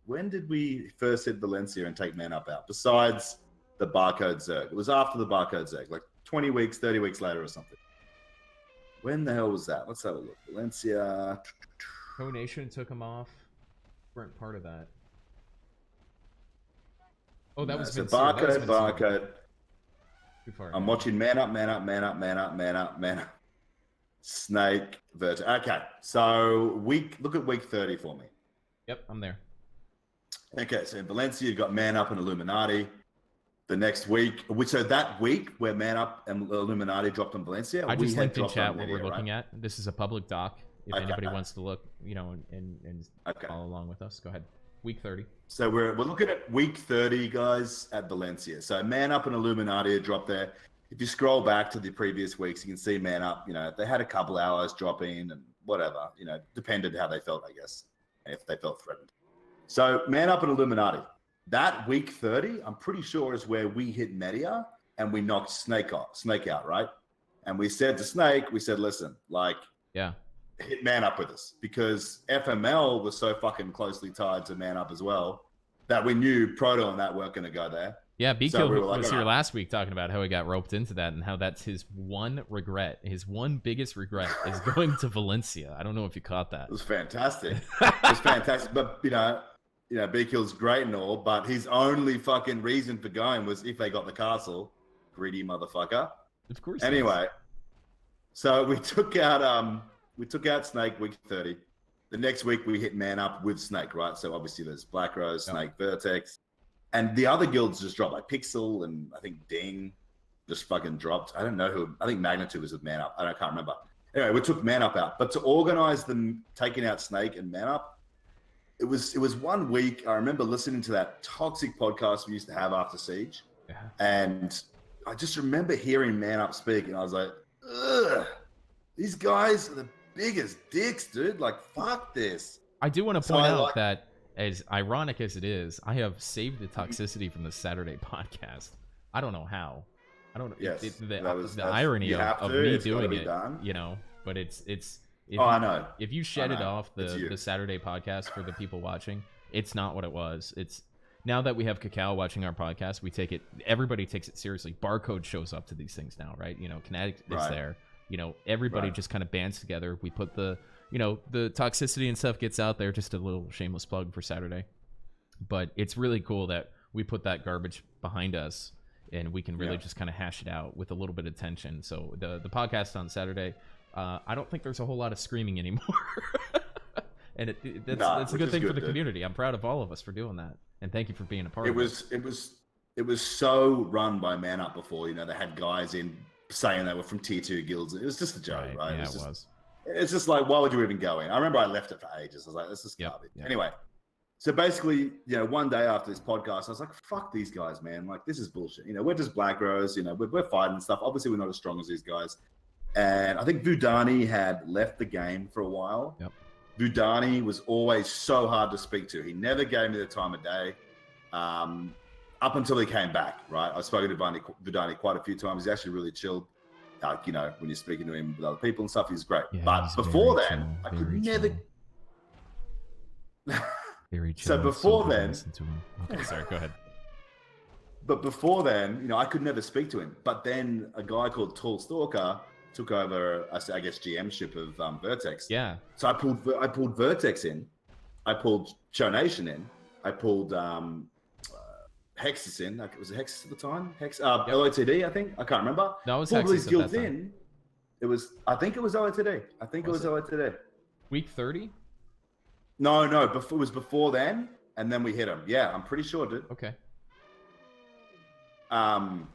when did we first hit Valencia and take Man Up out, besides the Barcode Zerg? It was after the Barcode Zerg, like 20 weeks, 30 weeks later or something. When the hell was that? Let's have a look. Valencia. Cho Nation took him off. Weren't part of that. Oh, that was Barcode. Too far. I'm watching Man Up. Snake, Vertex. Okay, so look at week 30 for me. Yep, I'm there. Okay, so in Valencia, you've got Man Up and Illuminati. The next week, so that week where Man Up and Illuminati dropped on Valencia, I just linked in chat what we're looking at. This is a public doc. If anybody wants to look, and follow along with us, go ahead. Week 30. So we're looking at week 30, guys, at Valencia. So Man Up and Illuminati dropped there. If you scroll back to the previous weeks, you can see Man Up, they had a couple hours drop in and whatever, depended how they felt, I guess, if they felt threatened. So Man Up and Illuminati, that week 30, I'm pretty sure is where we hit Media and we knocked Snake out, right? And we said to Snake, listen, hit Man Up with us, because FML was so fucking closely tied to Man Up as well that we knew Proto and that weren't going to go there. Yeah, BKill was here last week talking about how he got roped into that and how that's his one regret. His one biggest regret is going to Valencia. I don't know if you caught that. It was fantastic. But, BKill's great and all, but his only fucking reason for going was if they got the castle. Greedy motherfucker. Of course. Anyway, so we took out Snake week 30. The next week we hit Man Up with Snake, right? So obviously there's BlackRose, Snake, Vertex. And the other guilds just dropped, like Pixel and I think Ding just fucking dropped. I don't know who. I think Magnitude was with Man Up. I can't remember. Anyway, we took Man Up out. But to organize them taking out Snake and Man Up, it was 1 week. I remember listening to that toxic podcast we used to have after Siege. Yeah. And I just remember hearing Man Up speak, and I was like, ugh, these guys are the biggest dicks, dude. Like, fuck this. I do want to point out that, as ironic as it is, I have saved the toxicity from the Saturday podcast. I don't know how. I don't know. Yes, the irony of me doing it, but it's. I know. If you shed it off the Saturday podcast for the people watching, it's not what it was. It's now that we have Cacao watching our podcast, everybody takes it seriously. Barcode shows up to these things now, right? Kinetic is there. Everybody just kind of bands together. We put the toxicity and stuff gets out there. Just a little shameless plug for Saturday. But it's really cool that we put that garbage behind us and we can really just kind of hash it out with a little bit of tension. So the podcast on Saturday, I don't think there's a whole lot of screaming anymore. And that's a good thing for the community. I'm proud of all of us for doing that. And thank you for being a part of it. It was so run by Man Up before. They had guys in saying they were from tier 2 guilds. It was just a joke, right? Yeah, it was. It's just like, why would you even go in? I remember I left it for ages. I was like, this is garbage. Yep. Anyway, so basically, one day after this podcast, I was like, fuck these guys, man. Like, this is bullshit. We're just BlackRose. We're fighting and stuff. Obviously, we're not as strong as these guys. And I think Vudani had left the game for a while. Yep. Vudani was always so hard to speak to. He never gave me the time of day. Up until he came back, right? I've spoken to Vudani quite a few times. He's actually really chilled. When you're speaking to him with other people and stuff, he's great. Yeah, but before then, I could never. Very chill. So before then, okay, sorry, go ahead. But before then, I could never speak to him. But then a guy called Tall Stalker took over, I guess, GM-ship of Vertex. Yeah. So I pulled Vertex in. I pulled Show Nation in. I pulled Hexus in. Was it Hexus at the time? LOTD, I think. I can't remember. No, it was Pulled Hexus these guilds at that time. in. I think it was LOTD. It was LOTD. Week 30? No. It was before then, and then we hit him. Yeah, I'm pretty sure, dude. Okay. No,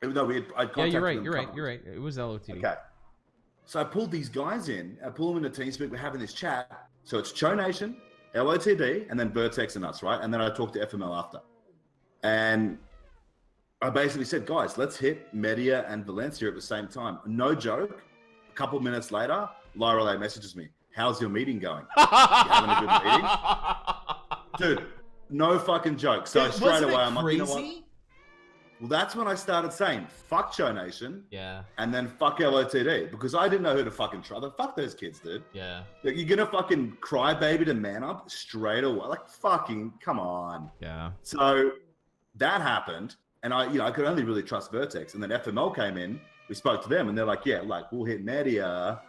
I'd contacted you're them right. You're right. It was LOTD. Okay. So I pulled these guys in. I pull them into TeamSpeak. We're having this chat. So it's Cho Nation, LOTD, and then Vertex and us, right? And then I talked to FML after. And I basically said, guys, let's hit Media and Valencia at the same time. No joke. A couple minutes later, Lyra messages me, how's your meeting going? You having a good meeting? Dude, no fucking joke. So straight away, I'm like, you know what? Well, that's when I started saying, fuck Show Nation. Yeah. And then fuck LOTD. Because I didn't know who to fucking try. Fuck those kids, dude. Yeah. Like, you're going to fucking cry baby to Man Up straight away. Like, fucking, come on. Yeah. So that happened. And I could only really trust Vertex. And then FML came in. We spoke to them. And they're like, yeah, like, we'll hit Media.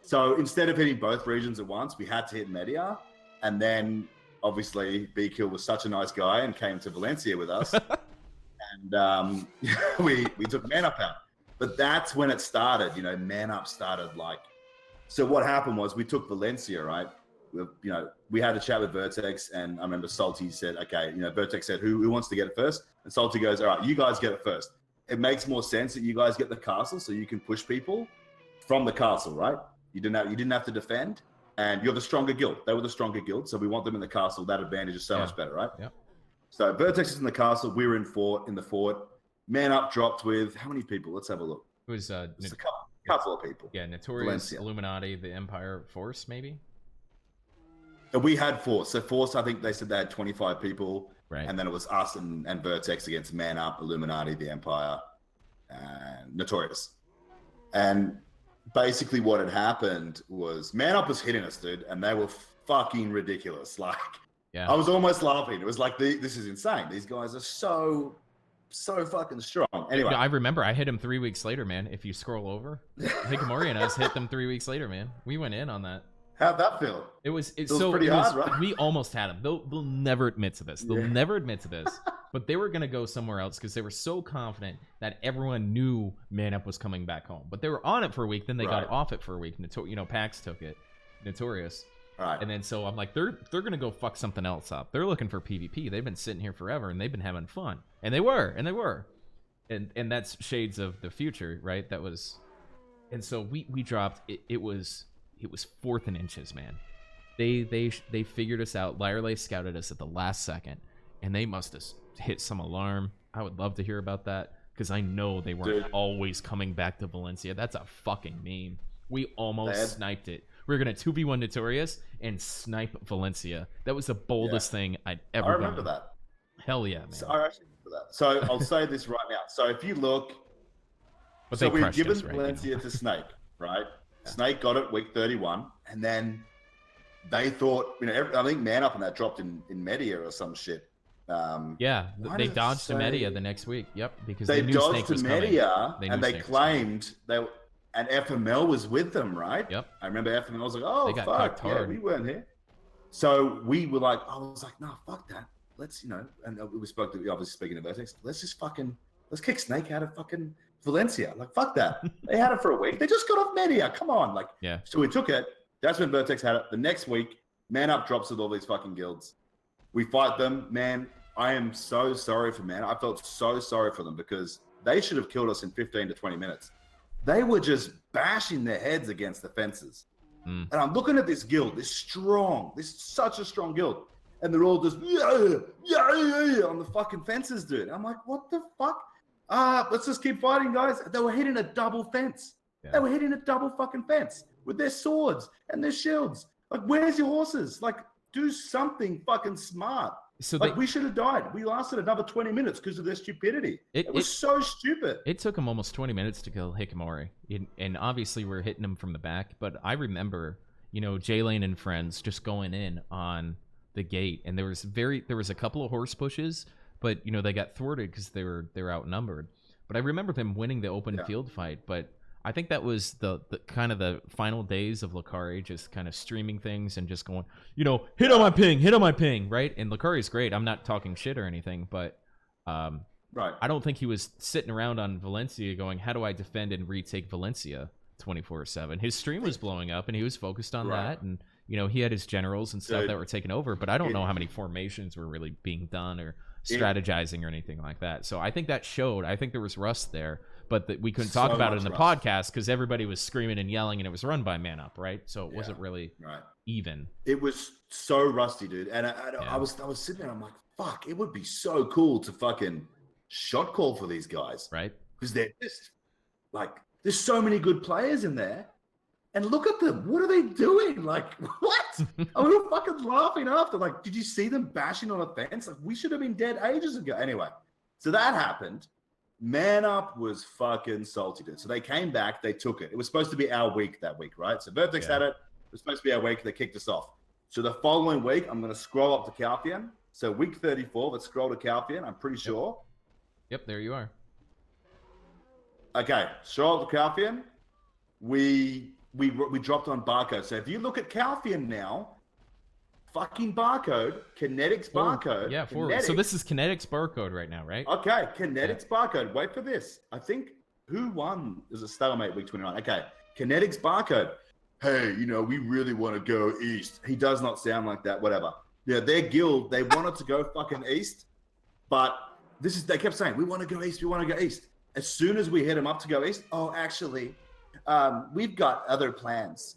So instead of hitting both regions at once, we had to hit Media. And then, obviously, BKill was such a nice guy and came to Valencia with us. And we took Man Up out. But that's when it started, Man Up started like... So what happened was we took Valencia, right? We had a chat with Vertex, and I remember Salty said, okay, Vertex said, who wants to get it first? And Salty goes, all right, you guys get it first. It makes more sense that you guys get the castle so you can push people from the castle, right? You didn't have to defend. and you're the stronger guild. They were the stronger guild, so we want them in the castle. That advantage is so much better, right? Yep. So Vertex is in the castle. We were in the fort. Man Up dropped with how many people? Let's have a look. It was Just a couple of people. Yeah, Notorious, Valencia. Illuminati, the Empire Force, maybe. And we had Force. So Force, I think they said they had 25 people. Right. And then it was us and Vertex against Man Up, Illuminati, the Empire, and Notorious. And basically what had happened was Man Up was hitting us, dude, and they were fucking ridiculous. Like, yeah. I was almost laughing. It was like, this is insane. These guys are so fucking strong. Anyway. I remember I hit him 3 weeks later, man. If you scroll over, Hikamori and us hit them 3 weeks later, man. We went in on that. How'd that feel? It was so pretty hard, right? We almost had them. They'll never admit to this. They'll never admit to this. But they were going to go somewhere else because they were so confident that everyone knew Man Up was coming back home. But they were on it for a week. Then they got off it for a week. Pax took it. Notorious. Right. And then so I'm like, they're going to go fuck something else up. They're looking for PvP. They've been sitting here forever and they've been having fun. And they were. And that's shades of the future, right? That was. And so we dropped. It was 4th and inches, man. They figured us out. Lyerley scouted us at the last second, and they must have hit some alarm. I would love to hear about that because I know they weren't always coming back to Valencia. That's a fucking meme. We almost sniped it. We were gonna 2v1 Notorious and snipe Valencia. That was the boldest thing I'd ever done. I remember that. Hell yeah, man. So I actually remember that. So I'll say this right now. So if you look, but so we've given Valencia to Snake, right? Snake got it week 31, and then they thought, I think Man Up and that dropped in Media or some shit. They dodged to Media the next week. Yep, because they knew dodged Snake was to Media, coming. and they claimed and FML was with them, right? Yep. I remember FML was like, "Oh, fuck, yeah, we weren't here." So we were like, I was like, "No, fuck that. Let's, and we spoke to obviously speaking of Vertex. Let's kick Snake out of fucking Valencia. Like, fuck that. They had it for a week. They just got off Media. Come on, like, yeah." So we took it. That's when Vertex had it. The next week, Man Up drops with all these fucking guilds. We fight them, man. I am so sorry for Man. I felt so sorry for them because they should have killed us in 15 to 20 minutes. They were just bashing their heads against the fences. And I'm looking at this guild, this such a strong guild. And they're all just, yeah, on the fucking fences, dude. I'm like, what the fuck? Let's just keep fighting, guys. They were hitting a double fence. Yeah. They were hitting a double fucking fence with their swords and their shields. Like, where's your horses? Like, do something fucking smart. So we should have died. We lasted another 20 minutes because of their stupidity. It was so stupid. It took them almost 20 minutes to kill Hikamori. And obviously we're hitting him from the back. But I remember, J-Lane and friends just going in on the gate. And there was a couple of horse pushes, but, they got thwarted because they were outnumbered. But I remember them winning the open field fight. But I think that was the kind of the final days of Lucari, just kind of streaming things and just going, hit on my ping, right? And Lucari's great. I'm not talking shit or anything, but right. I don't think he was sitting around on Valencia going, how do I defend and retake Valencia 24/7? His stream was blowing up and he was focused on that. And, he had his generals and stuff that were taking over, but I don't know how many formations were really being done or strategizing or anything like that. So I think that showed. I think there was rust there. But we couldn't talk about it in the podcast because everybody was screaming and yelling, and it was run by Man Up, right? So it wasn't really even. It was so rusty, dude. And I was sitting there, I'm like, fuck, it would be so cool to fucking shot call for these guys, right? Because they're just like, there's so many good players in there, and look at them. What are they doing? Like, what? I was fucking laughing after. Like, did you see them bashing on a fence? Like, we should have been dead ages ago. Anyway, so that happened. Man Up was fucking salty, dude. So they came back, they took it. It was supposed to be our week that week, right? So Vertex had it. It was supposed to be our week. They kicked us off. So the following week, I'm going to scroll up to Calphian. So week 34, let's scroll to Calphian, I'm pretty sure. Yep, there you are. Okay, scroll up to Calphian. We dropped on Barcode. So if you look at Calphian now, fucking Barcode, Kinetics Barcode. Yeah, forward. So this is Kinetics Barcode right now, right? Okay, Kinetics Barcode. Wait for this. I think who won is a stalemate week 29. Okay, Kinetics Barcode. Hey, we really want to go east. He does not sound like that, whatever. Yeah, their guild, they wanted to go fucking east, but they kept saying, we want to go east, we want to go east. As soon as we hit them up to go east, oh, actually, we've got other plans.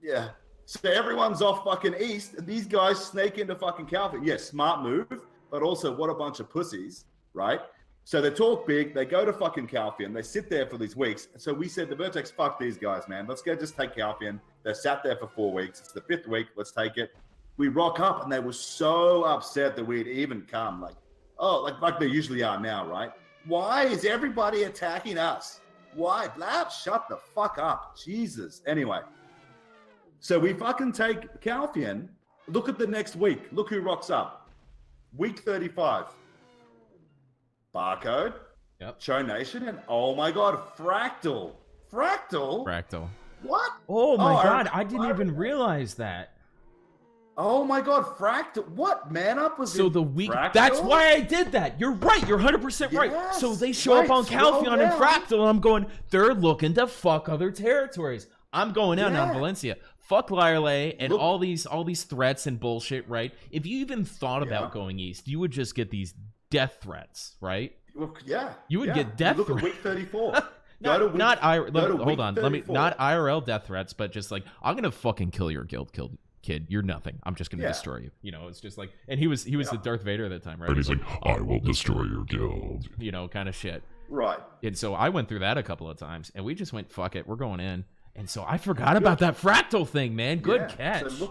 Yeah. So everyone's off fucking east, and these guys snake into fucking Calvin. Yes, smart move, but also what a bunch of pussies, right? So they talk big, they go to fucking Calfian, they sit there for these weeks. So we said to Vertex, fuck these guys, man. Let's go just take Calfian. They sat there for 4 weeks. It's the 5th week. Let's take it. We rock up, and they were so upset that we'd even come. Like, oh, like they usually are now, right? Why is everybody attacking us? Why? Blab, shut the fuck up. Jesus. Anyway. So we fucking take Calfian. Look at the next week. Look who rocks up. Week 35. Barcode. Yep. Show Nation. And oh my God, Fractal. Fractal. What? Oh my God, I didn't even realize that. Oh my God, Fractal. What? Man Up was so in the week. Fractal? That's why I did that. You're right. You're 100% right. Yes, So they show up on Calphion and Fractal, and I'm going, they're looking to fuck other territories. I'm going out on Valencia. Fuck Lyerley and all these threats and bullshit, right? If you even thought about going east, you would just get these death threats, right? Well, yeah. You would get death threats. Look at week 34. Hold on. Not IRL death threats, but just like, I'm gonna fucking kill your guild, kid. You're nothing. I'm just gonna destroy you. You know, it's just like, and he was the Darth Vader at that time, right? And he's like, I will destroy your guild. You know, kind of shit. Right. And so I went through that a couple of times, and we just went, fuck it, we're going in. And so I forgot about that Fractal thing, man. Good catch. So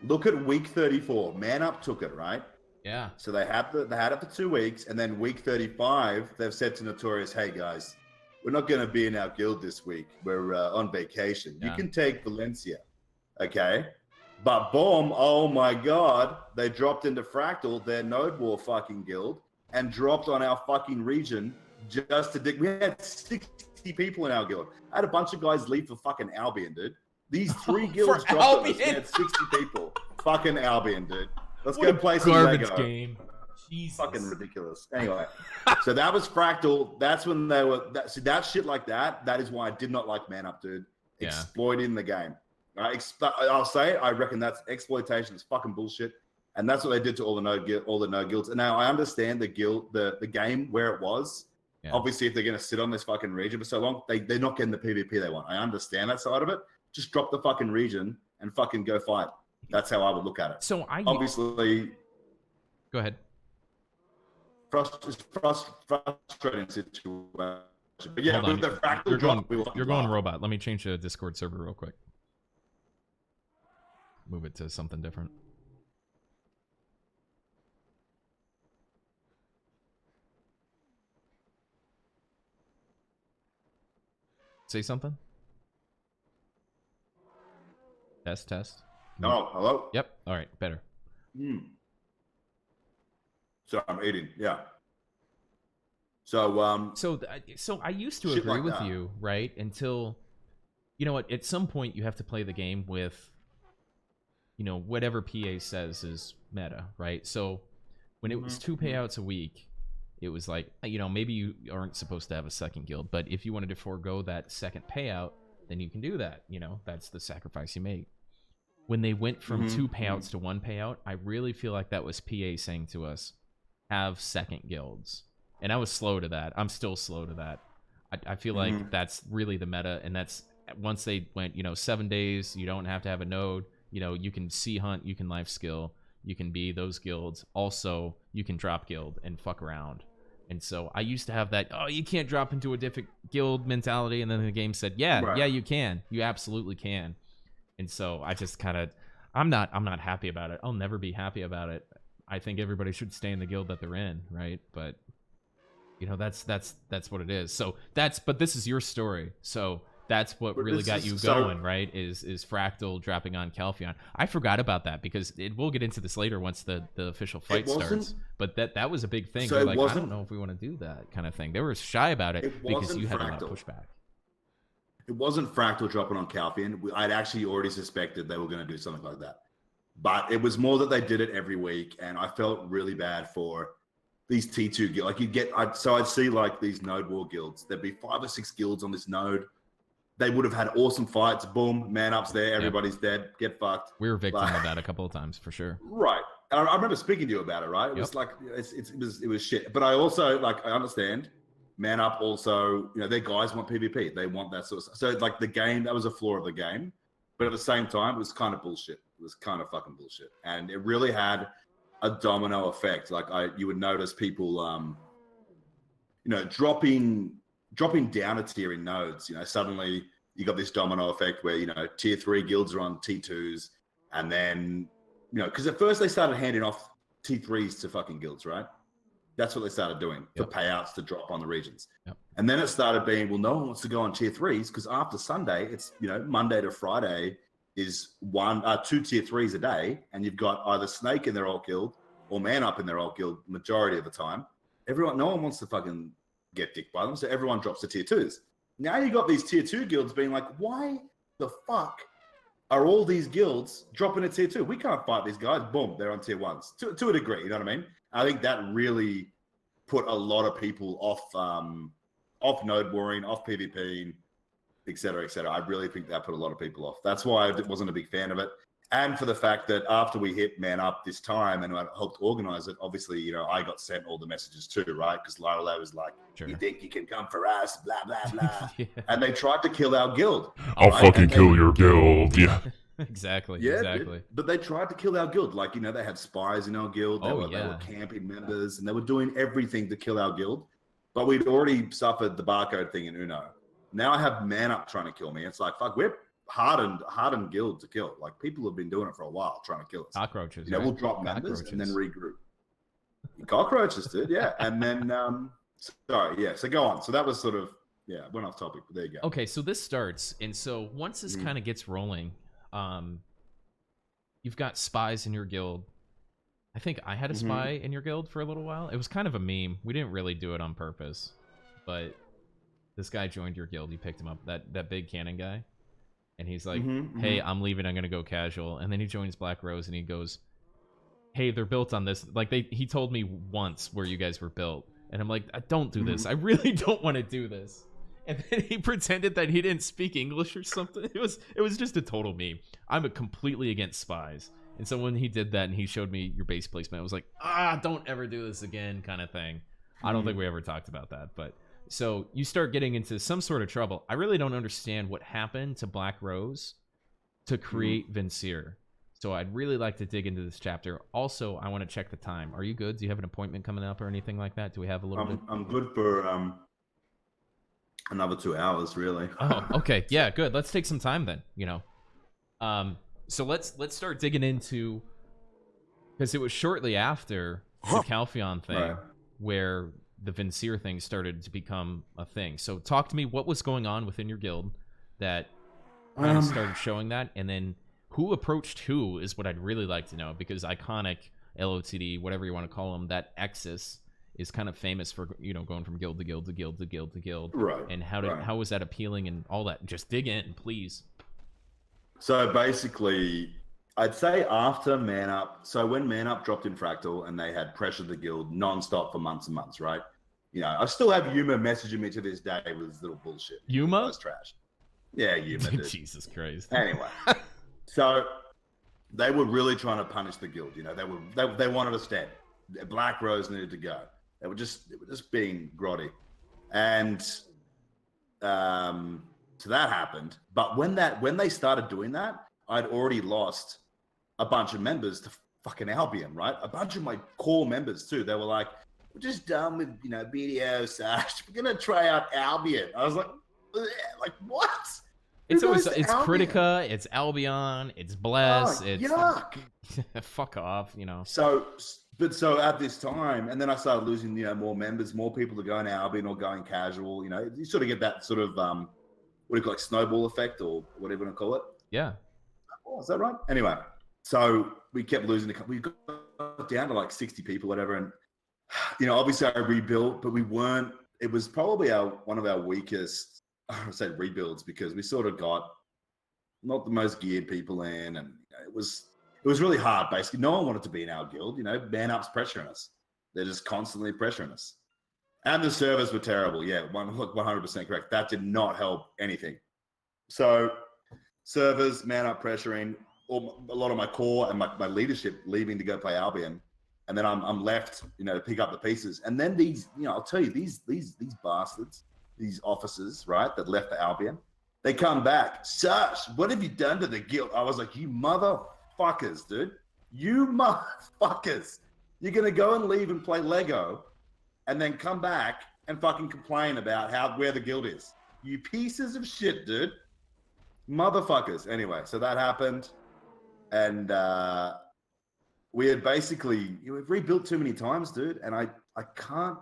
look at week 34. Man Up took it, right? Yeah. So they had it for 2 weeks, and then week 35, they've said to Notorious, hey guys, we're not going to be in our guild this week. We're on vacation. You can take Valencia, okay? But boom, oh my God, they dropped into Fractal, their Node War fucking guild, and dropped on our fucking region just to dig. We had 60 people in our guild. I had a bunch of guys leave for fucking Albion, dude. These 3 guilds dropped on us. We had 60 people. Fucking Albion, dude. Let's go play some garbage Lego. Game. Jesus. Fucking ridiculous. Anyway, so that was Fractal. That's when they were. That shit like that. That is why I did not like Man Up, dude. Exploiting the game. I'll say it. I reckon that's exploitation. It's fucking bullshit. And that's what they did to all the no guilds. And now I understand the game where it was. Yeah. Obviously, if they're going to sit on this fucking region for so long, they're not getting the PvP they want. I understand that side of it. Just drop the fucking region and fucking go fight. That's how I would look at it. So obviously, go ahead. Frustrating situation. But yeah, with the Fractal you're going robot. Let me change the Discord server real quick. Move it to something different. Say something. Test. No, hello? Yep. All right, better. So I'm eating, yeah. So so I used to agree with you, right? Until, you know what, at some point you have to play the game with, you know, whatever PA says is meta, right? So when it was 2 payouts a week, it was like, you know, maybe you aren't supposed to have a second guild, but if you wanted to forego that second payout, then you can do that. You know, that's the sacrifice you make. When they went from 2 payouts to 1 payout, I really feel like that was PA saying to us, have second guilds. And I was slow to that. I'm still slow to that. I feel like that's really the meta, and that's once they went, you know, 7 days, you don't have to have a node. You know, you can sea hunt, you can life skill, you can be those guilds. Also, you can drop guild and fuck around. And so I used to have that, oh, you can't drop into a different guild mentality. And then the game said, yeah, you can. You absolutely can. And so I just kind of, I'm not happy about it. I'll never be happy about it. I think everybody should stay in the guild that they're in, right? But, you know, that's what it is. So but this is your story. So that's what really got you going, right? Is Fractal dropping on Calphion. I forgot about that because we'll get into this later once the official fight starts. But that was a big thing. So like, I don't know if we want to do that kind of thing. They were shy about it because you had a lot of pushback. It wasn't Fractal dropping on Calphion. I'd actually already suspected they were going to do something like that. But it was more that they did it every week, and I felt really bad for these T2 guilds. Like I'd see like these node war guilds. There'd be 5 or 6 guilds on this node. They would have had awesome fights. Boom, Man Up's there. Everybody's dead. Get fucked. We were victim of that a couple of times for sure. Right. And I remember speaking to you about it. Right. It was like it was shit. But I also I understand. Man Up also, you know, their guys want PvP. They want that sort of stuff. So like the game, that was a flaw of the game. But at the same time, it was kind of bullshit. It was kind of fucking bullshit. And it really had a domino effect. Like you would notice people, dropping down a tier in nodes. Suddenly you got this domino effect where, tier 3 guilds are on T2s. And then, because at first they started handing off T3s to fucking guilds, right? That's what they started doing for payouts to drop on the regions. Yep. And then it started being, well, no one wants to go on tier 3s because after Sunday, it's, Monday to Friday is 2 tier 3s a day. And you've got either Snake in their old guild or Man Up in their old guild majority of the time. No one wants to fucking get dicked by them. So everyone drops to tier 2s. Now you got these tier 2 guilds being like, why the fuck are all these guilds dropping to tier 2? We can't fight these guys. Boom, they're on tier 1s to a degree. You know what I mean? I think that really put a lot of people off node warring, off PvP, et cetera, et cetera. I really think that put a lot of people off. That's why I wasn't a big fan of it. And for the fact that after we hit Man Up this time and I helped organize it, obviously, I got sent all the messages too, right? Because Lila was like, Sure. You think you can come for us, blah, blah, blah. Yeah. And they tried to kill our guild. I'll fucking kill your guild. Yeah. Exactly. Yeah, exactly. But they tried to kill our guild. Like, they had spies in our guild. They were camping members, and they were doing everything to kill our guild. But we'd already suffered the barcode thing in Uno. Now I have Man Up trying to kill me. It's like, fuck, we're hardened guild to kill. Like, people have been doing it for a while, trying to kill us. Cockroaches. We'll drop members and then regroup. Cockroaches did, yeah. And then, so go on. So that was sort of, went off topic, but there you go. Okay, so this starts, and so once this kind of gets rolling, you've got spies in your guild. I think I had a spy in your guild for a little while. It was kind of a meme. We didn't really do it on purpose, but this guy joined your guild. You picked him up, that big cannon guy, and he's like, hey, I'm leaving. I'm gonna go casual. And then he joins BlackRose, and he goes, hey, they're built on this. Like he told me once where you guys were built, and I'm like, don't do this. I really don't want to do this. And then he pretended that he didn't speak English or something. It was just a total meme. I'm completely against spies. And so when he did that and he showed me your base placement, I was like, don't ever do this again kind of thing. I don't think we ever talked about that. But so you start getting into some sort of trouble. I really don't understand what happened to BlackRose to create Vincere. So I'd really like to dig into this chapter. Also, I want to check the time. Are you good? Do you have an appointment coming up or anything like that? Do we have a little bit? I'm good for another 2 hours, really. Oh, okay. Yeah, good. Let's take some time then, So let's start digging into, because it was shortly after the Calpheon thing where the Vincere thing started to become a thing. So talk to me, what was going on within your guild that kind of started showing that, and then who approached who is what I'd really like to know, because iconic LOTD, whatever you want to call them, that Exis is kind of famous for, going from guild to guild to guild to guild to guild. Right. And how was that appealing and all that? Just dig in, please. So basically, I'd say after Man Up, so when Man Up dropped in Fractal and they had pressured the guild nonstop for months and months, right? I still have Yuma messaging me to this day with his little bullshit. Yuma? That's trash. Yeah, Yuma, dude. Jesus Christ. Anyway, so they were really trying to punish the guild. They wanted us dead. BlackRose needed to go. They were just being grotty, and so that happened. But when they started doing that, I'd already lost a bunch of members to fucking Albion, right? A bunch of my core members too. They were like, "We're just done with BDO, Sash. We're gonna try out Albion." I was like what? It's Critica, it's Albion, it's Bless, it's yuck. Fuck off, So at this time, and then I started losing, more members, more people to go in Albion or going casual. You sort of get that sort of what do you call it, snowball effect or whatever you want to call it. Yeah. Oh, is that right? Anyway, so we kept losing. We got down to like 60 people, whatever, and obviously I rebuilt, but we weren't. It was probably one of our weakest, I say rebuilds, because we sort of got not the most geared people in, and it was really hard. Basically, no one wanted to be in our guild. Man Up's pressuring us. They're just constantly pressuring us, and the servers were terrible. Yeah, 100% correct. That did not help anything. So servers, Man Up pressuring, or a lot of my core and my leadership leaving to go play Albion, and then I'm left, to pick up the pieces. And then these, I'll tell you, these bastards, these officers, right, that left for Albion, They come back. Sash, what have you done to the guild? I was like, you motherfuckers, dude. You motherfuckers. You're going to go and leave and play Lego and then come back and fucking complain about where the guild is. You pieces of shit, dude. Motherfuckers. Anyway, so that happened. And we had basically we've rebuilt too many times, dude. And I can't.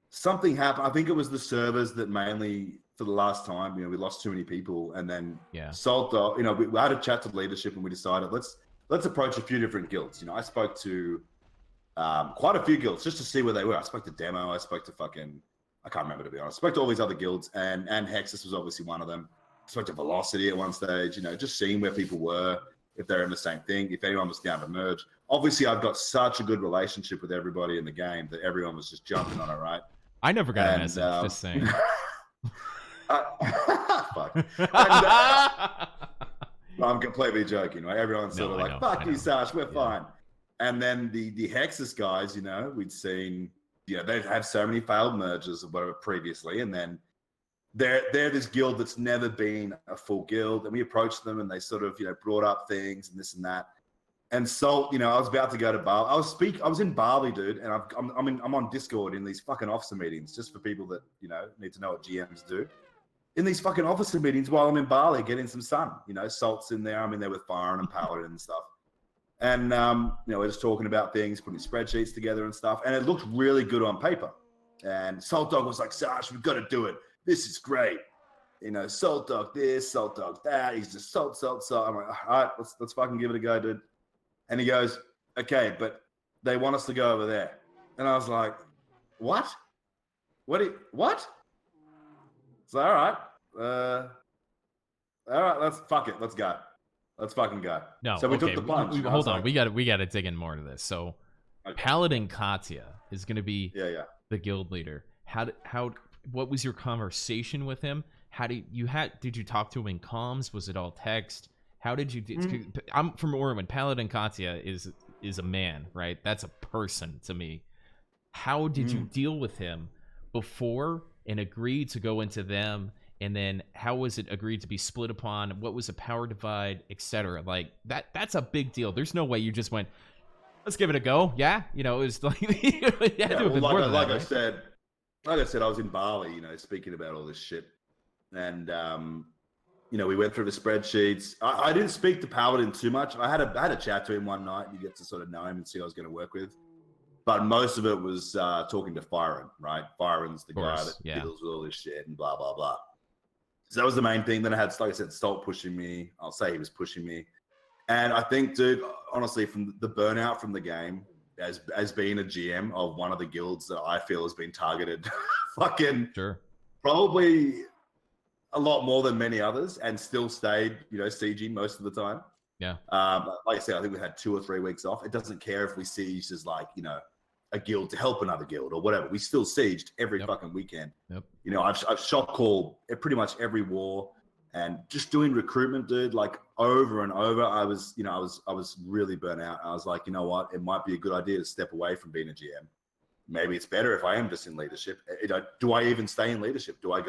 Something happened. I think it was the servers that mainly for the last time, we lost too many people. And then Salt, we had a chat to leadership and we decided let's approach a few different guilds. I spoke to quite a few guilds just to see where they were. I spoke to Demo. I spoke to I can't remember, to be honest. I spoke to all these other guilds and Hexus was obviously one of them. I spoke to Velocity at one stage, just seeing where people were, if they're in the same thing, if anyone was down to merge. Obviously, I've got such a good relationship with everybody in the game that everyone was just jumping on it, right? I never got a message, just saying. Fuck. I'm completely joking, right? Everyone's sort of like, fuck you, Sash, we're fine. And then the Hexus guys, we'd seen, they've had so many failed mergers or whatever previously, and then they're this guild that's never been a full guild, and we approached them and they sort of, brought up things and this and that. And Salt, I was about to go to Bali. I was in Bali, dude, and I'm on Discord in these fucking officer meetings, just for people that, need to know what GMs do. In these fucking officer meetings while I'm in Bali getting some sun. Salt's in there. I'm in there with Byron and Paladin and stuff. And, we're just talking about things, putting spreadsheets together and stuff. And it looked really good on paper. And Salt Dog was like, Sash, we've got to do it. This is great. Salt Dog this, Salt Dog that. He's just salt. I'm like, all right, let's fucking give it a go, dude. And he goes, okay, but they want us to go over there. And I was like, what? What? So, all right, let's go. Let's fucking go. No, so we took the plunge. Hold on, we got to dig in more to this. So, Paladin Katya is going to be the guild leader. What was your conversation with him? Did you talk to him in comms? Was it all text? How did you? I'm from Orwin. Paladin Katya is a man, right? That's a person to me. How did you deal with him before and agree to go into them? And then how was it agreed to be split upon? What was a power divide, etc.? Like that's a big deal. There's no way you just went, let's give it a go. Yeah, it was like like I said, I was in Bali, speaking about all this shit, and we went through the spreadsheets. I didn't speak to Paladin too much. I had a chat to him one night. You get to sort of know him and see who I was going to work with. But most of it was talking to Byron, right? Byron's the guy that deals with all this shit and blah, blah, blah. So that was the main thing. Then I had, like I said, Stolt pushing me. I'll say he was pushing me. And I think, dude, honestly, from the burnout from the game, as being a GM of one of the guilds that I feel has been targeted fucking probably a lot more than many others and still stayed, sieging most of the time. Yeah. Like I said, I think we had 2 or 3 weeks off. It doesn't care if we siege as like, a guild to help another guild or whatever. We still sieged every fucking weekend. Yep. I've shot called pretty much every war and just doing recruitment, dude, like over and over. I was really burnt out. I was like, you know what? It might be a good idea to step away from being a GM. Maybe it's better if I am just in leadership. Do I even stay in leadership? Do I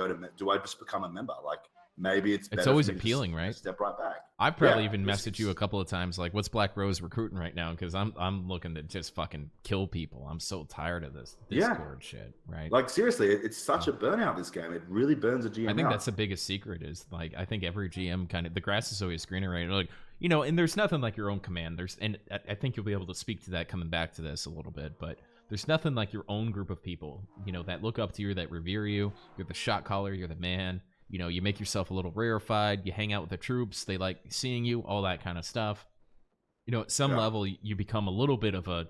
just become a member? Like maybe it's better. It's always appealing, right? Step right back. I've probably even messaged you a couple of times, like, "What's BlackRose recruiting right now?" Because I'm looking to just fucking kill people. I'm so tired of this Discord shit, right? Like seriously, it's such a burnout. This game, it really burns a GM. I think out. That's the biggest secret. Is like I think every GM kind of the grass is always greener, right? Like and there's nothing like your own command. And I think you'll be able to speak to that coming back to this a little bit, but. There's nothing like your own group of people, that look up to you, that revere you. You're the shot caller. You're the man. You make yourself a little rarefied. You hang out with the troops. They like seeing you, all that kind of stuff. At some level, you become a little bit of a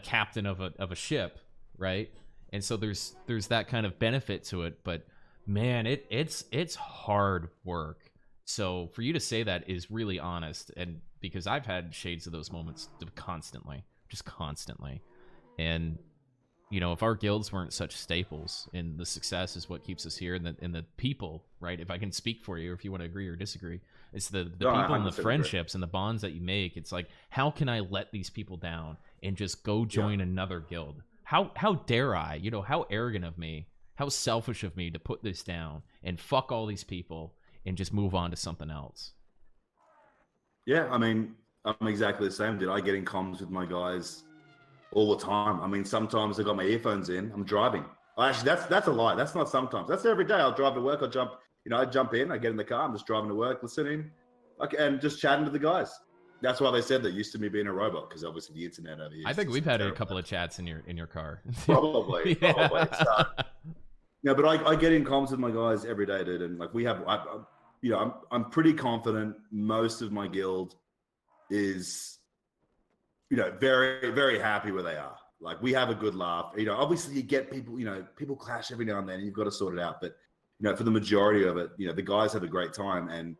captain of a ship, right? And so there's that kind of benefit to it. But man, it's hard work. So for you to say that is really honest, and because I've had shades of those moments constantly. And if our guilds weren't such staples, and the success is what keeps us here, and the people, right? If I can speak for you, or if you want to agree or disagree, it's the people and the friendships and the bonds that you make. It's like, how can I let these people down and just go join another guild? How dare I? How arrogant of me, how selfish of me to put this down and fuck all these people and just move on to something else. Yeah, I mean, I'm exactly the same, dude. I get in comms with my guys all the time. I mean, sometimes I got my earphones in. I'm driving. Actually, that's a lie. That's not sometimes. That's every day. I'll drive to work. I jump in. I get in the car. I'm just driving to work, listening, and just chatting to the guys. That's why they said that used to me being a robot, because obviously the internet over here. I think we've had a couple of chats in your car. Probably. Yeah. Probably. No, but I get in comms with my guys every day, dude, and like I'm pretty confident most of my guild is, very, very happy where they are. Like, we have a good laugh. Obviously you get people, people clash every now and then, and you've got to sort it out. But, for the majority of it, the guys have a great time. And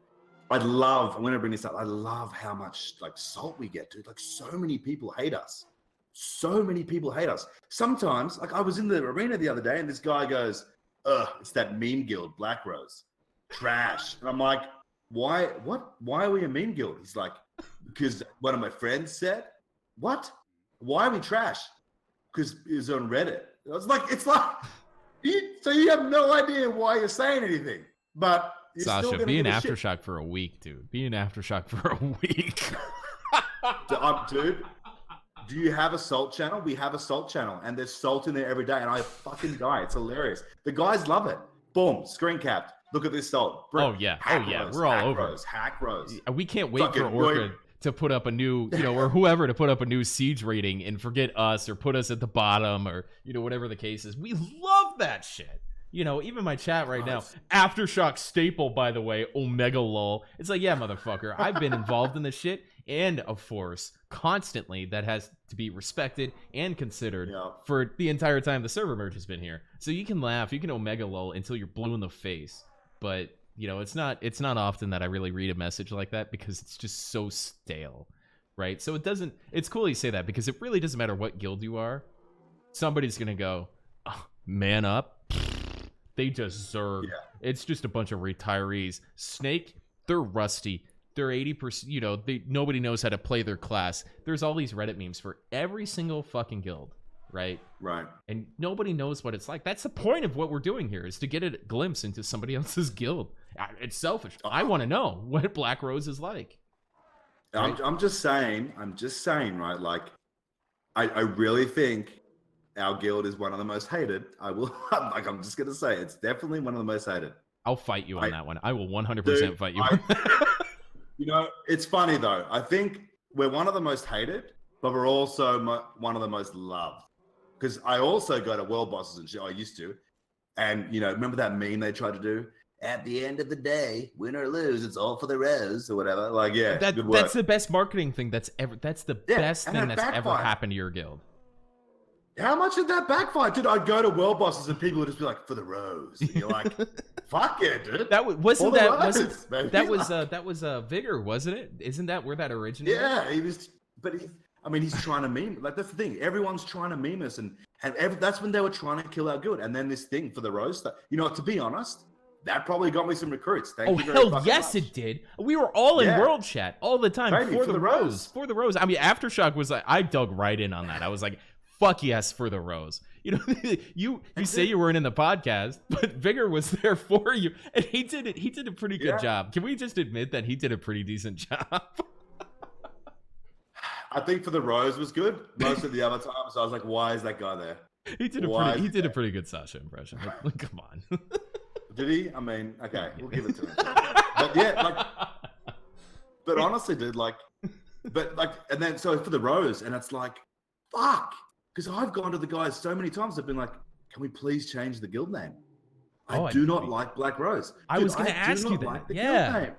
I'm going to bring this up. I love how much like salt we get, dude. Like, so many people hate us. So many people hate us. Sometimes, like, I was in the arena the other day and this guy goes, it's that meme guild, BlackRose. Trash. And I'm like, why? What? Why are we a meme guild? He's like, because one of my friends said, what? Why are we trash? Because it was on Reddit. It's like, so you have no idea why you're saying anything. But you're Sasha, still be an Aftershock for a week, dude. Be an Aftershock for a week. Dude, do you have a salt channel? We have a salt channel, and there's salt in there every day, and I fucking die. It's hilarious. The guys love it. Boom, screen capped. Look at this salt. Oh yeah, we're all over. Hack Rose. We can't wait for Orca to put up a new, or whoever to put up a new siege rating and forget us or put us at the bottom or whatever the case is. We love that shit. Even my chat right now, Aftershock staple, by the way, Omega lol. It's like, yeah, motherfucker, I've been involved in this shit, and of course, constantly, that has to be respected and considered for the entire time the server merge has been here. So you can laugh, you can Omega lol until you're blue in the face, but it's not often that I really read a message like that because it's just so stale, right? So it's cool you say that because it really doesn't matter what guild you are. Somebody's gonna go, man up. They deserve. Yeah. It's just a bunch of retirees. Snake, they're rusty. They're 80%. Nobody knows how to play their class. There's all these Reddit memes for every single fucking guild, right? Right. And nobody knows what it's like. That's the point of what we're doing here, is to get a glimpse into somebody else's guild. It's selfish. I want to know what BlackRose is like. Right? I'm just saying, right? Like, I really think our guild is one of the most hated. I'm just going to say, it's definitely one of the most hated. I'll fight you on that one. I will 100% fight you. It's funny though. I think we're one of the most hated, but we're also one of the most loved. Because I also go to world bosses and shit. I used to. And, remember that meme they tried to do? At the end of the day, win or lose, it's all for the rose or whatever. Like, yeah, that's the best marketing thing that's the best thing that's ever happened to your guild. How much did that backfire? Dude, I'd go to world bosses and people would just be like, for the rose. And you're like, fuck yeah, dude. That was Vigor, wasn't it? Isn't that where that originated? Yeah, he's trying to meme. Like, that's the thing. Everyone's trying to meme us. And that's when they were trying to kill our guild. And then this thing for the rose, to be honest, that probably got me some recruits. Thank you very much. It did. We were all in world chat all the time. Baby, for the rose. For the rose. I mean, Aftershock was like, I dug right in on that. I was like, fuck yes for the rose. You say you weren't in the podcast, but Vigor was there for you, and he did a pretty good job. Can we just admit that he did a pretty decent job? I think for the rose was good. Most of the other times I was like, why is that guy there? He did a pretty good Sasha impression. Like, come on. Did he? I mean, okay, we'll give it to him. But yeah, but honestly, dude, and then so for the rose, and it's like, fuck. Because I've gone to the guys so many times. I've been like, can we please change the guild name? I do not like BlackRose. I was going to ask you that. Like the guild name.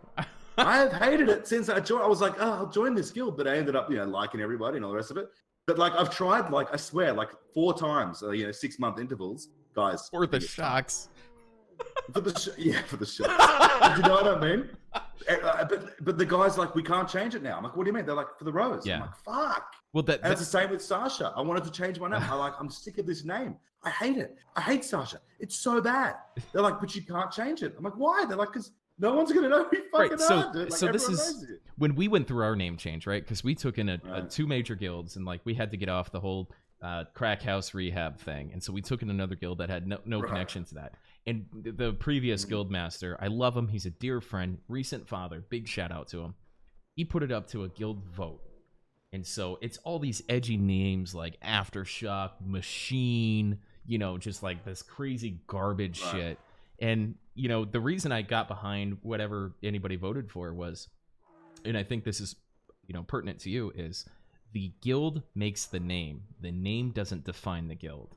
I have hated it since I joined. I was like, I'll join this guild. But I ended up, liking everybody and all the rest of it. But I've tried, I swear, 4 times, 6-month intervals, guys. For the shocks. For the shocks. You know what I mean? But the guys we can't change it now. I'm like, what do you mean? They're like, for the rose. Yeah. I'm like, fuck. Well, and it's the same with Sasha. I wanted to change my name. I'm sick of this name. I hate it. I hate Sasha. It's so bad. They're like, but you can't change it. I'm like, why? They're like, because no one's gonna know who you fucking are, dude. So this is when we went through our name change, right? Because we took in a 2 major guilds, and we had to get off the whole crack house rehab thing, and so we took in another guild that had no connection to that. And the previous guild master, I love him. He's a dear friend, recent father. Big shout out to him. He put it up to a guild vote. And so it's all these edgy names like Aftershock, Machine, you know, just like this crazy garbage shit. And, you know, the reason I got behind whatever anybody voted for was, and I think this is, you know, pertinent to you, is the guild makes the name. The name doesn't define the guild.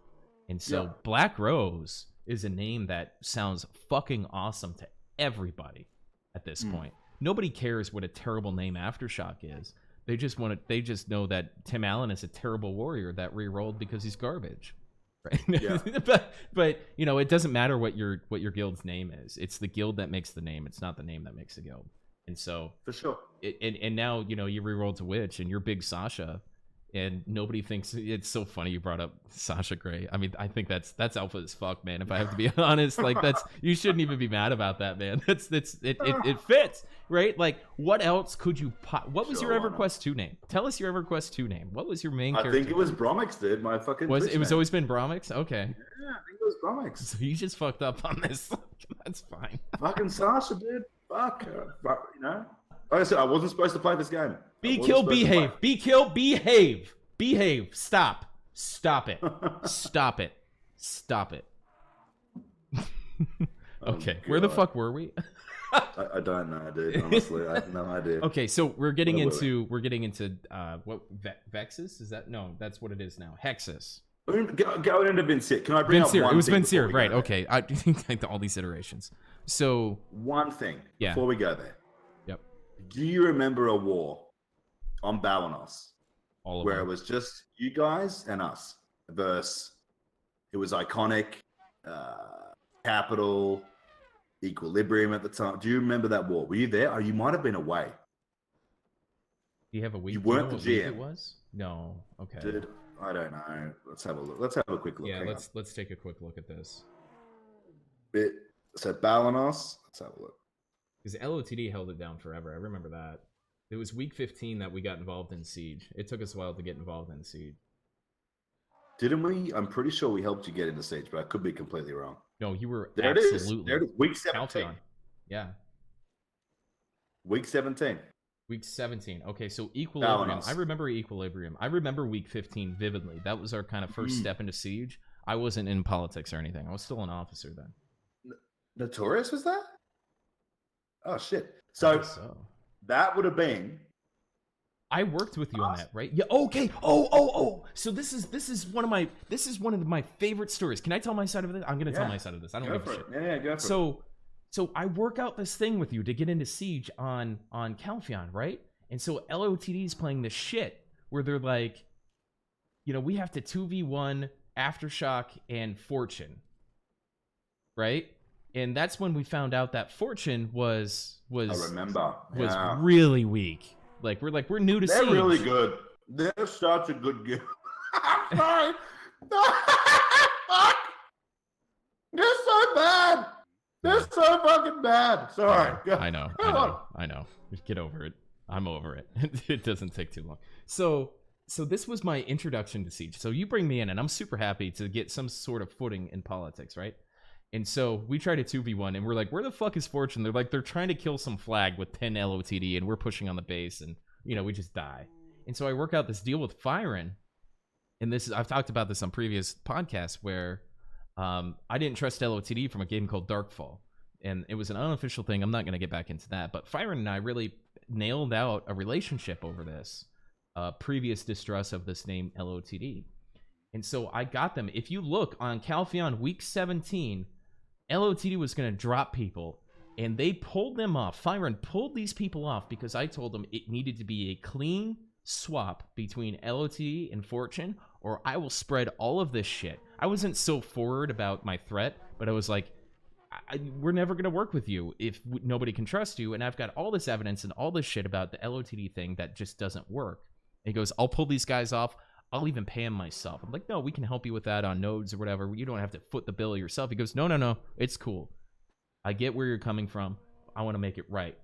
And so BlackRose is a name that sounds fucking awesome to everybody at this point. Nobody cares what a terrible name Aftershock is. They just know that Tim Allen is a terrible warrior that re-rolled because he's garbage. Right? Yeah. but you know, it doesn't matter what your guild's name is. It's the guild that makes the name. It's not the name that makes the guild. And so for sure. And now, you know, you re-rolled to Witch and you're BigSacha, and nobody thinks. It's so funny you brought up Sasha Grey. I mean, I think that's alpha as fuck, man. If I have to be honest, like you shouldn't even be mad about that, man. It fits, right? Like, what else could you? What was your EverQuest 2 name? Tell us your EverQuest 2 name. What was your main character? I think it was Bromix, dude. My fucking was Twitch it was name. always been Bromix? Okay. Yeah, I think it was Bromix. So you just fucked up on this. That's fine. Fucking Sasha, dude. Fuck. You know. Like I said, I wasn't supposed to play this game. Be kill, behave. Be kill, behave. Behave. Stop. Stop it. Stop it. Stop it. Okay, where the fuck were we? I don't know, dude. Honestly, I have no idea. Okay, so we're getting into what Vexes? Is that no? That's what it is now. Hexes. Going into Vincere. Can I bring Vincere? up one It was thing Vincere, before we right? go Okay, I think all these iterations. So one thing yeah. Before we go there. Yep. Do you remember a war on Balanos? All of where them. it was just you guys and us versus it was Iconic, Capital, Equilibrium at the time. Do you remember that war? Were you there? Or you might have been away. Do you have a week? You weren't the GM. GM. It was? No. Okay. Dude, I don't know. Let's have a look. Let's have a quick look. Yeah, Hang let's take a quick look at this. So Balanos. Let's have a look. Because LOTD held it down forever. I remember that. It was week 15 that we got involved in Siege. It took us a while to get involved in Siege. Didn't we? I'm pretty sure we helped you get into Siege, but I could be completely wrong. No, you were there absolutely. There it is. Week 17. Caltheon. Yeah. Week 17. Week 17. Okay, so Equilibrium. Balanos. I remember Equilibrium. I remember week 15 vividly. That was our kind of first step into Siege. I wasn't in politics or anything. I was still an officer then. Notorious was that? Oh shit. So that would have been. I worked with you on that, right? Yeah. Okay. Oh. So this is one of my favorite stories. Can I tell my side of it? I'm gonna tell my side of this. I don't give a shit. Yeah, go for it. So I work out this thing with you to get into Siege on Caltheon, right? And so LOTD is playing this shit where they're like, you know, we have to 2v1 Aftershock and Fortune, right? And that's when we found out that Fortune was really weak. We're new to Siege. They're really good. They're such a good game. I'm sorry. Fuck. They're so bad. They're so fucking bad. Sorry. I know. Get over it. I'm over it. It doesn't take too long. So this was my introduction to Siege. So you bring me in, and I'm super happy to get some sort of footing in politics, right? And so we tried a 2v1, and we're like, where the fuck is Fortune? They're like, they're trying to kill some flag with 10 LOTD, and we're pushing on the base, and, you know, we just die. And so I work out this deal with Firen, and I've talked about this on previous podcasts, where I didn't trust LOTD from a game called Darkfall. And it was an unofficial thing. I'm not going to get back into that. But Firen and I really nailed out a relationship over this previous distrust of this name LOTD. And so I got them. If you look on Caltheon week 17, LOTD was going to drop people, and they pulled them off. Firen pulled these people off because I told them it needed to be a clean swap between LOTD and Fortune, or I will spread all of this shit. I wasn't so forward about my threat, but I was like, we're never going to work with you if nobody can trust you, and I've got all this evidence and all this shit about the LOTD thing that just doesn't work. And he goes, I'll pull these guys off. I'll even pay him myself. I'm like, no, we can help you with that on nodes or whatever. You don't have to foot the bill yourself. He goes, no, it's cool. I get where you're coming from. I want to make it right.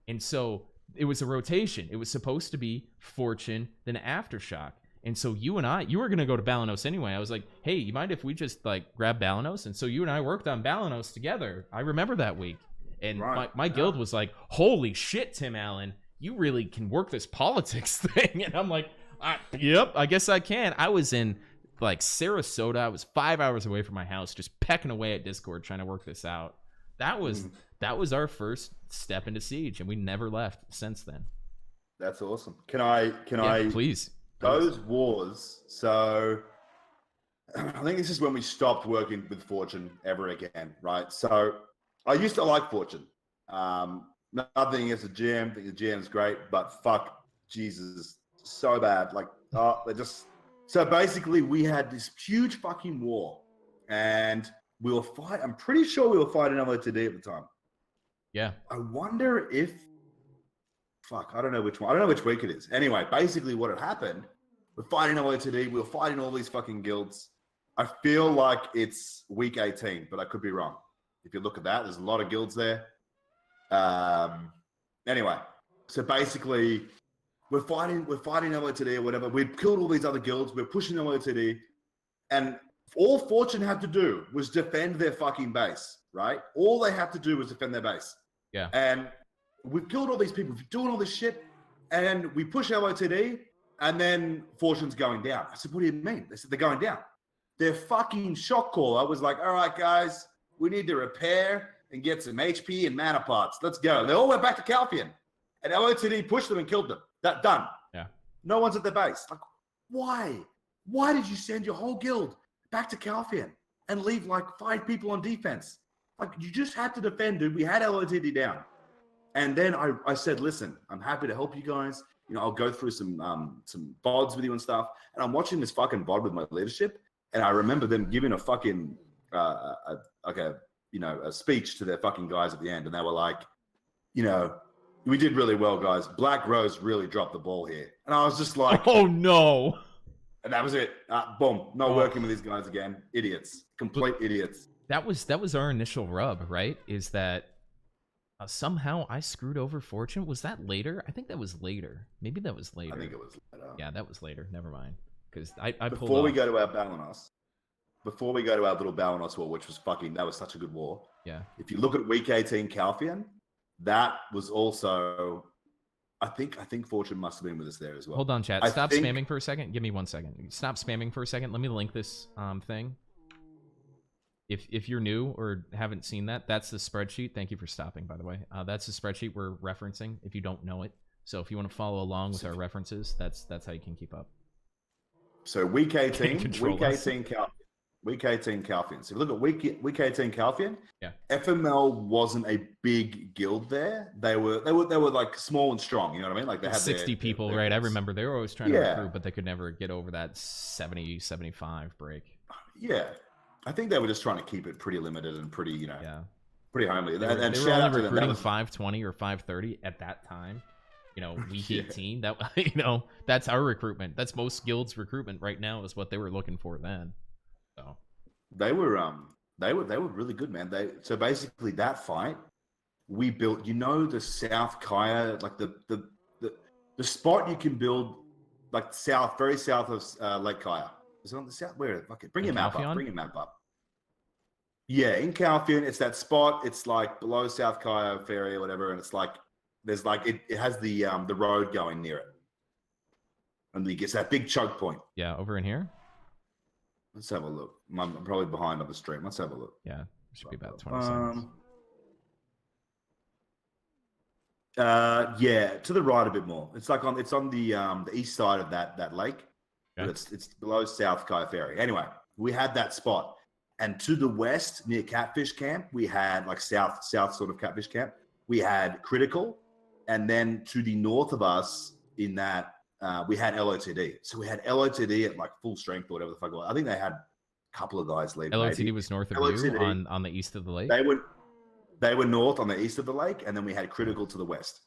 And so it was a rotation. It was supposed to be Fortune, then Aftershock. And so you were going to go to Balanos anyway. I was like, hey, you mind if we just like grab Balanos? And so you and I worked on Balanos together. I remember that week. And my guild was like, holy shit, Tim Allen, you really can work this politics thing. And I'm like, yep, I guess I can. I was in like Sarasota. I was 5 hours away from my house, just pecking away at Discord trying to work this out. That was our first step into Siege, and we never left since then. That's awesome. Can I please. Those wars, so I think this is when we stopped working with Fortune ever again, right? So I used to like Fortune. Nothing against the GM. I think the GM's great, but fuck, Jesus, so bad. Like, they're just... So basically, we had this huge fucking war, and we were fighting... I'm pretty sure we were fighting LOTD at the time. Yeah. I wonder if... Fuck, I don't know which one. I don't know which week it is. Anyway, basically what had happened, we're fighting LOTD, we were fighting all these fucking guilds. I feel like it's week 18, but I could be wrong. If you look at that, there's a lot of guilds there. Anyway, so basically we're fighting LOTD or whatever. We'd killed all these other guilds, we're pushing LOTD, and all Fortune had to do was defend their fucking base, right? All they had to do was defend their base. Yeah. And we've killed all these people, we're doing all this shit, and we push LOTD, and then Fortune's going down. I said, what do you mean? They said, they're going down. Their fucking shock caller was like, all right, guys, we need to repair and get some HP and mana parts. Let's go. They all went back to Calphian, and LOTD pushed them and killed them. That done. Yeah. No one's at their base. Like, why? Why did you send your whole guild back to Calphian and leave like 5 people on defense? Like, you just had to defend, dude. We had LOTD down. And then I said, listen, I'm happy to help you guys. You know, I'll go through some VODs with you and stuff. And I'm watching this fucking VOD with my leadership. And I remember them giving a fucking, a speech to their fucking guys at the end. And they were like, you know, we did really well, guys. BlackRose really dropped the ball here. And I was just like, oh no. And that was it. Boom. Not working with these guys again. Idiots. Complete idiots. That was our initial rub, right? Is that somehow I screwed over Fortune. Was that later? I think that was later. Maybe that was later. I think it was later. Yeah, that was later. Never mind. Because I pulled Before we go to our Balanos, before we go to our little Balanos war, which was fucking, that was such a good war. Yeah. If you look at week 18 Calphian, that was also, I think Fortune must have been with us there as well. Hold on, chat. Stop spamming for a second. Give me 1 second. Stop spamming for a second. Let me link this thing. If you're new or haven't seen that, that's the spreadsheet. Thank you for stopping, by the way. That's the spreadsheet we're referencing if you don't know it. So if you want to follow along with our references, that's how you can keep up. So week 18 Calphian. So look at week 18 Calphian. Yeah. FML wasn't a big guild there. They were like small and strong. You know what I mean? Like they had 60 people, their right? I remember they were always trying to recruit, but they could never get over that 70, 75 break. Yeah. I think they were just trying to keep it pretty limited and pretty, pretty homely. They were only recruiting 520 or 530 at that time. You know, week 18. That that's our recruitment. That's most guilds' recruitment right now is what they were looking for then. So they were really good, man. So basically that fight we built. You know, the South Kaya, like the spot you can build, like very south of Lake Kaya. Is it on the south? Where? Okay, bring your map up. Bring your map up. Yeah, in Calphian, it's that spot. It's like below South Kaya Ferry or whatever, and it's like there's like it has the road going near it, and it gets that big choke point. Yeah, over in here. Let's have a look. I'm probably behind on the stream. Let's have a look. Yeah, it should be about 20 seconds. Yeah, to the right a bit more. It's like it's on the east side of that lake. Okay. But it's below South Kaya Ferry. Anyway, we had that spot. And to the west, near Catfish Camp, we had like south sort of Catfish Camp. We had Critical. And then to the north of us in that, we had LOTD. So we had LOTD at like full strength or whatever the fuck it was. I think they had a couple of guys leave. LOTD maybe. was north of LOTD, you on the east of the lake? They were north on the east of the lake. And then we had Critical to the west.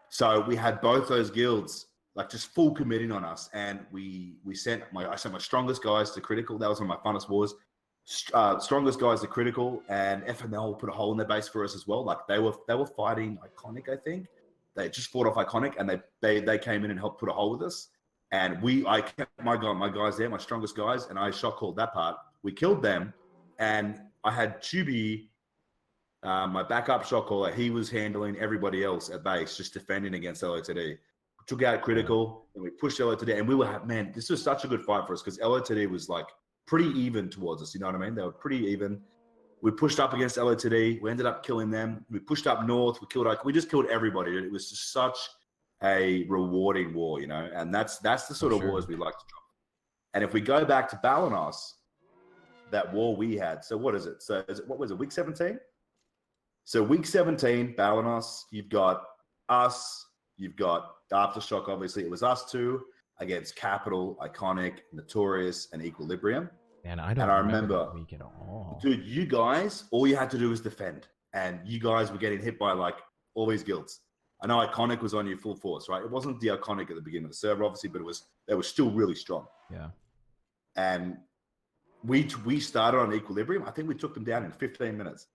So we had both those guilds like just full committing on us, and I sent my strongest guys to Critical. That was one of my funnest wars. Strongest guys to Critical, and FML put a hole in their base for us as well. Like they were fighting Iconic, I think. They just fought off Iconic, and they came in and helped put a hole with us. And I kept my guys there, my strongest guys, and I shot called that part. We killed them, and I had Tubi, my backup shot caller. He was handling everybody else at base, just defending against LOTD. Took out critical, and we pushed LOTD, and we were, man, this was such a good fight for us because LOTD was like pretty even towards us. You know what I mean? They were pretty even. We pushed up against LOTD. We ended up killing them. We pushed up north. We just killed everybody. It was just such a rewarding war, you know, and that's the sort of wars we like to drop. And if we go back to Balanos, that war we had. So what is it? So what was it? Week 17? So week 17, Balanos, you've got us, you've got Aftershock, obviously. It was us two against Capital, Iconic, Notorious, and Equilibrium. And I don't remember that week at all. Dude, you guys, all you had to do was defend. And you guys were getting hit by like all these guilds. I know Iconic was on you full force, right? It wasn't the Iconic at the beginning of the server, obviously, but they were still really strong. Yeah. And we started on Equilibrium. I think we took them down in 15 minutes.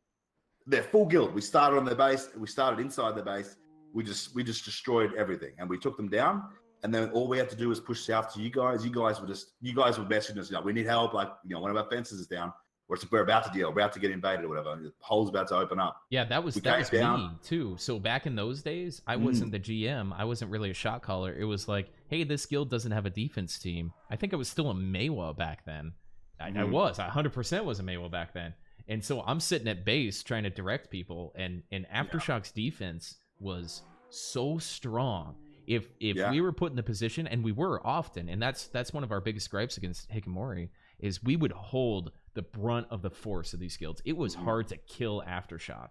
They're full guild. We started on their base. We started inside their base. We just destroyed everything, and we took them down. And then all we had to do was push south to you guys. You guys were messaging us, you know, we need help. Like, you know, one of our fences is down. We're about to deal. We're about to get invaded or whatever. The hole's about to open up. Yeah, that was me too. So back in those days, I wasn't the GM. I wasn't really a shot caller. It was like, hey, this guild doesn't have a defense team. I think I was still a Maywa back then. I 100% was a Maywa back then. And so I'm sitting at base trying to direct people, and Aftershock's defense was so strong. If we were put in the position, and we were often, and that's one of our biggest gripes against Hikikomori, is we would hold the brunt of the force of these guilds. It was hard to kill Aftershock,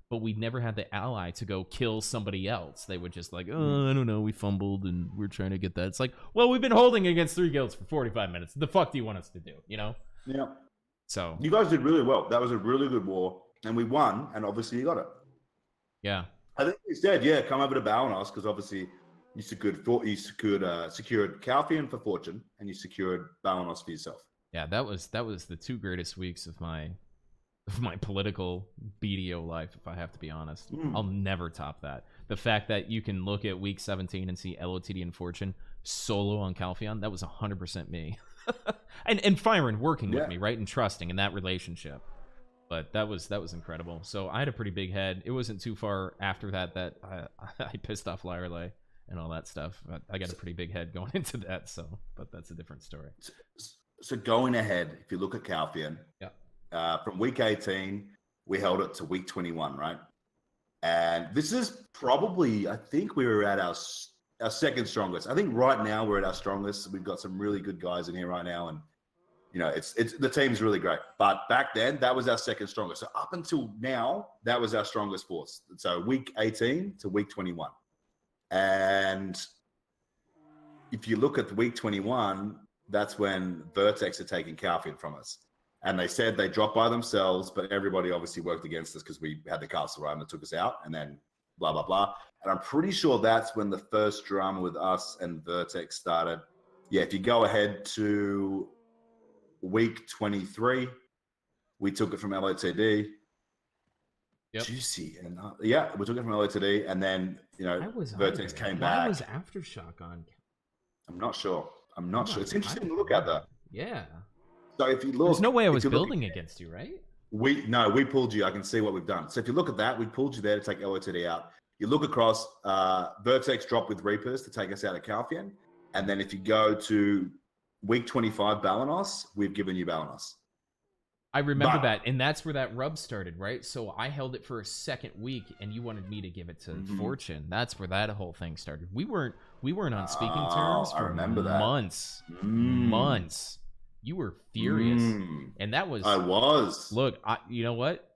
but we never had the ally to go kill somebody else. They would just like, oh, I don't know, we fumbled and we're trying to get that. It's like, well, we've been holding against 3 guilds for 45 minutes. The fuck do you want us to do, you know? Yeah. So you guys did really well. That was a really good war, and we won, and obviously you got it. Yeah. I think instead, come over to Balanos, because obviously you secured Calphian for Fortune, and you secured Balanos for yourself. Yeah, that was the 2 greatest weeks of my political BDO life, if I have to be honest. I'll never top that. The fact that you can look at week 17 and see LOTD and Fortune solo on Calphion, that was 100% me. and Firen working with me, right, and trusting in that relationship. But that was incredible. So I had a pretty big head. It wasn't too far after that I pissed off Lyrelay and all that stuff. I got a pretty big head going into that. So, but that's a different story. So going ahead, if you look at Calphion, from week 18, we held it to week 21, right? And this is probably, I think we were at our second strongest. I think right now we're at our strongest. We've got some really good guys in here right now, and you know, it's the team's really great. But back then, that was our second strongest. So up until now, that was our strongest force. So week 18 to week 21, and if you look at week 21, that's when Vertex are taking Calphion from us. And they said they dropped by themselves, but everybody obviously worked against us because we had the castle, right? And it took us out, and then blah, blah, blah. And I'm pretty sure that's when the first drama with us and Vertex started. Yeah, if you go ahead to week 23, we took it from LOTD. Yep. Juicy. And we took it from LOTD, and then, you know, Vertex came back. Why was Aftershock on? I'm not sure. It's interesting to look at that. Yeah. So if you look, there's no way I was building against you, right? We pulled you. I can see what we've done. So if you look at that, we pulled you there to take LOTD out. You look across, Vertex dropped with Reapers to take us out of Calphion. And then if you go to week 25 Balanos, we've given you Balanos. I remember that, and that's where that rub started, right? So I held it for a second week, and you wanted me to give it to Fortune. That's where that whole thing started. We weren't on speaking terms for months. Months. You were furious, and that was. I was. Look, you know what?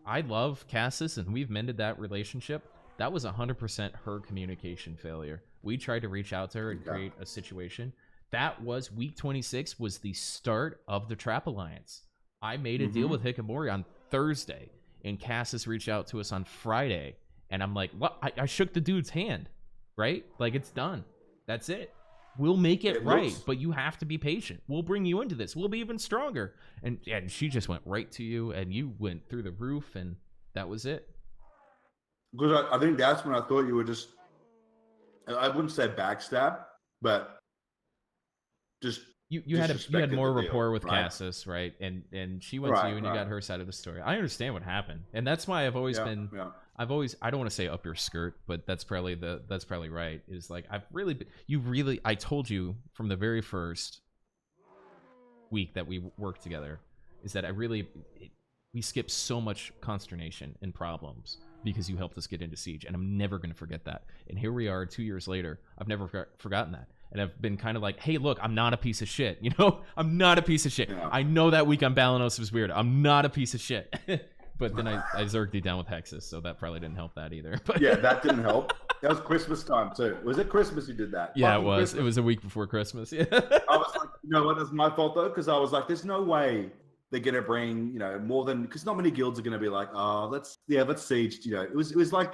I love Cassis, and we've mended that relationship. That was 100% her communication failure. We tried to reach out to her and create a situation. That was week 26. Was the start of the Trap Alliance. I made a deal with Hikikomori on Thursday, and Cassis reached out to us on Friday, and I'm like, "What?" I shook the dude's hand, right? Like, it's done. That's it. We'll make it right, but you have to be patient. We'll bring you into this. We'll be even stronger. And she just went right to you, and you went through the roof, and that was it. Because I think that's when I thought you were just, I wouldn't say backstab, but just you had disrespected more the deal, rapport with right? Cassis, right? And she went to you and you got her side of the story. I understand what happened, and that's why I've always been. Yeah. I don't want to say up your skirt, but that's probably right. Is like I told you from the very first week that we worked together is that we skipped so much consternation and problems because you helped us get into Siege, and I'm never going to forget that. And here we are 2 years later. I've never forgotten that. And I've been kind of like, hey, look, I'm not a piece of shit. You know, I'm not a piece of shit. Yeah. I know that week on Balanos was weird. I'm not a piece of shit. But then I zerked you down with Hexes, so that probably didn't help that either. But Yeah, that didn't help. That was Christmas time too. Was it Christmas you did that? Yeah, Fucking it was. Christmas. It was a week before Christmas. Yeah. I was like, you know what? That's my fault though, because I was like, there's no way they're gonna bring, you know, more than, because not many guilds are gonna be like, oh, let's Siege. You know, it was like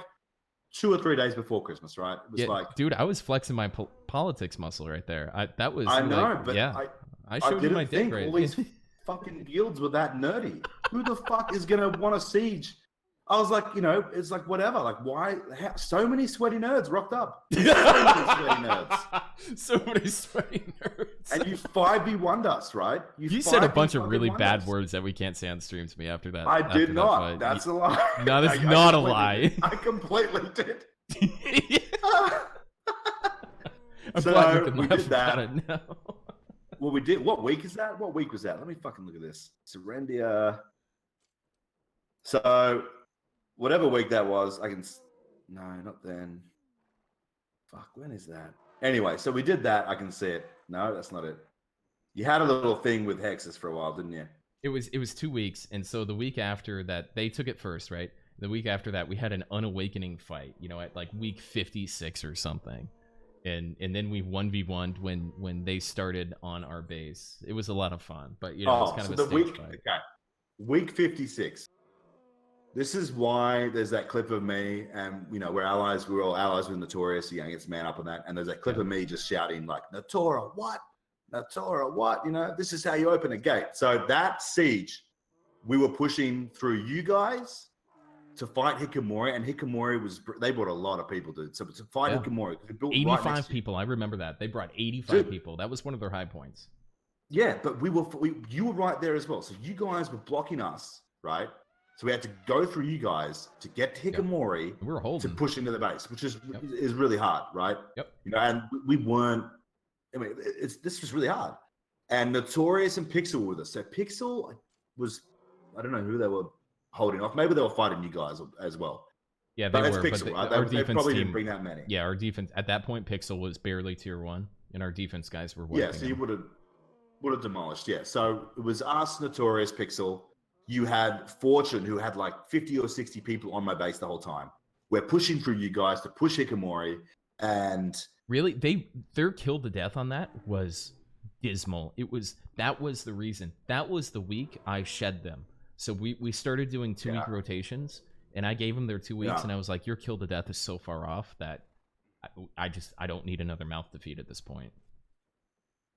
2 or 3 days before Christmas, right? It was like, dude, I was flexing my politics muscle right there. I know, but yeah. I showed you my dick right. All these fucking guilds were that nerdy. Who the fuck is gonna want a Siege? I was like, you know, it's like whatever. Like, why? So many sweaty nerds rocked up. So many sweaty nerds. So many sweaty nerds. And you 5v1'd us, right? You said a bunch of really 5v1'd bad us. words that we can't say on stream to me after that. I did not. Fight. That's a lie. No, that's not a lie. I completely did. I'm So, glad you can we laugh did about that. it now. Well, we did. What week is that? What week was that? Let me fucking look at this. Serendia. So, whatever week that was, no, not then. Fuck, when is that? Anyway, so we did that. I can see it. No, that's not it. You had a little thing with Hexes for a while, didn't you? It was 2 weeks, and so the week after that, they took it first, right? The week after that, we had an unawakening fight, you know, at like week 56 or something. And then we 1v1'd when they started on our base. It was a lot of fun, but you know, it was kind of a stage fight. Okay. Week 56. This is why there's that clip of me, and you know, we're all allies with Notorious, so gets man up on that. And there's that clip of me just shouting like, Notora, what? Notora, what? You know, this is how you open a gate. So that siege, we were pushing through you guys to fight Hikamori, and Hikamori they brought a lot of people, dude. So to fight Hikamori, we built 85 right people. I remember that. They brought 85 people. That was one of their high points. Yeah, but you were right there as well. So you guys were blocking us, right? So we had to go through you guys to get to Hikamori We were holding. to push into the base, which is really hard, right? Yep. You know, and we weren't. I mean, this was really hard. And Notorious and Pixel were with us. So Pixel was, I don't know who they were holding off. Maybe they were fighting you guys as well. Yeah, they but were. Pixel, but right? our They defense probably team didn't bring that many. Yeah, our defense at that point, Pixel was barely tier 1, and our defense guys were. Yeah, so you would have demolished. Yeah, so it was us, Notorious, Pixel. You had Fortune, who had like 50 or 60 people on my base the whole time. We're pushing through you guys to push Hikamori, and really, their kill to death on that was dismal. That was the reason. That was the week I shed them. So we started doing 2-week rotations, and I gave them their 2 weeks, and I was like, your kill to death is so far off that I don't need another mouth to feed at this point.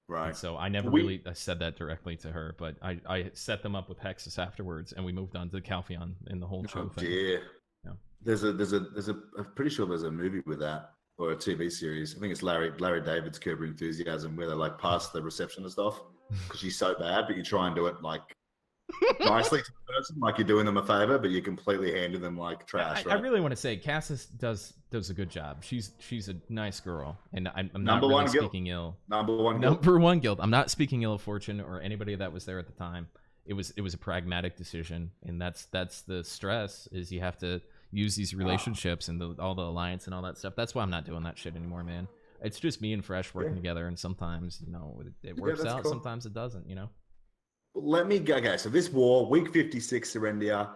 Right. And so I never I said that directly to her, but I set them up with Hexus afterwards, and we moved on to Calpheon and the whole show thing. Yeah. Yeah. There's I'm pretty sure there's a movie with that, or a TV series. I think it's Larry David's Curb Your Enthusiasm, where they like pass the receptionist off because she's so bad, but you try and do it like nicely to the person, like you're doing them a favor, but you're completely handing them like trash. I really want to say Cassis does a good job. She's a nice girl, and I'm not Number really one guild. speaking ill. Number one guild. I'm not speaking ill of Fortune or anybody that was there at the time. It was a pragmatic decision, and that's the stress, is you have to use these relationships and all the alliance and all that stuff. That's why I'm not doing that shit anymore, man. It's just me and Fresh working together, and sometimes, you know, it works out, cool. Sometimes it doesn't, you know. Let me go. Okay, so this war, week 56, Serendia.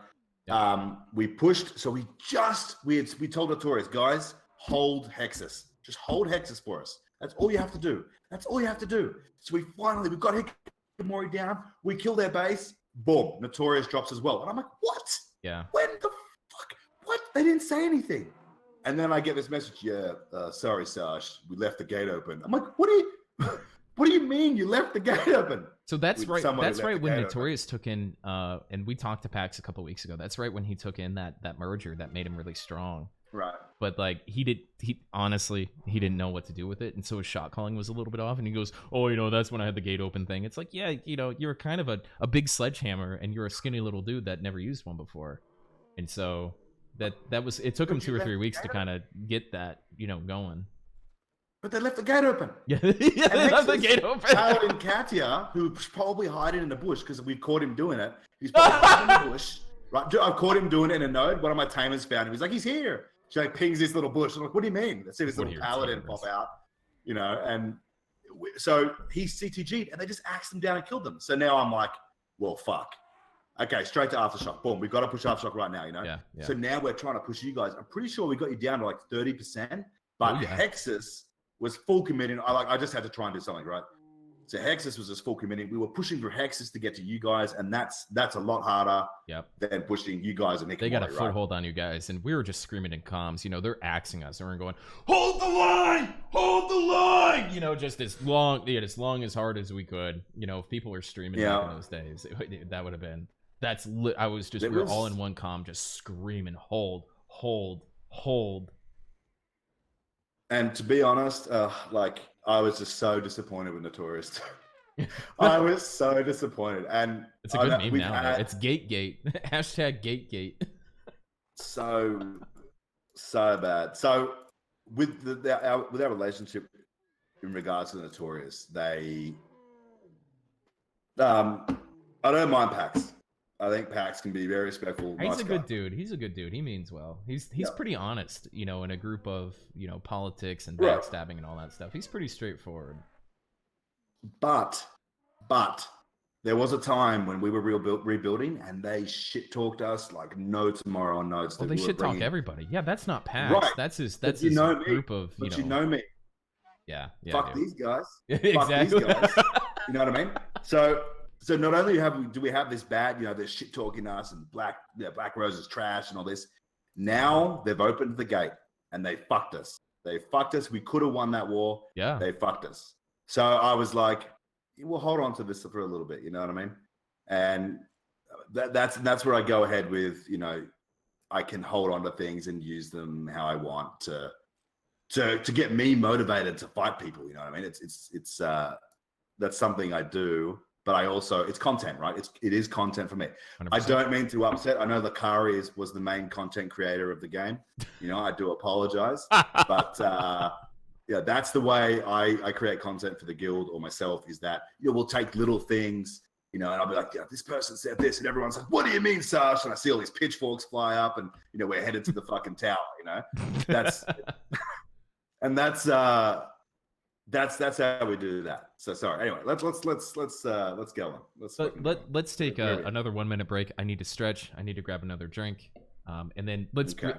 We pushed. So we told Notorious, guys, hold Hexus. Just hold Hexus for us. That's all you have to do. That's all you have to do. So we've got Hikamori down. We kill their base. Boom. Notorious drops as well. And I'm like, what? Yeah. When the fuck? What? They didn't say anything. And then I get this message. Yeah, sorry, Sarge. We left the gate open. I'm like, what do you mean you left the gate open? So that's right. That's right when Notorious took in, and we talked to Pax a couple weeks ago. That's right when he took in that merger that made him really strong. Right. But like he honestly didn't know what to do with it, and so his shot calling was a little bit off. And he goes, "Oh, that's when I had the gate open thing." It's like, yeah, you're kind of a big sledgehammer, and you're a skinny little dude that never used one before, and so that was it. Took him 2 or 3 weeks to kind of get that going. But they left the gate open. Yeah, they left the gate open. Paladin Katia, who's probably hiding in the bush because we caught him doing it. He's probably hiding in the bush. Right, I've caught him doing it in a node. One of my tamers found him. He's like, he's here. She like pings this little bush. I'm like, what do you mean? I see this little paladin pop out, and so he's CTG'd and they just axed him down and killed them. So now I'm like, well, fuck. Okay, straight to Aftershock. Boom, we've got to push Aftershock right now, Yeah. So now we're trying to push you guys. I'm pretty sure we got you down to like 30%, but Hexus was full committing. I just had to try and do something, right? So Hexus was just full committing. We were pushing for Hexus to get to you guys, and that's a lot harder than pushing you guys and Nick. They got a foothold on you guys, and we were just screaming in comms. They're axing us, and we're going, "Hold the line! Hold the line!" Just as long, as hard as we could. If people were streaming back in those days, that would have been. I was just we were all in one comm, just screaming, "Hold, hold, hold." And to be honest, I was just so disappointed with Notorious. I was so disappointed, and it's a good meme now. It's Gate hashtag Gate. So bad. So with our relationship in regards to the Notorious, they I don't mind Pax. I think Pax can be very respectful. He's a good dude. He's a good dude. He means well. He's pretty honest, in a group of, politics and backstabbing and all that stuff. He's pretty straightforward. But there was a time when we were rebuilding and they shit talked us like no tomorrow on notes. Well, they shit talk everybody. Yeah, that's not Pax. Right. That's his group of, But you know me. Yeah. Fuck these guys. Exactly. Fuck these guys. You know what I mean? So not only do we have this bad, they're shit talking us and BlackRose is trash and all this. Now they've opened the gate and they fucked us. We could have won that war. Yeah. They fucked us. So I was like, we'll hold on to this for a little bit. You know what I mean? And that's where I go ahead with, I can hold on to things and use them how I want to get me motivated to fight people. You know what I mean? It's that's something I do. But I also, it's content, right? It is content for me. 100%. I don't mean to upset. I know Lakari was the main content creator of the game. I do apologize. But that's the way I create content for the guild or myself, is that we'll take little things, and I'll be like, this person said this, and everyone's like, what do you mean, Sash? And I see all these pitchforks fly up, and we're headed to the fucking tower. That's That's how we do that. So sorry. Anyway, let's go on. Let's take another 1 minute break. I need to stretch. I need to grab another drink. And then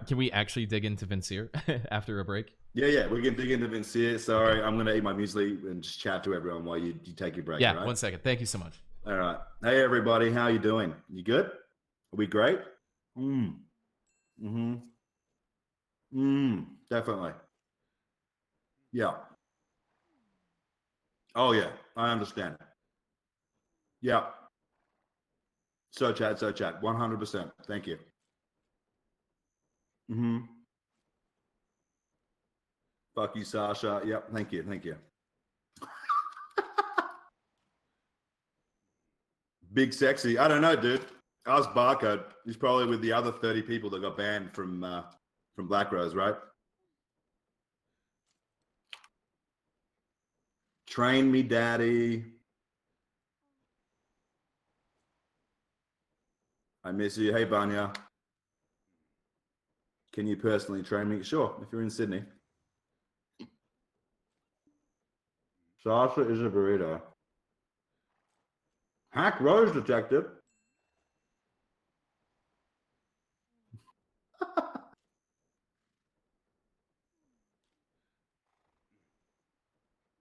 can we actually dig into Vincier after a break? Yeah, we can dig into Vincier. Sorry, I'm gonna eat my muesli and just chat to everyone while you take your break. Yeah, right? 1 second. Thank you so much. All right. Hey everybody, how you doing? You good? Are we great? Definitely. Yeah. Oh yeah, I understand. Yeah. So chat, 100%. Thank you. Fuck you, Sasha. Yep, thank you. Big Sexy. I don't know, dude. Ask Barcode. He's probably with the other 30 people that got banned from BlackRose, right? Train me, daddy. I miss you. Hey, Banya. Can you personally train me? Sure, if you're in Sydney. Sasha is a burrito. Hack Rose Detective.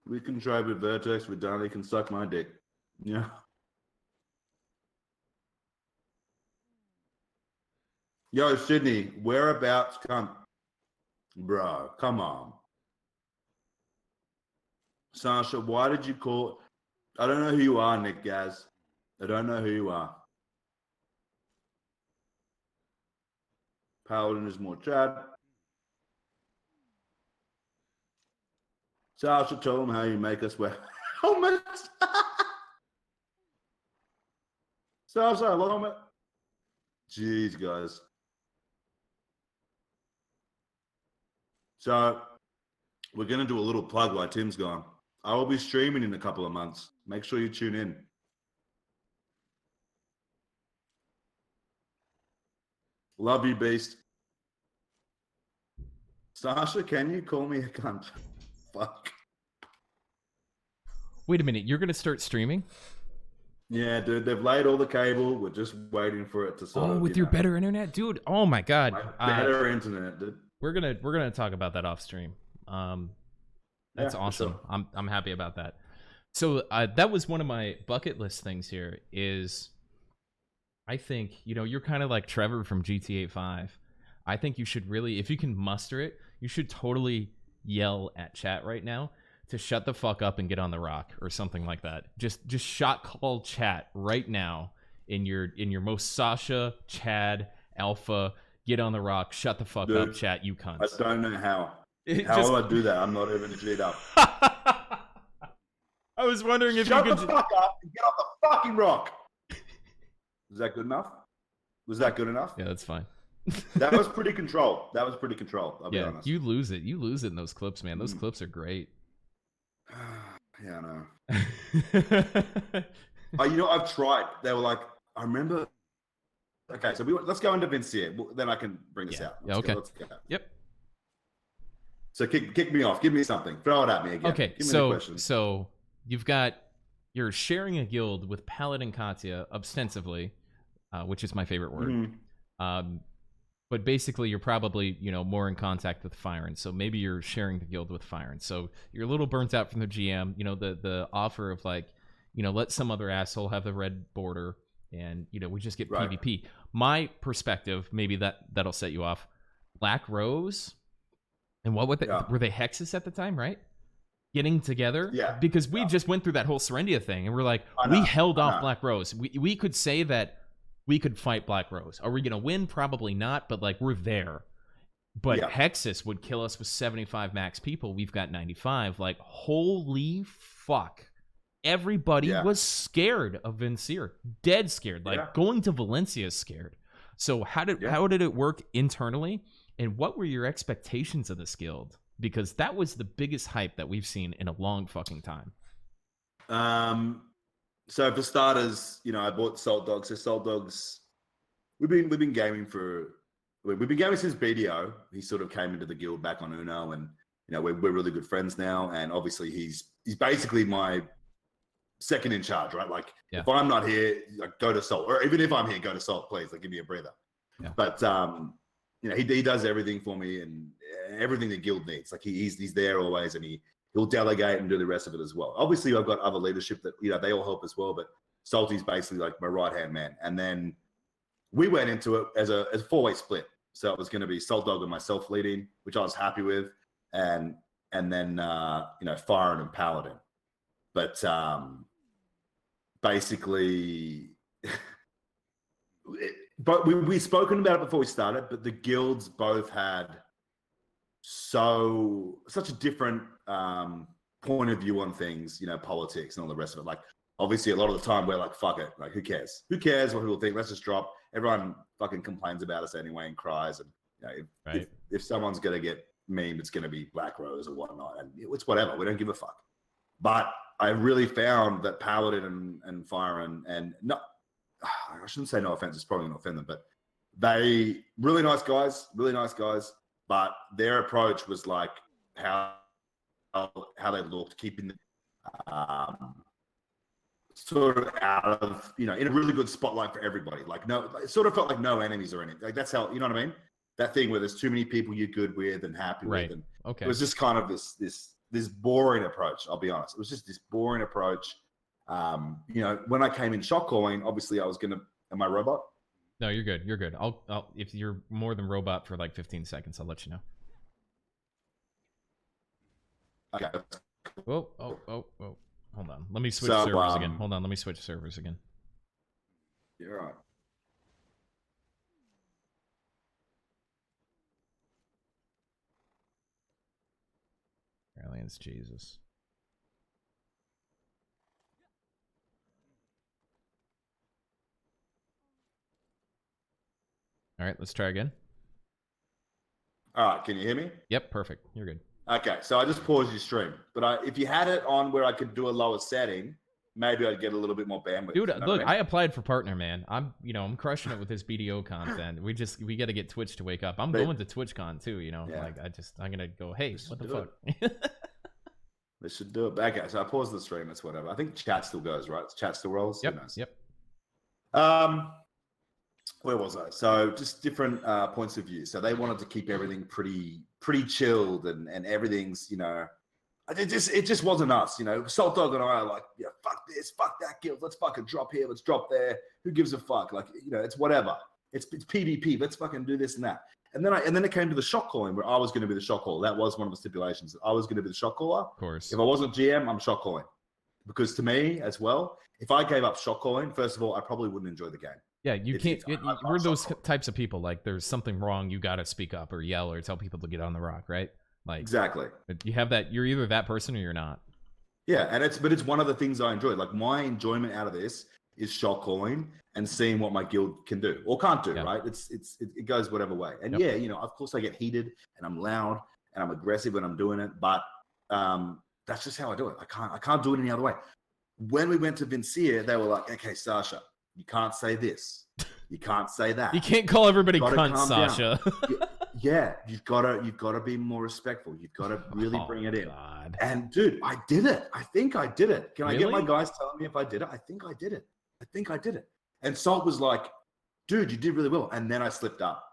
We can try with Vertex. With Donnie can suck my dick. Yeah. Yo, Sydney, whereabouts? Bro, come on. Sasha, why did you call? I don't know who you are, Nick Gaz. I don't know who you are. Paladin is more Chad. So I should tell them how you make us wear helmets. Sasha, helmet. Jeez, guys. So we're going to do a little plug while Tim's gone. I will be streaming in a couple of months. Make sure you tune in. Love you, Beast. Sasha, can you call me a cunt? Fuck. Wait a minute, you're gonna start streaming? Yeah, dude, they've laid all the cable. We're just waiting for it to sort of. With your better internet, dude. Oh my god, better internet, dude. We're gonna talk about that off stream. That's awesome. Sure. I'm happy about that. So that was one of my bucket list things here. Is I think you're kind of like Trevor from GTA 5. I think you should really, if you can muster it, you should totally yell at chat right now to shut the fuck up and get on the rock or something like that. Just shot call chat right now in your most Sasha, Chad, Alpha, get on the rock, shut the fuck up, chat, you cunts. I don't know how. How will I do that? I'm not even G'd up. I was wondering if shut you could the fuck up and get on the fucking rock. Is that good enough? Was that good enough? Yeah, that's fine. That was pretty controlled. I'll be honest. You lose it. You lose it in those clips, man. Those clips are great. Yeah, I know. I've tried. They were like, I remember. Okay, so let's go into Valencia. Then I can bring this out. Okay. Let's go. Yep. So kick me off. Give me something. Throw it at me again. Okay. Give me the question. So you're sharing a guild with Paladin Katya ostensibly, which is my favorite word. Mm-hmm. But basically, you're probably more in contact with Firen, so maybe you're sharing the guild with Firen. So you're a little burnt out from the GM. The offer of let some other asshole have the red border, and we just get PvP. My perspective, maybe that'll set you off. BlackRose, and what were they? Yeah. Were they Hexes at the time, right? Getting together, because we just went through that whole Serendia thing, and we're like, we held off BlackRose. We could say that. We could fight BlackRose. Are we going to win? Probably not, but we're there. But Hexus would kill us with 75 max people. We've got 95. Holy fuck. Everybody was scared of Vincere. Dead scared. Going to Valencia is scared. So how did it work internally? And what were your expectations of this guild? Because that was the biggest hype that we've seen in a long fucking time. So for starters, I bought Salt Dogs. So Salt Dogs, we've been gaming since BDO. He sort of came into the guild back on Uno, and we're really good friends now. And obviously he's basically my second in charge, right? If I'm not here, go to Salt, or even if I'm here, go to Salt, please. Give me a breather. Yeah. But he does everything for me and everything the guild needs. He's there always, and he'll delegate and do the rest of it as well. Obviously, I've got other leadership that, they all help as well, but Salty's basically my right-hand man. And then we went into it as a four-way split. So it was going to be Salt Dog and myself leading, which I was happy with, and then, Firen and Paladin. But basically, but we've spoken about it before we started, but the guilds both had such a different point of view on things, politics and all the rest of it. Obviously a lot of the time we're like, fuck it, who cares what people think, let's just drop. Everyone fucking complains about us anyway and cries, and if someone's gonna get memed, it's gonna be BlackRose or whatnot, and it's whatever, we don't give a fuck. But I really found that Paladin and Firen, and I shouldn't say no offense, it's probably gonna offend them, but they really nice guys, but their approach was how they looked, keeping sort of out of, in a really good spotlight for everybody. It sort of felt like no enemies or anything. That's how, you know what I mean? That thing where there's too many people you're good with and happy with. And it was just kind of this boring approach, I'll be honest. It was just this boring approach. When I came in shot calling, obviously I was am I a robot? No, you're good. You're good. I'll if you're more than robot for 15 seconds, I'll let you know. Okay. Oh. Hold on. Let me switch servers again. Hold on. Let me switch servers again. You're right. seconds. Jesus. All right, let's try again. All right, can you hear me? Yep, perfect. You're good. Okay, so I just paused your stream, but if you had it on where I could do a lower setting, maybe I'd get a little bit more bandwidth. Dude, you know look, what I mean? I applied for partner, man. I'm crushing it with this BDO content. We got to get Twitch to wake up. I'm going to TwitchCon too, you know. Yeah. Like I'm gonna go, hey, what the fuck? They should do it. Okay, so I paused the stream. It's whatever. I think chat still goes, right? Chat still rolls. Yep. Who knows? Yep. Where was I? So just different points of view. So they wanted to keep everything pretty chilled and everything's, you know, it just wasn't us, you know. Salt Dog and I are like, yeah, fuck this, fuck that guild. Let's fucking drop here. Let's drop there. Who gives a fuck? Like, you know, it's whatever. It's PvP. Let's fucking do this and that. And then it came to the shot calling where I was going to be the shot caller. That was one of the stipulations. I was going to be the shot caller. Of course. If I wasn't GM, I'm shot calling. Because to me as well, if I gave up shot calling, first of all, I probably wouldn't enjoy the game. Yeah, we're those types of people. Like, there's something wrong, you got to speak up or yell or tell people to get on the rock, right? Like, exactly. You have that. You're either that person or you're not. Yeah, and it's one of the things I enjoy. Like, my enjoyment out of this is shot calling and seeing what my guild can do or can't do. Right? It goes whatever way. And yeah, you know, of course I get heated and I'm loud and I'm aggressive when I'm doing it, but that's just how I do it. I can't do it any other way. When we went to Valencia, they were like, "Okay, Sasha, you can't say this. You can't say that. You can't call everybody cunt, Sasha." Yeah, you've got to be more respectful. You've got to really bring it in. God. And dude, I did it. I think I did it. Can I get my Really? guys telling me if I did it? I think I did it. And Salt was like, "Dude, you did really well." And then I slipped up.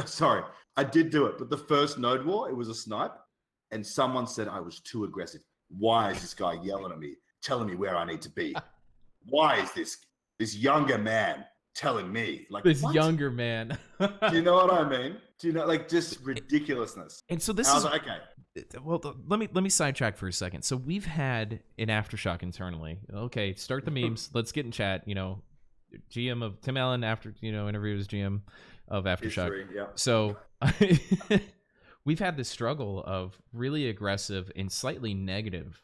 Sorry, I did do it, but the first node war, it was a snipe, and someone said I was too aggressive. Why is this guy yelling at me, telling me where I need to be? Why is this younger man telling me, like, this what? younger man? Do you know what I mean? Do you know, like, just ridiculousness? And so this I is was like, okay. Well, let me sidetrack for a second. So we've had an aftershock internally. Okay, start the memes. Let's get in chat. You know, GM of Tim Allen interviewed as GM of Aftershock. History, yeah. So we've had this struggle of really aggressive and slightly negative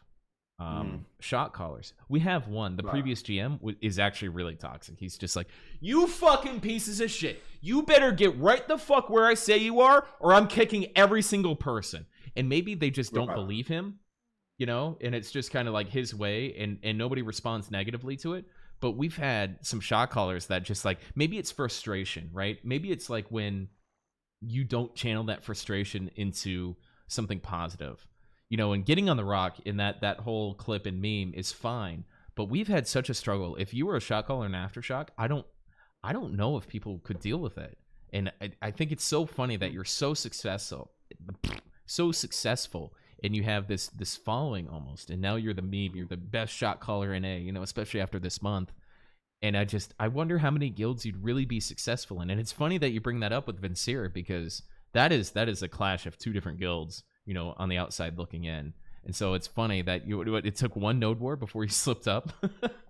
shot callers. We have one. The previous GM is actually really toxic. He's just like, "You fucking pieces of shit. You better get right the fuck where I say you are, or I'm kicking every single person." And maybe they just don't believe him, you know, and it's just kind of like his way, and nobody responds negatively to it. But we've had some shot callers that just like, maybe it's frustration, right? Maybe it's like when you don't channel that frustration into something positive, you know, and getting on the rock in that whole clip and meme is fine. But we've had such a struggle. If you were a shot caller in Aftershock, I don't know if people could deal with it. And I think it's so funny that you're so successful, and you have this following almost, and now you're the meme, you're the best shot caller in A, you know, especially after this month. And I wonder how many guilds you'd really be successful in. And it's funny that you bring that up with Valencia, because that is a clash of two different guilds, you know, on the outside looking in. And so it's funny that it took one node war before you slipped up.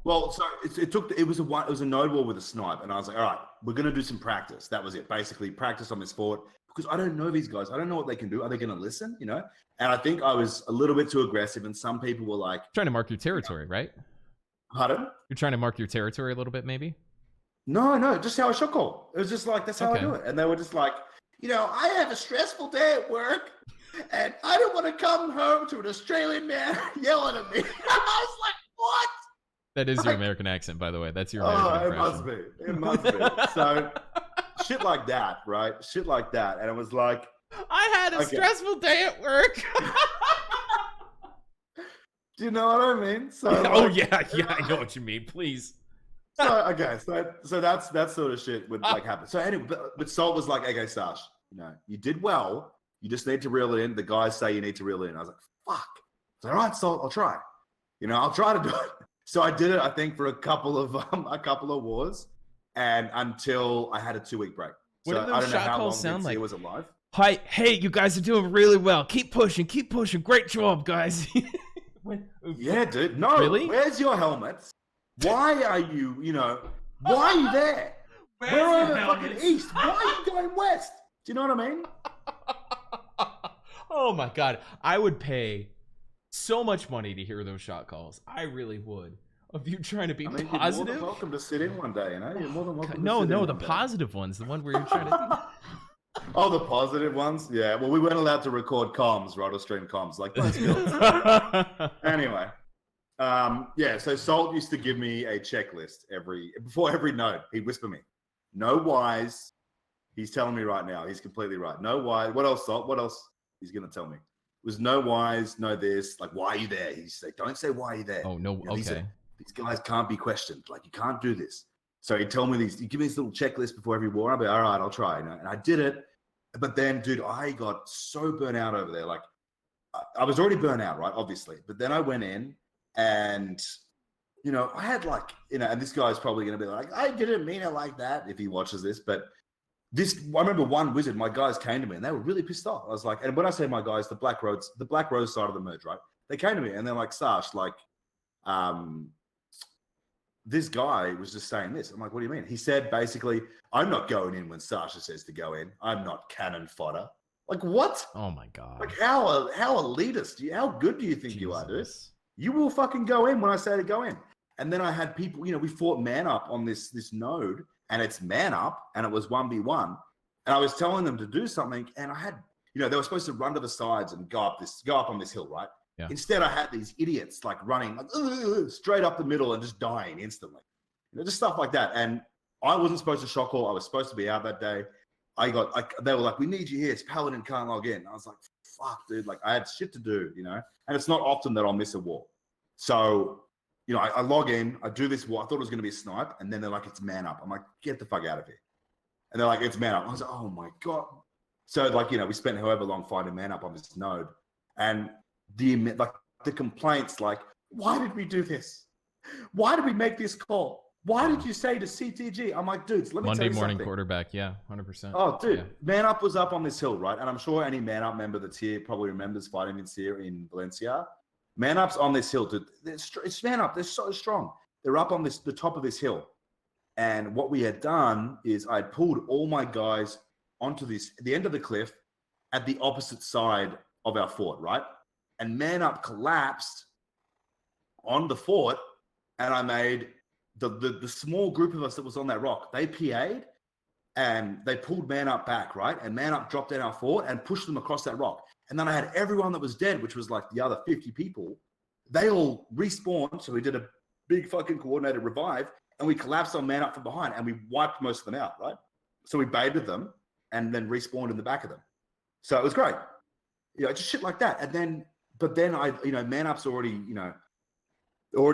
Well, so it was a node war with a snipe, and I was like, all right, we're gonna do some practice. That was it, basically practice on this fort, because I don't know these guys. I don't know what they can do. Are they gonna listen? You know? And I think I was a little bit too aggressive, and some people were like, trying to mark your territory, right? Pardon? You're trying to mark your territory a little bit, maybe? No, just how I shot call. It was just like, that's how I do it. And they were just like, you know, I have a stressful day at work, and I don't want to come home to an Australian man yelling at me. I was like, what? That is your American accent, by the way. That's your American impression. It must be. So shit like that, right? Shit like that. And it was like, I had a stressful day at work. Do you know what I mean? So oh yeah, I know what you mean. Please. So that's sort of shit would like happen. So anyway, but Salt was like, okay, Sash, you know, you did well. You just need to reel it in. The guys say you need to reel it in. I was like, fuck. So all right, Salt, I'll try. You know, I'll try to do it. So I did it, I think, for a couple of wars, and until I had a 2-week break. What so did those I don't know shot how long calls sound like? was alive. Hi, hey, you guys are doing really well. Keep pushing. Great job, guys. Yeah, dude. No, really? Where's your helmets? Why are you, why are you there? We're on the fucking east. Why are you going west? Do you know what I mean? Oh my god, I would pay so much money to hear those shot calls. I really would. Of you trying to be I mean, positive. you're more than welcome to sit in one day, you know? You're more than welcome to No, sit in no, one the day. positive ones, the one where you're trying to do. Oh, the positive ones? Yeah, well, we weren't allowed to record comms, right, or stream comms, like most guilds. Anyway, yeah, so Salt used to give me a checklist before every node. He'd whisper me, no whys. He's telling me right now. He's completely right. No why. What else, Salt? What else he's going to tell me? It was no whys, no this. Like, why are you there? He's like, don't say why you're there. Oh, no, you know, okay. These guys can't be questioned. Like, you can't do this. So he'd tell me these. He'd give me this little checklist before every war. I'd be, all right, I'll try. You know? And I did it. But then, dude, I got so burnt out over there. Like, I was already burnt out, right? Obviously. But then I went in and, you know, I had like, you know, and this guy's probably going to be like, I didn't mean it like that if he watches this. But I remember one wizard, my guys came to me and they were really pissed off. I was like, and when I say my guys, the BlackRose side of the merge, right? They came to me and they're like, Sash, like, this guy was just saying this. I'm like, what do you mean? He said, basically, I'm not going in when Sasha says to go in. I'm not cannon fodder. Like, what? Oh my god. Like, how elitist? How good do you think you are, dude? You will fucking go in when I say to go in. And then I had people, you know, we fought man up on this node, and it's man up, and it was 1v1. And I was telling them to do something, and I had, you know, they were supposed to run to the sides and go up on this hill, right? Yeah. Instead, I had these idiots like running like, straight up the middle and just dying instantly. You know, just stuff like that. And I wasn't supposed to shock call. I was supposed to be out that day. They were like, we need you here. It's Paladin can't log in. I was like, fuck, dude. Like, I had shit to do, you know? And it's not often that I'll miss a war. So, you know, I log in, I do this war. I thought it was going to be a snipe. And then they're like, it's man up. I'm like, get the fuck out of here. And they're like, it's man up. I was like, oh my God. So, like, you know, we spent however long fighting man up on this node. And the complaints, like, why did we do this? Why did we make this call? Why did you say to CTG? I'm like, dudes, let me tell you Monday morning something. quarterback, yeah, 100%. Oh, dude, yeah. Man Up was up on this hill, right? And I'm sure any Man Up member that's here probably remembers fighting this here in Valencia. Man Up's on this hill, dude. It's Man Up. They're so strong. They're up on the top of this hill. And what we had done is I pulled all my guys onto the end of the cliff at the opposite side of our fort, right? And Man Up collapsed on the fort, and I made the small group of us that was on that rock, they PA'd and they pulled Man Up back, right? And Man Up dropped down our fort and pushed them across that rock. And then I had everyone that was dead, which was like the other 50 people. They all respawned. So we did a big fucking coordinated revive, and we collapsed on Man Up from behind, and we wiped most of them out, right? So we baited them and then respawned in the back of them. So it was great. You know, just shit like that. And then, but then Man Up's already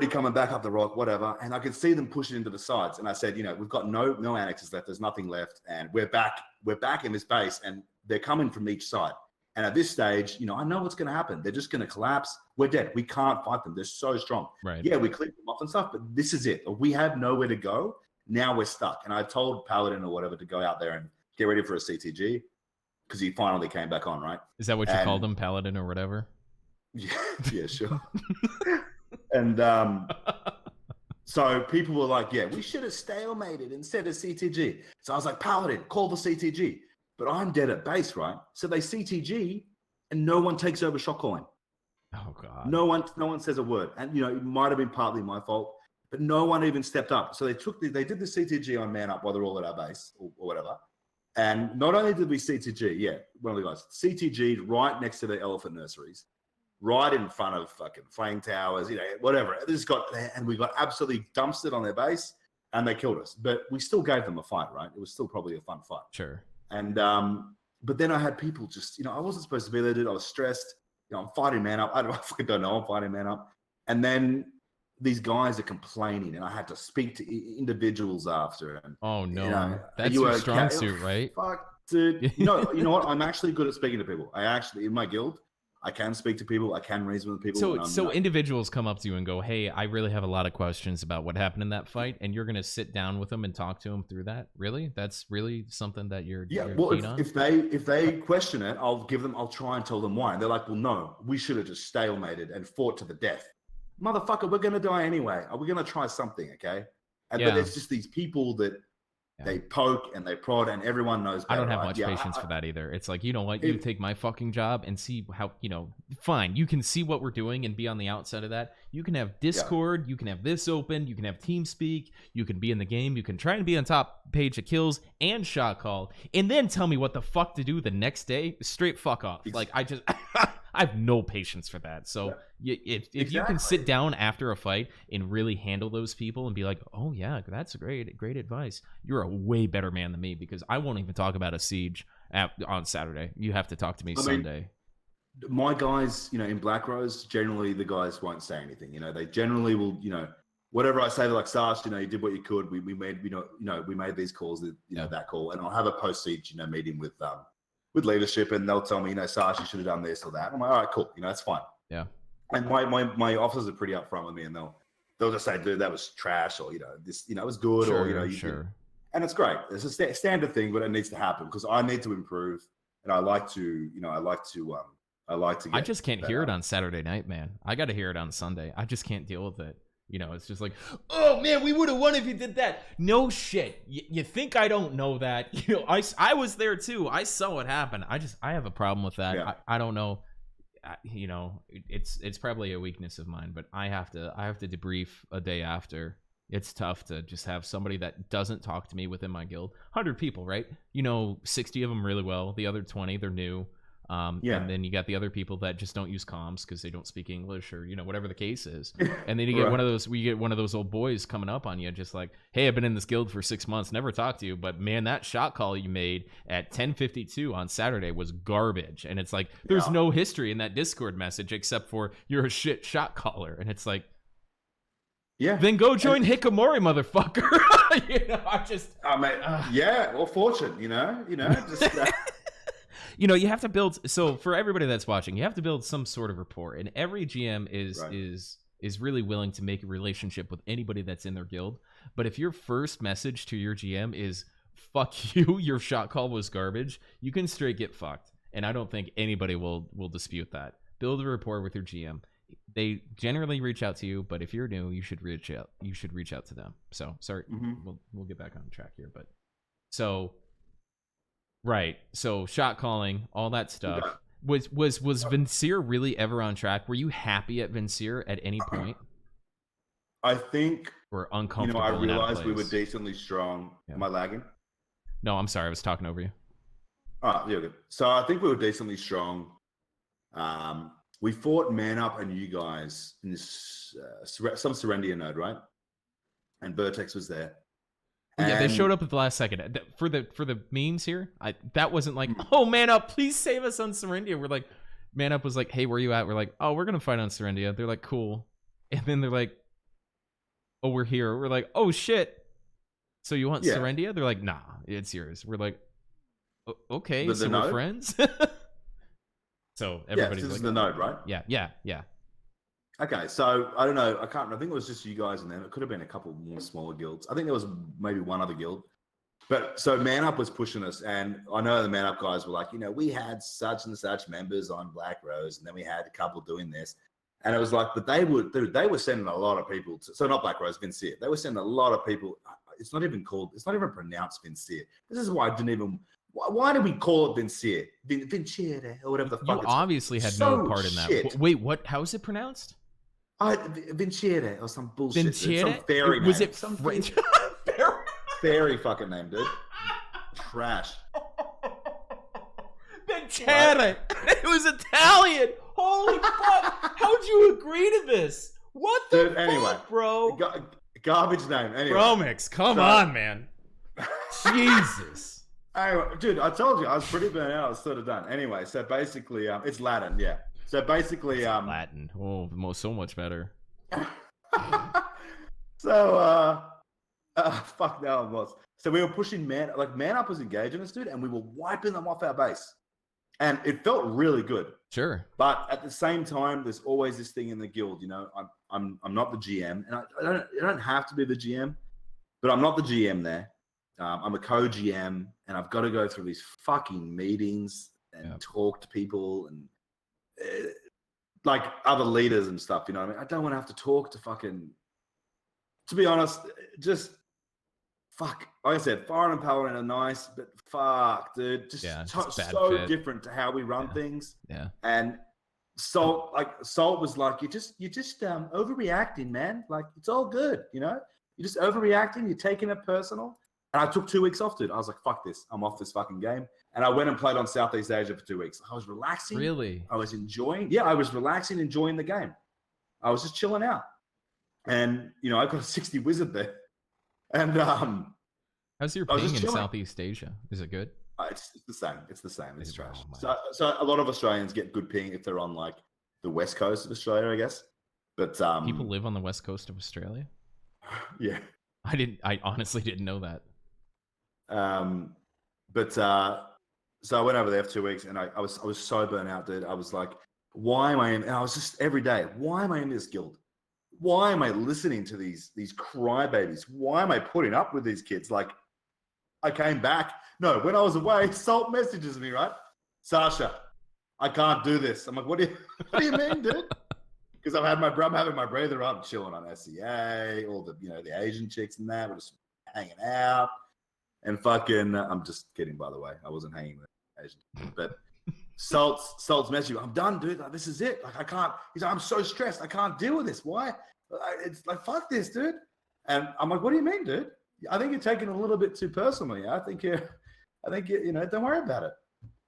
coming back up the rock, whatever. And I could see them pushing into the sides. And I said, you know, we've got no annexes left. There's nothing left. And we're back in this base, and they're coming from each side. And at this stage, you know, I know what's going to happen. They're just going to collapse. We're dead. We can't fight them. They're so strong. Right. Yeah, we cleared them off and stuff, but this is it. We have nowhere to go. Now we're stuck. And I told Paladin or whatever to go out there and get ready for a CTG, because he finally came back on, right? Is that what you called him, Paladin or whatever? Yeah, sure. And so people were like, yeah, we should have stalemated instead of CTG. So I was like, Paladin, call the CTG. But I'm dead at base, right? So they CTG and no one takes over shot calling. Oh, God. No one says a word. And, you know, it might have been partly my fault, but no one even stepped up. So they did the CTG on Man Up while they're all at our base or whatever. And not only did we CTG, one of the guys, CTG'd right next to the elephant nurseries, right in front of fucking flame towers, you know, whatever. And we got absolutely dumpstered on their base, and they killed us. But we still gave them a fight, right? It was still probably a fun fight. Sure. And but then I had people just, you know, I wasn't supposed to be there, dude. I was stressed. You know, I'm fighting Man Up. I fucking don't know. I'm fighting Man Up. And then these guys are complaining, and I had to speak to individuals after. And, oh no, you know, that's your strong suit, right? Fuck, dude. You know what? I'm actually good at speaking to people. In my guild, I can speak to people. I can reason with people. So individuals come up to you and go, "Hey, I really have a lot of questions about what happened in that fight," and you're gonna sit down with them and talk to them through that. Really? That's really something that you're keen on? If they question it, I'll try and tell them why. And they're like, "Well, no, we should have just stalemated and fought to the death, motherfucker. We're gonna die anyway. Are we gonna try something? Okay?" But there's just these people that They poke and they prod, and everyone knows better. I don't have much patience for that either. It's like, you know what? You take my fucking job and see how, fine. You can see what we're doing and be on the outside of that. You can have Discord. You can have this open. You can have TeamSpeak. You can be in the game. You can try and be on top page of kills and shot call. And then tell me what the fuck to do the next day. Straight fuck off. Like, I just... I have no patience for that. So if you can sit down after a fight and really handle those people and be like, oh yeah, that's great advice, you're a way better man than me, because I won't even talk about a siege on Saturday. You have to talk to me Sunday. My guys, in BlackRose, generally the guys won't say anything. They generally will, whatever I say, they're like, Sash, you did what you could. We made, we made these calls, that call, and I'll have a post siege, meeting with leadership, and they'll tell me, Sash, you should have done this or that. I'm like, all right, cool, that's fine. Yeah. And my officers are pretty upfront with me, and they'll just say, dude, that was trash, or this, it was good, or sure. And it's great. It's a standard thing, but it needs to happen because I need to improve, and I like to get. I just can't hear it on Saturday night, man. I got to hear it on Sunday. I just can't deal with it. It's just like, oh man, we would have won if you did that. No shit. You think I don't know that? I was there too. I saw what happened. I have a problem with that. Yeah. I don't know. It's probably a weakness of mine, but I have to debrief a day after. It's tough to just have somebody that doesn't talk to me within my guild. 100 people, right? 60 of them really well. The other 20, they're new. And then you got the other people that just don't use comms because they don't speak English, or whatever the case is. And then you get one of those old boys coming up on you, just like, hey, I've been in this guild for 6 months, never talked to you, but man, that shot call you made at 10:52 on Saturday was garbage. And it's like, there's no history in that Discord message except for you're a shit shot caller, and it's like, then go join Hikamori, motherfucker. Or Fortune, just. You have to build. So for everybody that's watching, you have to build some sort of rapport, and every GM is really willing to make a relationship with anybody that's in their guild. But if your first message to your GM is "fuck you," your shot call was garbage, you can straight get fucked. And I don't think anybody will dispute that. Build a rapport with your GM. They generally reach out to you, but if you're new, you should reach out. You should reach out to them. So sorry, we'll get back on track here, but so. Right. So shot calling, all that stuff. Was Vincier really ever on track? Were you happy at Vincier at any point? I think or uncomfortable. I realized we were decently strong. Yeah. Am I lagging? No, I'm sorry. I was talking over you. Oh, yeah, good. So I think we were decently strong. We fought Man Up and you guys in this some Serendia node, right? And Vertex was there. Yeah, they showed up at the last second. For the memes here, that wasn't like, oh, Man Up, please save us on Serendia. We're like, Man Up was like, hey, where you at? We're like, oh, we're going to fight on Serendia. They're like, cool. And then they're like, oh, we're here. We're like, oh, shit. So you want Serendia? They're like, nah, it's yours. We're like, okay, so we're friends? So everybody's this like, is the node, right? Yeah. Okay, so I don't know. I think it was just you guys and them. It could have been a couple more smaller guilds. I think there was maybe one other guild. But so Man Up was pushing us, and I know the Man Up guys were like, we had such and such members on BlackRose, and then we had a couple doing this. And it was like, but they were sending a lot of people to, so not BlackRose, Vincier. They were sending a lot of people. It's not even pronounced Vincier. This is why I didn't even. Why did we call it Vincier? Vinciere, or whatever the fuck. You obviously had no part in that. Shit. Wait, what? How is it pronounced? Vinciere or some bullshit. Vinciere? Some fairy name. Was it some French? fairy fucking name, dude. Trash. Vinciere. It was Italian. Holy fuck! How'd you agree to this? What the fuck, anyway, bro? Garbage name. Anyway, Bromix, come on, man. Jesus. Anyway, dude, I told you I was pretty burnt out. I was sort of done. Anyway, so basically, it's Latin, yeah. So basically, Latin. Oh, so much better. So, fuck no, it was. So we were pushing Man Up was engaging us, dude, and we were wiping them off our base, and it felt really good. Sure. But at the same time, there's always this thing in the guild. I'm not the GM, and I don't have to be the GM, but I'm not the GM there. I'm a co-GM, and I've got to go through these fucking meetings and talk to people and like other leaders and stuff. I don't want to have to talk to fucking. To be honest, just fuck, like I said, Foreign and Paladin are nice, but fuck, dude, just so different to how we run things. Yeah. And Salt was like, you're just overreacting, man. Like, it's all good, you know? You're just overreacting, you're taking it personal. And I took 2 weeks off, dude. I was like, fuck this. I'm off this fucking game. And I went and played on Southeast Asia for 2 weeks. I was relaxing. Really? I was enjoying. Yeah, I was relaxing, enjoying the game. I was just chilling out. And, you know, I got a 60 wizard there. And how's your ping in Southeast Asia? Is it good? It's the same. It's the same. It's trash. So a lot of Australians get good ping if they're on like the west coast of Australia, I guess. But people live on the west coast of Australia? Yeah. I honestly didn't know that. So I went over there for 2 weeks, and I was so burnt out, dude. I was like, why am I in? And I was just every day, why am I in this guild? Why am I listening to these crybabies? Why am I putting up with these kids? Like, I came back. No, when I was away, Salt messages me, right? Sasha, I can't do this. I'm like, what do you mean, dude? Because I'm having my brother up, chilling on SCA, all the the Asian chicks and that. We're just hanging out. And fucking, I'm just kidding, by the way. I wasn't hanging with Asian. But Salt's messaging, I'm done, dude. Like, this is it. Like, I can't. He's like, I'm so stressed. I can't deal with this. Why? It's like, fuck this, dude. And I'm like, what do you mean, dude? I think you're taking it a little bit too personally. I think you don't worry about it.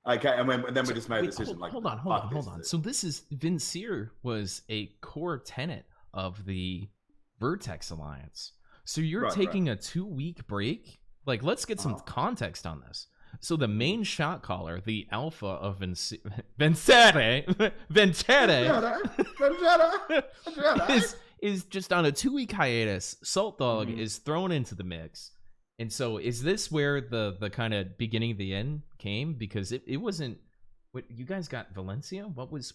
Okay, and then we just made a decision. Hold on. So this is Vincier was a core tenet of the Vertex Alliance. So you're taking a 2-week break. Like, let's get some context on this. So the main shot caller, the alpha of Vencere, is just on a 2-week hiatus. Salt Dog is thrown into the mix. And so is this where the kind of beginning of the end came? Because it wasn't what you guys got Valencia? What was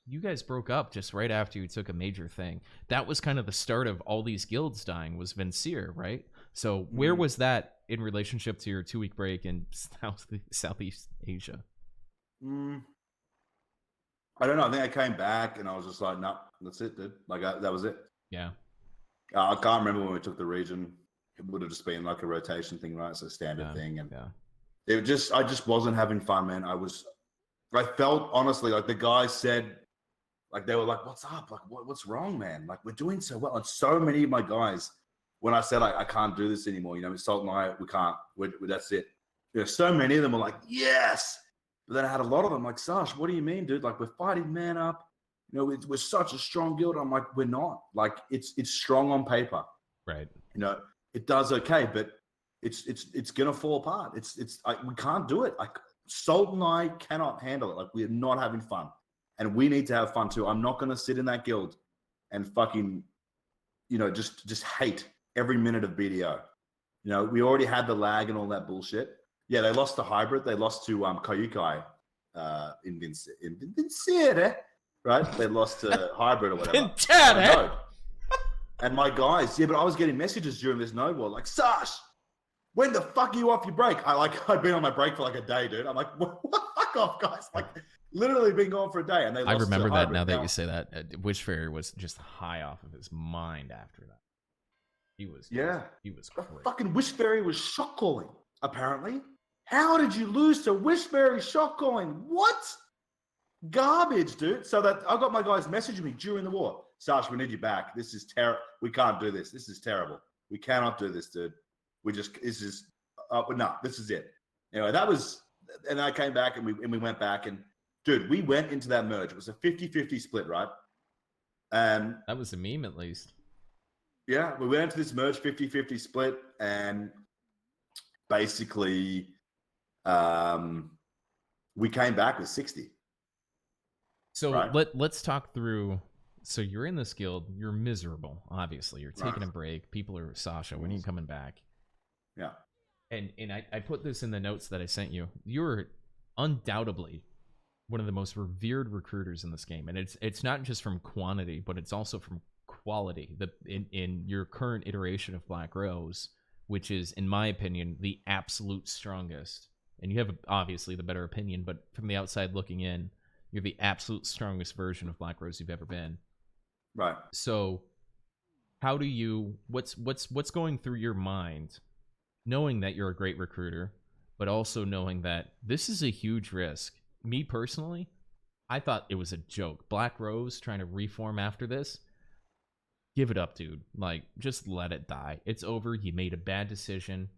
you guys broke up just right after you took a major thing. That was kind of the start of all these guilds dying, was Vincier, right? So where was that in relationship to your 2-week break in Southeast Asia? I don't know. I think I came back and I was just like, no, that's it, dude. Like, that was it. Yeah. I can't remember when we took the region. It would have just been like a rotation thing, right? It's a standard thing. And I just wasn't having fun, man. I felt honestly like the guys said, like, they were like, what's up? Like, what's wrong, man? Like, we're doing so well. And so many of my guys, when I said I can't do this anymore, Salt and I, we can't. That's it. So many of them were like, yes. But then I had a lot of them like, Sash, what do you mean, dude? Like, we're fighting man up. We're such a strong guild. I'm like, we're not. Like, it's strong on paper. Right. It does okay, but it's gonna fall apart. We can't do it. Like, Salt and I cannot handle it. Like, we're not having fun. And we need to have fun too. I'm not gonna sit in that guild and fucking, just hate every minute of BDO. We already had the lag and all that bullshit. Yeah, they lost to Hybrid. They lost to Kayukai in Vincere, right? They lost to Hybrid or whatever. And my guys, but I was getting messages during this node war like, Sash, when the fuck are you off your break? I'd been on my break for like a day, dude. I'm like, what? Fuck off, guys. Like, literally been gone for a day. And I remember that now that you say that. Wishfairy was just high off of his mind after that. He was crazy. Fucking Wishfairy was shot calling, apparently. How did you lose to Wishfairy shot calling? What? Garbage, dude. So that I got my guys messaging me during the war. Sash, we need you back. This is terrible. We can't do this. This is terrible. We cannot do this, dude. This is it. Anyway, that was, and I came back and we went back and, dude, we went into that merge. It was a 50-50 split, right? And that was a meme, at least. Yeah, we went into this merge 50-50 split, and basically we came back with 60. So let's talk through. So you're in this guild. You're miserable, obviously. You're taking a break. People are, Sasha, when are you coming back? Yeah. And I put this in the notes that I sent you. You're undoubtedly one of the most revered recruiters in this game. And it's not just from quantity, but it's also from quality. In your current iteration of BlackRose, which is, in my opinion, the absolute strongest. And you have obviously the better opinion, but from the outside looking in, you're the absolute strongest version of BlackRose you've ever been. Right. So how do you, what's going through your mind knowing that you're a great recruiter, but also knowing that this is a huge risk. Me personally, I thought it was a joke. BlackRose trying to reform after this. Give it up, dude. Like, just let it die. It's over. You made a bad decision.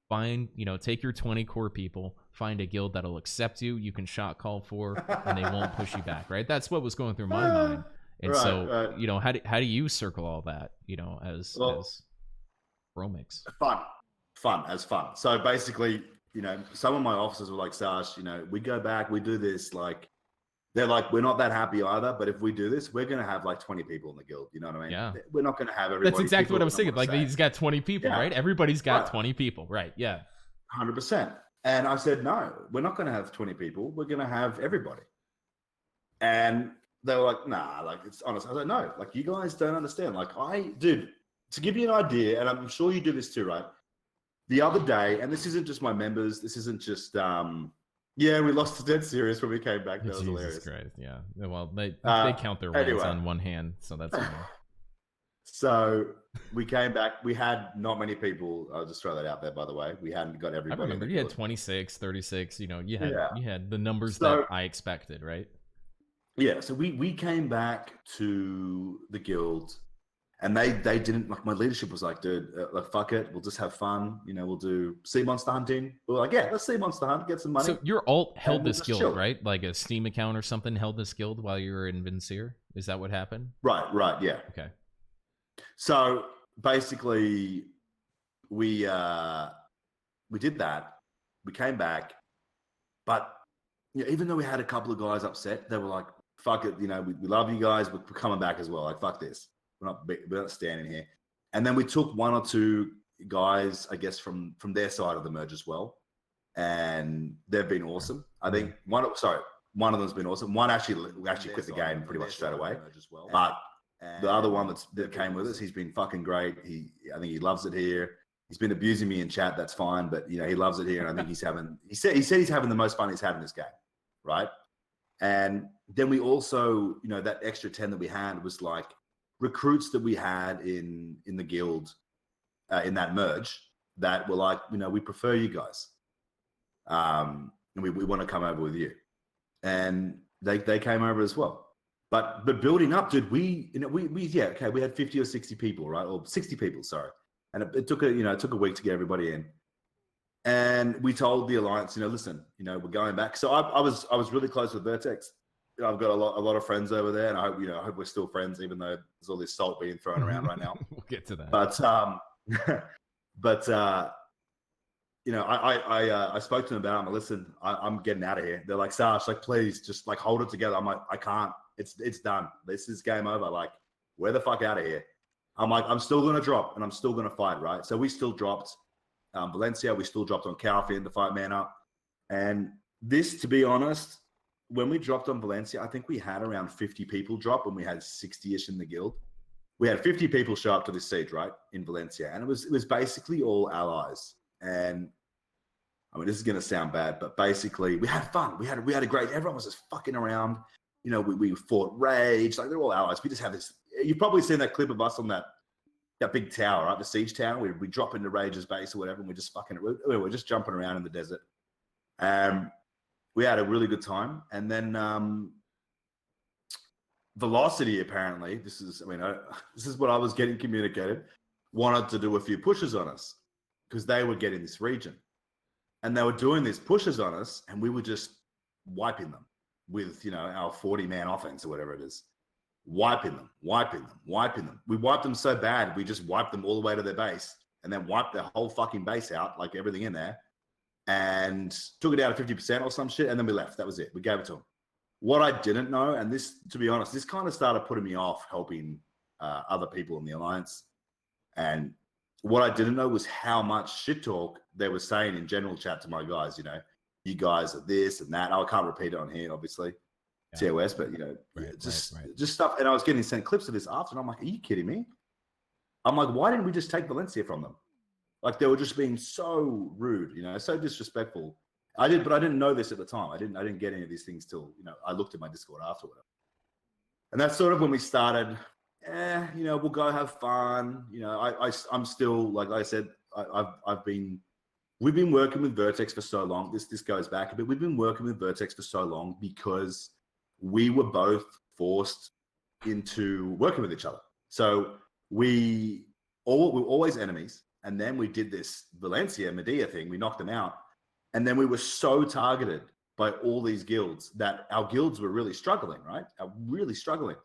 Find, take your 20 core people, find a guild that'll accept you, you can shot call for, and they won't push you back, right? That's what was going through my mind. And right. how do you circle all that, as Bromix? Fun. So basically, some of my officers were like, Sash, we go back, we do this, like, they're like, we're not that happy either, but if we do this, we're going to have like 20 people in the guild. You know what I mean? Yeah. We're not going to have everybody. That's exactly what I was thinking. Like, he's got 20 people, right? Everybody's got 20 people, right? Yeah. 100%. And I said, no, we're not going to have 20 people. We're going to have everybody. And they were like, nah, like, it's honest. I was like, no, like, you guys don't understand. Like, dude, to give you an idea, and I'm sure you do this too, right? The other day, and this isn't just my members, this isn't just, yeah, we lost to Dead Serious when we came back. That was hilarious. Christ, yeah. Well, they count their wins on one hand, so that's fine. So we came back. We had not many people. I'll just throw that out there, by the way. We hadn't got everybody. I remember you had 26, 36. You had the numbers that I expected, right? Yeah. So we came back to the guild, and they didn't, like, my leadership was like, dude, like, fuck it, we'll just have fun. We'll do sea monster hunting. We were like, yeah, let's sea monster hunt, get some money. So your alt held this guild, right? Like a Steam account or something held this guild while you were in Vincier? Is that what happened? Right, yeah. Okay. So basically, we did that. We came back, but even though we had a couple of guys upset, they were like, fuck it, we love you guys, we're coming back as well. Like, fuck this. We're not standing here. And then we took one or two guys, I guess, from their side of the merge as well. And they've been awesome. I think one of them's been awesome. One actually quit the game pretty much straight away. But the other one that came with us, he's been fucking great. I think he loves it here. He's been abusing me in chat. That's fine. But, he loves it here. And I think he said he's having the most fun he's had in this game. Right. And then we also, that extra 10 that we had was like, recruits that we had in the guild in that merge that were like, we prefer you guys, and we want to come over with you, and they came over as well. But building up, dude, we had 50 or 60 people, right, or 60 people, sorry, and it took a week to get everybody in, and we told the alliance, listen, we're going back. So I was really close with Vertex. I've got a lot of friends over there, and I hope we're still friends, even though there's all this salt being thrown around right now. We'll get to that. But I spoke to them about it. I'm like, listen, I'm getting out of here. They're like, Sash, like, please just like hold it together. I'm like, I can't. It's done. This is game over. Like, we're the fuck out of here. I'm like, I'm still gonna drop, and I'm still gonna fight, right? So we still dropped Valencia. We still dropped on Calfin to fight man up, and this, to be honest, when we dropped on Valencia, I think we had around 50 people drop, and we had 60-ish in the guild. We had 50 people show up to this siege, right, in Valencia, and it was basically all allies. And I mean, this is gonna sound bad, but basically, we had fun. We had a great. Everyone was just fucking around. We fought rage. Like, they're all allies. We just had this. You've probably seen that clip of us on that big tower, right, the siege tower. We drop into Rage's base or whatever, and we're just we're just jumping around in the desert. We had a really good time. And then Velocity, apparently, this is what I was getting communicated, wanted to do a few pushes on us because they were getting this region. And they were doing these pushes on us, and we were just wiping them with, our 40-man offense or whatever it is. Wiping them. We wiped them so bad, we just wiped them all the way to their base and then wiped their whole fucking base out, like everything in there, and took it out of 50% or some shit, and then we left. That was it. We gave it to them. What I didn't know, and this, to be honest, this kind of started putting me off helping other people in the Alliance. And what I didn't know was how much shit talk they were saying in general chat to my guys, you guys are this and that. I can't repeat it on here, obviously, yeah. TOS, but, just stuff. And I was getting sent clips of this after, and I'm like, are you kidding me? I'm like, why didn't we just take Valencia from them? Like, they were just being so rude, so disrespectful. I didn't know this at the time. I didn't get any of these things till, I looked at my Discord afterward. And that's sort of when we started, we'll go have fun. I'm still, like I said, I've been we've been working with Vertex for so long. This goes back a bit. We've been working with Vertex for so long because we were both forced into working with each other. So we were always enemies. And then we did this Valencia Medea thing. We knocked them out. And then we were so targeted by all these guilds that our guilds were really struggling, right? Really struggling.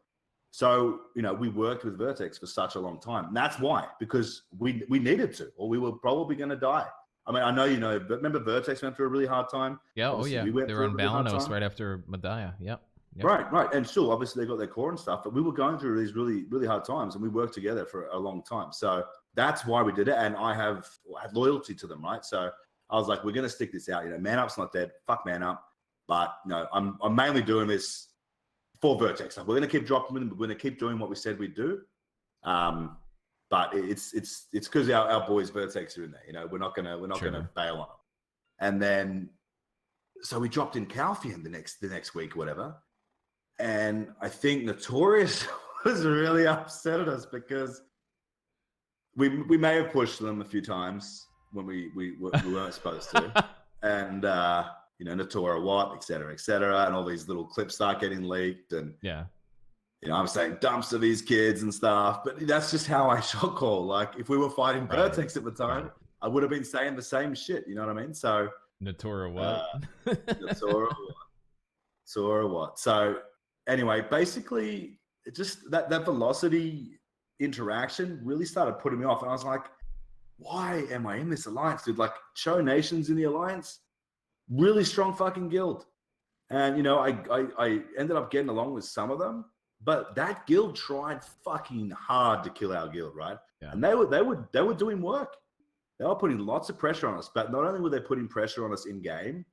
So, we worked with Vertex for such a long time. And that's why, because we needed to, or we were probably going to die. I mean, I know, but remember Vertex went through a really hard time? Yeah, Obviously, yeah. They were on Balanos time. right after Medea. Yep. Right. And still, obviously, they got their core and stuff, but we were going through these really, really hard times, and we worked together for a long time. So that's why we did it, and I had loyalty to them, right? So I was like, we're going to stick this out. Man Up's not dead. Fuck Man Up. But, I'm mainly doing this for Vertex. We're going to keep dropping them. We're going to keep doing what we said we'd do. But it's because our boys Vertex are in there. We're not gonna bail on them. And then, so we dropped in Calphian the next week, whatever. And I think Notorious was really upset at us because we may have pushed them a few times when we weren't supposed to, and Notora what, et cetera, and all these little clips start getting leaked, and I'm saying dumps to these kids and stuff, but that's just how I shot call. Like, if we were fighting Vertex at the time, I would have been saying the same shit. You know what I mean? So Notora what? Notora what? So anyway, basically, it just that velocity interaction really started putting me off, and I was like, why am I in this alliance, dude? Like, Show Nation's in the alliance, really strong fucking guild, and I ended up getting along with some of them. But that guild tried fucking hard to kill our guild, right? Yeah. And they were doing work. They were putting lots of pressure on us. But not only were they putting pressure on us in game,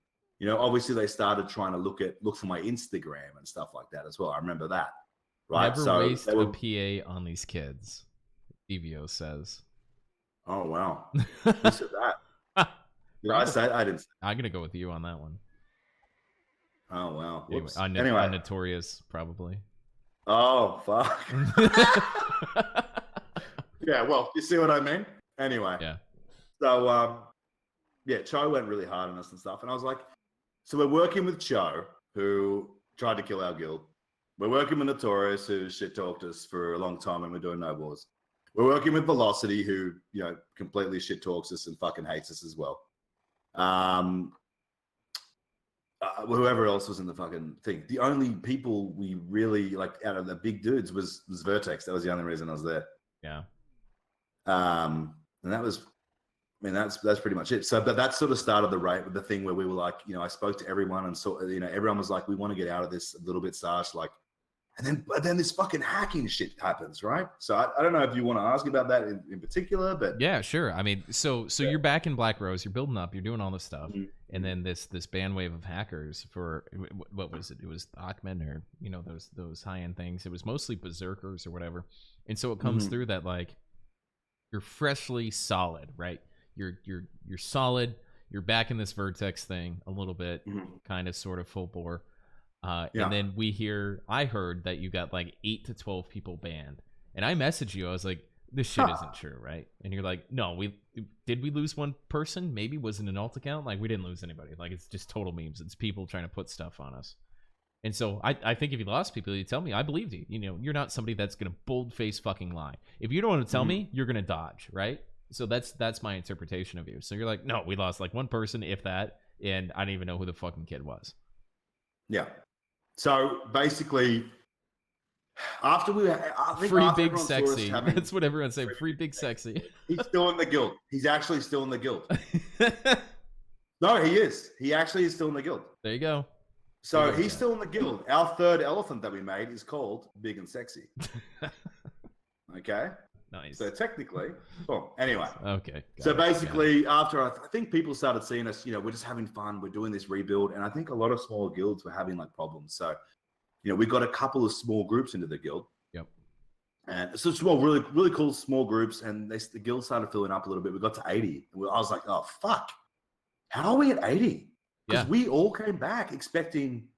obviously they started trying to look for my Instagram and stuff like that as well. I remember that, right? Never waste a PA on these kids, Evio says. Oh wow, who said that? I didn't. I'm gonna go with you on that one. Oh wow. Anyway, on Notorious probably. Oh, fuck. Yeah, well, you see what I mean? Anyway. Yeah. So, Cho went really hard on us and stuff. And I was like, so we're working with Cho, who tried to kill our guild. We're working with Notorious, who shit-talked us for a long time when we're doing No Wars. We're working with Velocity, who, completely shit-talks us and fucking hates us as well. Whoever else was in the fucking thing. The only people we really out of the big dudes was Vertex. That was the only reason I was there. Yeah. And that was, that's pretty much it. So, but that sort of started the thing where we were like, I spoke to everyone and so, everyone was like, we want to get out of this a little bit, Sash. Like, and then this fucking hacking shit happens, right? So I don't know if you want to ask about that in particular, but yeah, sure. I mean, so you're back in BlackRose, you're building up, you're doing all this stuff, and then this bandwave of hackers for what was it? It was Ahmed or those high end things. It was mostly berserkers or whatever, and so it comes through that like you're freshly solid, right? You're solid. You're back in this Vertex thing a little bit, kind of sort of full bore. And then I heard that you got like 8 to 12 people banned, and I messaged you. I was like, this shit isn't true, right? And you're like, no, we lose one person? Maybe. Was it an alt account? Like, we didn't lose anybody. Like, it's just total memes. It's people trying to put stuff on us. And so I think if you lost people, you tell me. I believed you. You're not somebody that's gonna bold face fucking lie. If you don't want to tell me, you're gonna dodge, right? So that's my interpretation of you. So you're like, no, we lost like one person, if that, and I didn't even know who the fucking kid was. Yeah. So basically, after free BigSacha. That's what everyone's saying. Free BigSacha. He's still in the guild. He's actually still in the guild. No, he is. He actually is still in the guild. There you go. So he's still in the guild. Our third elephant that we made is called Big and Sexy. Okay. Nice. So technically, anyway. Okay. So basically, after I think people started seeing us, we're just having fun. We're doing this rebuild, and I think a lot of small guilds were having like problems. So, we got a couple of small groups into the guild. Yep. And so small, really, really cool small groups, and the guild started filling up a little bit. We got to 80. And I was like, oh fuck, how are we at 80? Because we all came back expecting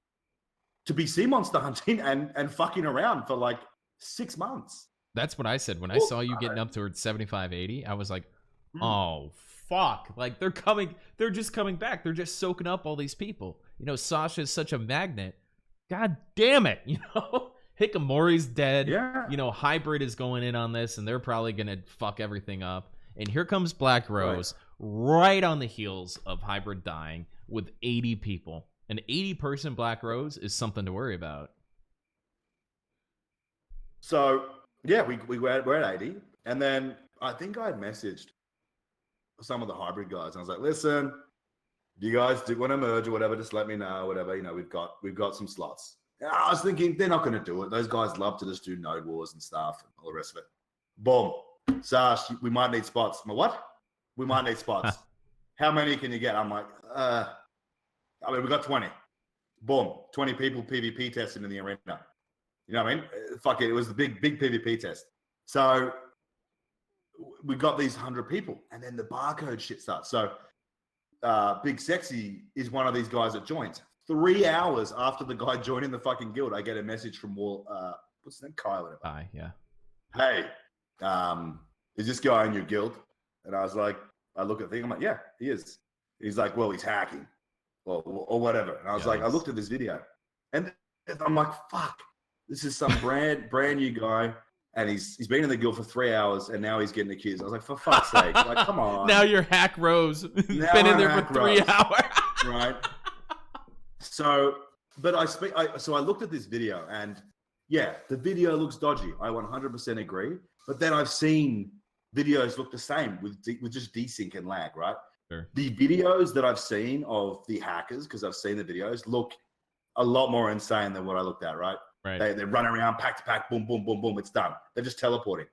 to be sea monster hunting and fucking around for like 6 months. That's what I said when I saw you getting up towards 75, 80. I was like, oh, fuck. Like, they're just coming back. They're just soaking up all these people. You know, Sasha is such a magnet. God damn it, you know? Hikamori's dead. Yeah. You know, Hybrid is going in on this, and they're probably going to fuck everything up. And here comes BlackRose right on the heels of Hybrid dying with 80 people. An 80-person BlackRose is something to worry about. So, yeah, we're at 80. And then I think I had messaged some of the Hybrid guys. And I was like, listen, you guys do want to merge or whatever, just let me know, whatever. You know, we've got some slots. And I was thinking, they're not going to do it. Those guys love to just do node wars and stuff and all the rest of it. Boom. Sash, we might need spots. I'm like, what? We might need spots. How many can you get? I'm like, we got 20. Boom. 20 people PvP testing in the arena. You know what I mean? Fuck it. It was the big PvP test. So we got these 100 people, and then the barcode shit starts. So BigSacha is one of these guys that joins. 3 hours after the guy joining the fucking guild, I get a message from what's his name? Kyle. Yeah. Hey, is this guy in your guild? And I was like, I look at the thing. I'm like, yeah, he is. He's like, well, he's hacking or whatever. And I was like, I looked at this video, and I'm like, fuck, this is some brand new guy. And he's been in the guild for 3 hours, and now he's getting accused. I was like, for fuck's sake, like, come on. Now you're Hack Rose. He's been in there for 3 hours. Right. So, but I looked at this video, and yeah, the video looks dodgy. I 100% agree. But then I've seen videos look the same with just desync and lag, right? Sure. The videos that I've seen of the hackers, because I've seen the videos, look a lot more insane than what I looked at, right? Right. They run around pack to pack, boom, boom, boom, boom. It's done. They're just teleporting.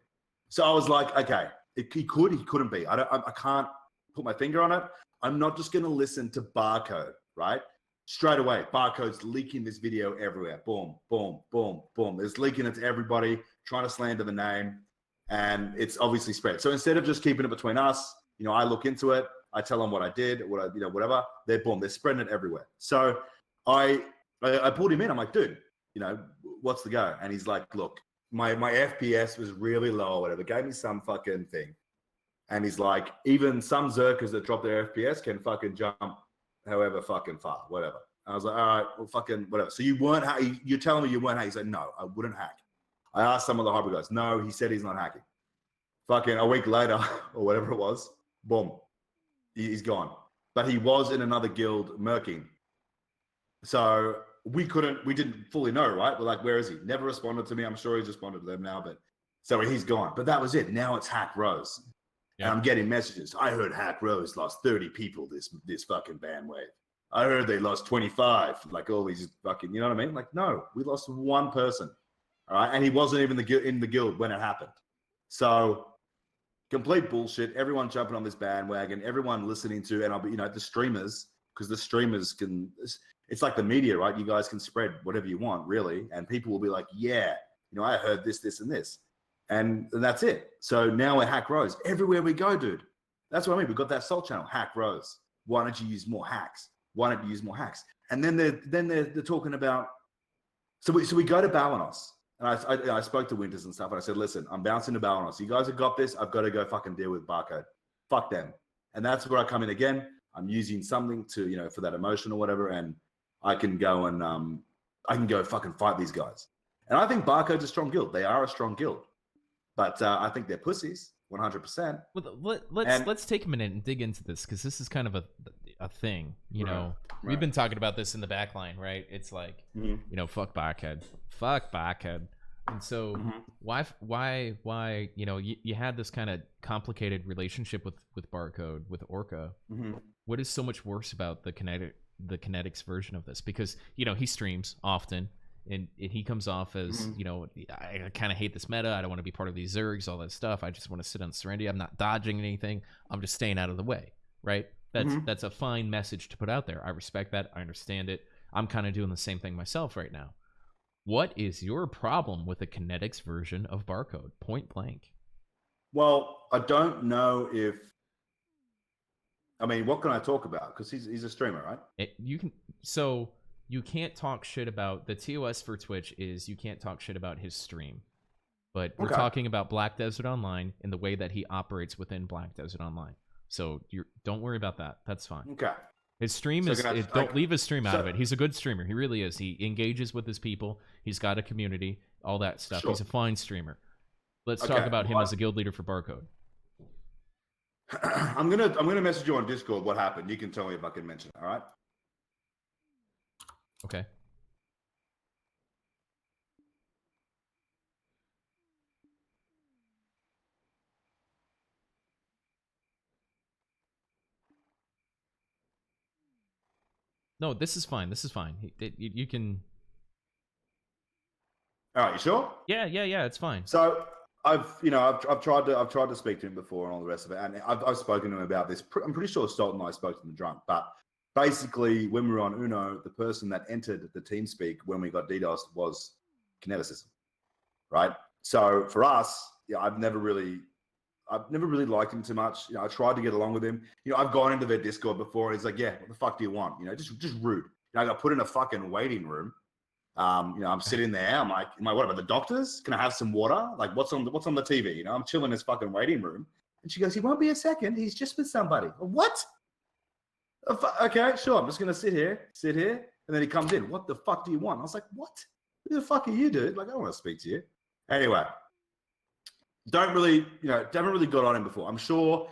So I was like, okay, he couldn't be. I can't put my finger on it. I'm not just going to listen to Barcode, right? Straight away, Barcode's leaking this video everywhere. Boom, boom, boom, boom. It's leaking it to everybody, trying to slander the name, and it's obviously spread. So instead of just keeping it between us, you know, I look into it. I tell them what I did, whatever. They're spreading it everywhere. So I pulled him in. I'm like, dude, you know, what's the go? And he's like, look, my FPS was really low or whatever. Gave me some fucking thing. And he's like, even some Zerkers that drop their FPS can fucking jump however fucking far, whatever. I was like, all right, well, fucking whatever. So you're telling me you weren't hacking? He's like, no, I wouldn't hack. I asked some of the Hybrid guys. No, he said he's not hacking. Fucking a week later or whatever it was, boom, he's gone. But he was in another guild murking. So we didn't fully know, right? We're like, where is he? Never responded to me. I'm sure he's responded to them now, but so he's gone. But that was it. Now it's Hack Rose. Yeah. And I'm getting messages. I heard Hack Rose lost 30 people this fucking bandwave. I heard they lost 25. Like all these fucking, you know what I mean? Like, no, we lost one person. All right. And he wasn't even in the guild when it happened. So complete bullshit. Everyone jumping on this bandwagon, everyone listening to, and I'll be, you know, the streamers, because the streamers can, it's like the media, right? You guys can spread whatever you want, really. And people will be like, yeah, you know, I heard this, this, and this. And that's it. So now we're Hack Rose. Everywhere we go, dude. That's what I mean. We've got that Salt channel, Hack Rose. Why don't you use more hacks? Why don't you use more hacks? And then they're talking about, so we go to Balanos. And I spoke to Winters and stuff, and I said, listen, I'm bouncing to Balanos. You guys have got this. I've got to go fucking deal with Barcode. Fuck them. And that's where I come in again. I'm using something to, you know, for that emotion or whatever, and I can go and I can go fucking fight these guys. And I think Barcode's a strong guild. They are a strong guild. But I think they're pussies, 100%. Well, let's take a minute and dig into this, because this is kind of a thing. You know, we've been talking about this in the backline, right? It's like, you know, fuck Barcode. And so why, you know, you had this kind of complicated relationship with Barcode, with Orca. What is so much worse about the Kinetics version of this? Because, you know, he streams often. And he comes off as, you know, I kind of hate this meta. I don't want to be part of these Zergs, all that stuff. I just want to sit on Serenity. I'm not dodging anything. I'm just staying out of the way, right? That's a fine message to put out there. I respect that. I understand it. I'm kind of doing the same thing myself right now. What is your problem with the Kinetics version of Barcode? Point blank. Well, I don't know if... I mean, what can I talk about? Because he's a streamer, right? You can't talk shit about the TOS for Twitch is you can't talk shit about his stream. But we're talking about Black Desert Online and the way that he operates within Black Desert Online. So don't worry about that. That's fine. Okay. His stream So is guys, don't leave his stream out so- of it. He's a good streamer. He really is. He engages with his people. He's got a community, all that stuff. Sure. He's a fine streamer. Let's Okay, talk about him well, as a guild leader for Barcode. I'm gonna message you on Discord what happened. You can tell me if I can mention it, all right? Okay. No, this is fine. This is fine. You can. All right, you sure? Yeah. It's fine. So I've tried to speak to him before and all the rest of it, and I've spoken to him about this. I'm pretty sure Stolt and I spoke to him drunk, but basically when we were on Uno, the person that entered the TeamSpeak when we got DDoS was kineticism, right? So for us, yeah, I've never really liked him too much. I tried to get along with him. I've gone into their Discord before, and he's like, "Yeah, what the fuck do you want?" Just rude. I got put in a fucking waiting room. I'm sitting there. I'm like, what about the doctors? Can I have some water? Like, what's on the TV? I'm chilling in this fucking waiting room. And she goes, "He won't be a second. He's just with somebody." What? Okay, sure. I'm just gonna sit here. And then he comes in. "What the fuck do you want?" I was like, "What? Who the fuck are you, dude? Like, I don't want to speak to you." Anyway, haven't really got on him before. I'm sure,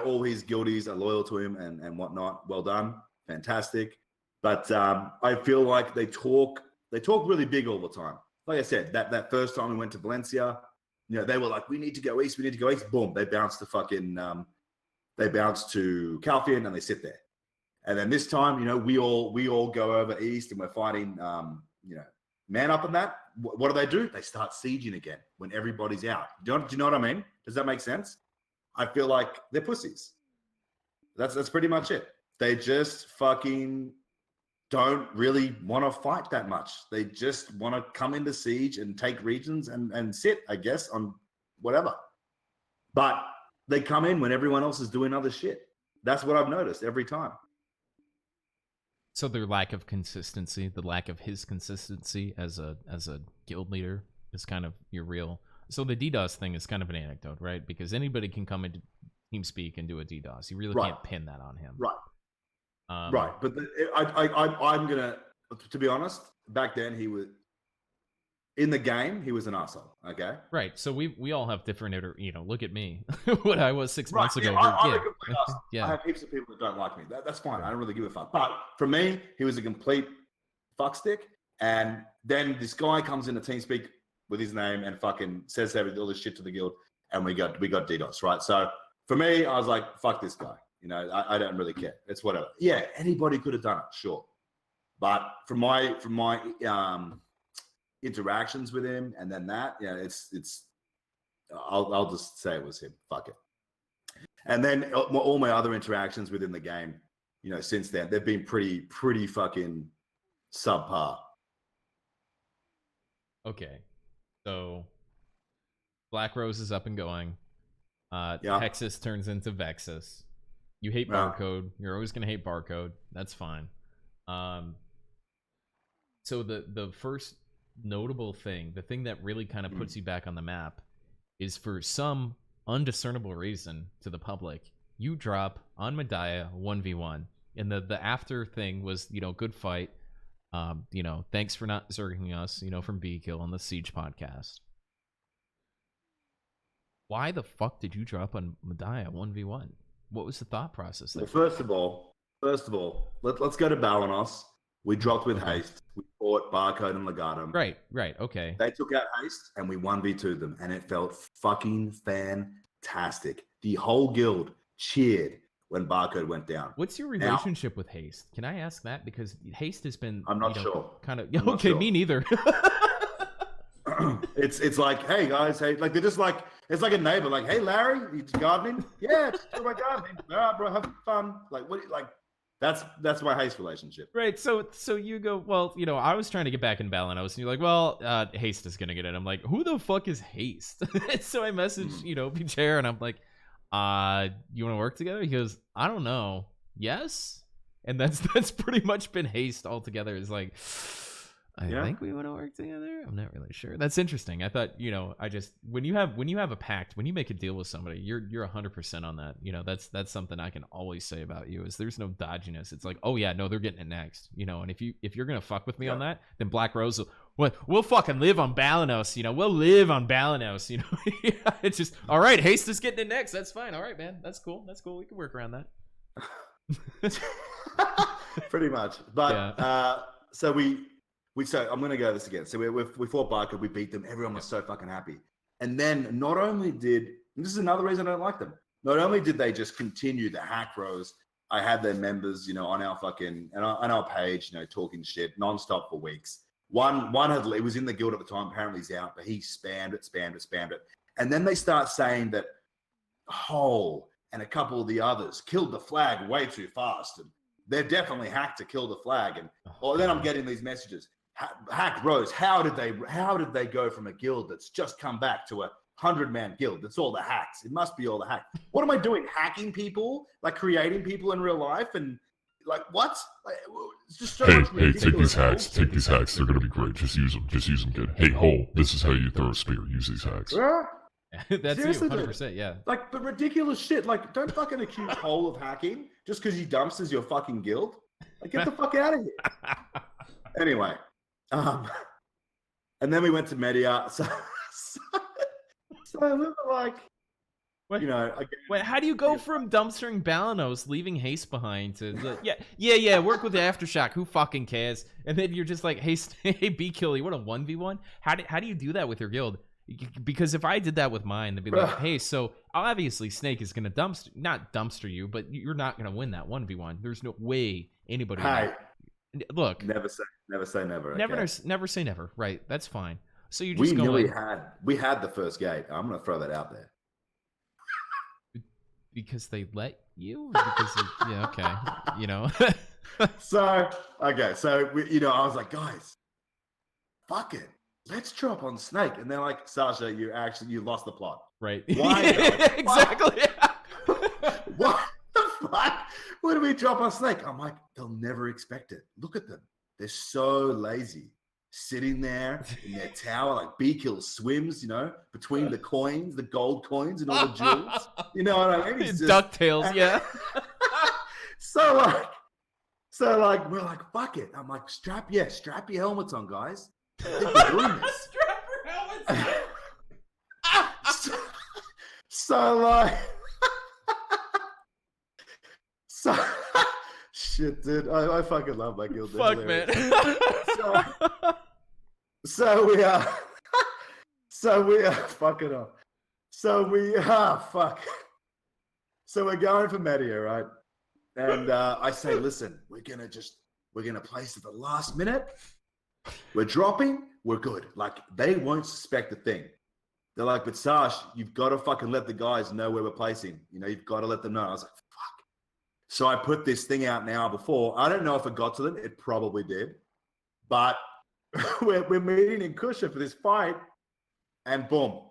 all his guildies are loyal to him and whatnot. Well done. Fantastic. But I feel like they talk really big all the time. Like I said, that first time we went to Valencia, they were like, we need to go east. Boom. They bounced to Calfian and they sit there. And then this time, we all go over east and we're fighting, man up in that. What do? They start sieging again when everybody's out. Do you know what I mean? Does that make sense? I feel like they're pussies. That's pretty much it. They just fucking don't really want to fight that much. They just want to come into siege and take regions and sit, I guess, on whatever. But they come in when everyone else is doing other shit. That's what I've noticed every time. So their lack of consistency, the lack of his consistency as a guild leader is kind of your real. So the DDoS thing is kind of an anecdote, right? Because anybody can come into TeamSpeak and do a DDoS. You really can't pin that on him. Right. Right. But I'm gonna, to be honest, back then he was in the game. He was an asshole. Okay. Right. So we all have different, look at me, what I was 6 months ago. I'm a complete asshole. Yeah. I have heaps of people that don't like me. That's fine. I don't really give a fuck. But for me, he was a complete fuckstick. And then this guy comes into TeamSpeak with his name and fucking says all this shit to the guild, and we got DDoS, right? So for me, I was like, fuck this guy. I don't really care. It's whatever. Yeah, anybody could have done it, sure. But from my interactions with him, and then that, it's. I'll just say it was him. Fuck it. And then all my other interactions within the game, since then, they've been pretty fucking subpar. Okay, so BlackRose is up and going. Texas turns into Vexes. You hate Barcode. You're always gonna hate Barcode. That's fine. So the first notable thing, the thing that really kind of puts you back on the map, is for some undiscernible reason to the public, you drop on Medaya 1v1, and the after thing was good fight. Thanks for not zerging us, from B-Kill on the Siege podcast. Why the fuck did you drop on Medaya 1v1? What was the thought process there? Well, first of all, let's go to Balanos. We dropped with haste. We fought Barcode and Legatum. Right, okay. They took out haste and we 1v2'd them, and it felt fucking fantastic. The whole guild cheered when Barcode went down. What's your relationship with haste? Can I ask that? Because haste has been, I'm not sure. Kind of. Okay, me neither. It's like, hey guys, hey, like they're just like, it's like a neighbor, like, hey Larry, you gardening? Yeah, just do my gardening. All right, bro, have fun. Like, what? Like, that's my haste relationship. Right. So you go, well, I was trying to get back in Balanos, and you're like, well, haste is gonna get it. I'm like, who the fuck is haste? So I messaged, BJR, and I'm like, you want to work together? He goes, I don't know. Yes. And that's pretty much been haste altogether. Is like, I think we want to work together. I'm not really sure. That's interesting. I thought, I just when you have a pact, when you make a deal with somebody, you're 100% on that. That's something I can always say about you is there's no dodginess. It's like, oh yeah, no, they're getting it next. And if you're gonna fuck with me on that, then BlackRose we'll fucking live on Balanos. We'll live on Balanos. It's just all right. Haste is getting it next. That's fine. All right, man. That's cool. We can work around that. Pretty much. But so so I'm going to go this again. So we fought Barcode, we beat them. Everyone was so fucking happy. And then not only and this is another reason I don't like them. Not only did they just continue the hack rows, I had their members, on our fucking, on our page, talking shit nonstop for weeks. One he was in the guild at the time. Apparently he's out, but he spammed it. And then they start saying that Hole and a couple of the others killed the flag way too fast. And they're definitely hacked to kill the flag. And then I'm getting these messages. Hack Rose, how did they go from a guild that's just come back to a 100-man guild? That's all the hacks. It must be all the hacks. What am I doing? Hacking people? Like creating people in real life? And like what? It's just so much ridiculous. Take these hacks. Take these hacks. They're gonna be great. Just use them, kid. Hey, Hole, this is how you throw a spear. Use these hacks. That's you, 100%. Yeah. Like, but ridiculous shit. Like, don't fucking accuse Hole of hacking just because he dumps as your fucking guild. Like, get the fuck out of here. Anyway. And then we went to Media. So I live like, what? Wait, how do you go from dumpstering Balanos, leaving Haste behind to work with the Aftershock? Who fucking cares? And then you're just like, hey, B-Kill, you want a 1v1? How do you do that with your guild? Because if I did that with mine, they'd be like, hey, so obviously Snake is gonna not dumpster you, but you're not gonna win that 1v1. There's no way anybody. Look, never say never. Never say never. Right? That's fine. So you we just had the first gate. I'm gonna throw that out there. Because they let you? Okay. So I was like, guys, fuck it. Let's drop on Snake. And they're like, Sasha, you lost the plot. Right. Why? Exactly. What the fuck? Why do we drop on Snake? I'm like, they'll never expect it. Look at them. They're so lazy. Sitting there in their tower, like B-Kill swims, between the coins, the gold coins and all the jewels. You know what I mean? DuckTales, yeah. So we're like, fuck it. I'm like, strap your helmets on, guys. I think we're doing this. Strap your helmets on. Shit, dude. I fucking love my guild. Fuck, man. So we are fucking up. Fuck. So we're going for Media, right? And I say, listen, we're gonna place at the last minute. We're dropping, we're good. Like, they won't suspect a thing. They're like, but Sash, you've got to fucking let the guys know where we're placing. You've got to let them know. I was like, fuck. So I put this thing out an hour before. I don't know if it got to them. It probably did. But we're meeting in Kusha for this fight. And boom.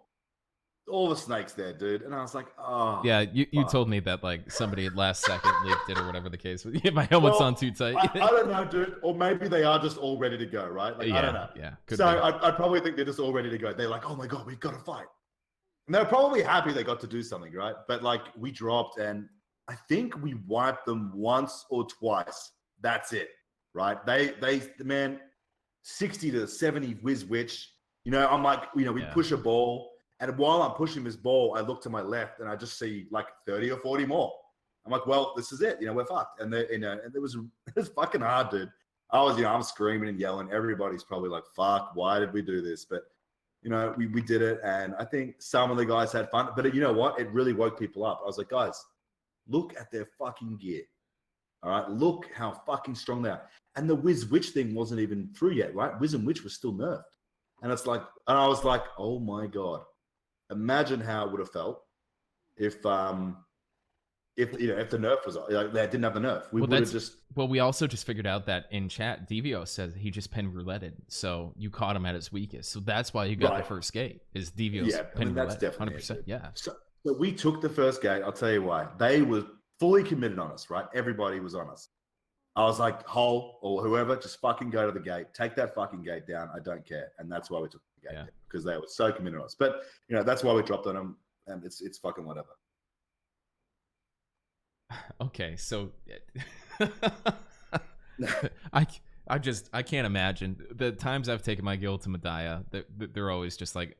All the snakes there, dude. And I was like, oh. Yeah, you told me that, like, somebody at last second leaked it or whatever the case was. Yeah, my helmet's on too tight. I don't know, dude. Or maybe they are just all ready to go, right? Like, I don't know. Yeah. So I probably think they're just all ready to go. They're like, oh my God, we've got to fight. And they're probably happy they got to do something, right? But, like, we dropped and I think we wiped them once or twice. That's it, right? Man, 60 to 70 whiz witch. I'm like, we push a ball. And while I'm pushing this ball, I look to my left and I just see like 30 or 40 more. I'm like, well, this is it. We're fucked. And and it was fucking hard, dude. I'm screaming and yelling. Everybody's probably like, fuck, why did we do this? But, we did it. And I think some of the guys had fun. But you know what? It really woke people up. I was like, guys, look at their fucking gear. All right. Look how fucking strong they are. And the Wiz Witch thing wasn't even through yet, right? Wiz and Witch was still nerfed. And I was like, oh my God. Imagine how it would have felt if the nerf was like they didn't have the nerf. We would have just. Well, we also just figured out that in chat, Devio says he just pen rouletted, so you caught him at his weakest. So that's why you got the first gate. Is Devio's pen that's roulette? definitely 100%. Yeah. So we took the first gate. I'll tell you why. They were fully committed on us, right? Everybody was on us. I was like, Hole or whoever, just fucking go to the gate. Take that fucking gate down. I don't care. And that's why we took the gate down, because they were so committed on us. But, you know, that's why we dropped on them, and it's fucking whatever. Okay, so I can't imagine the times I've taken my guild to Medaya. They're always just like,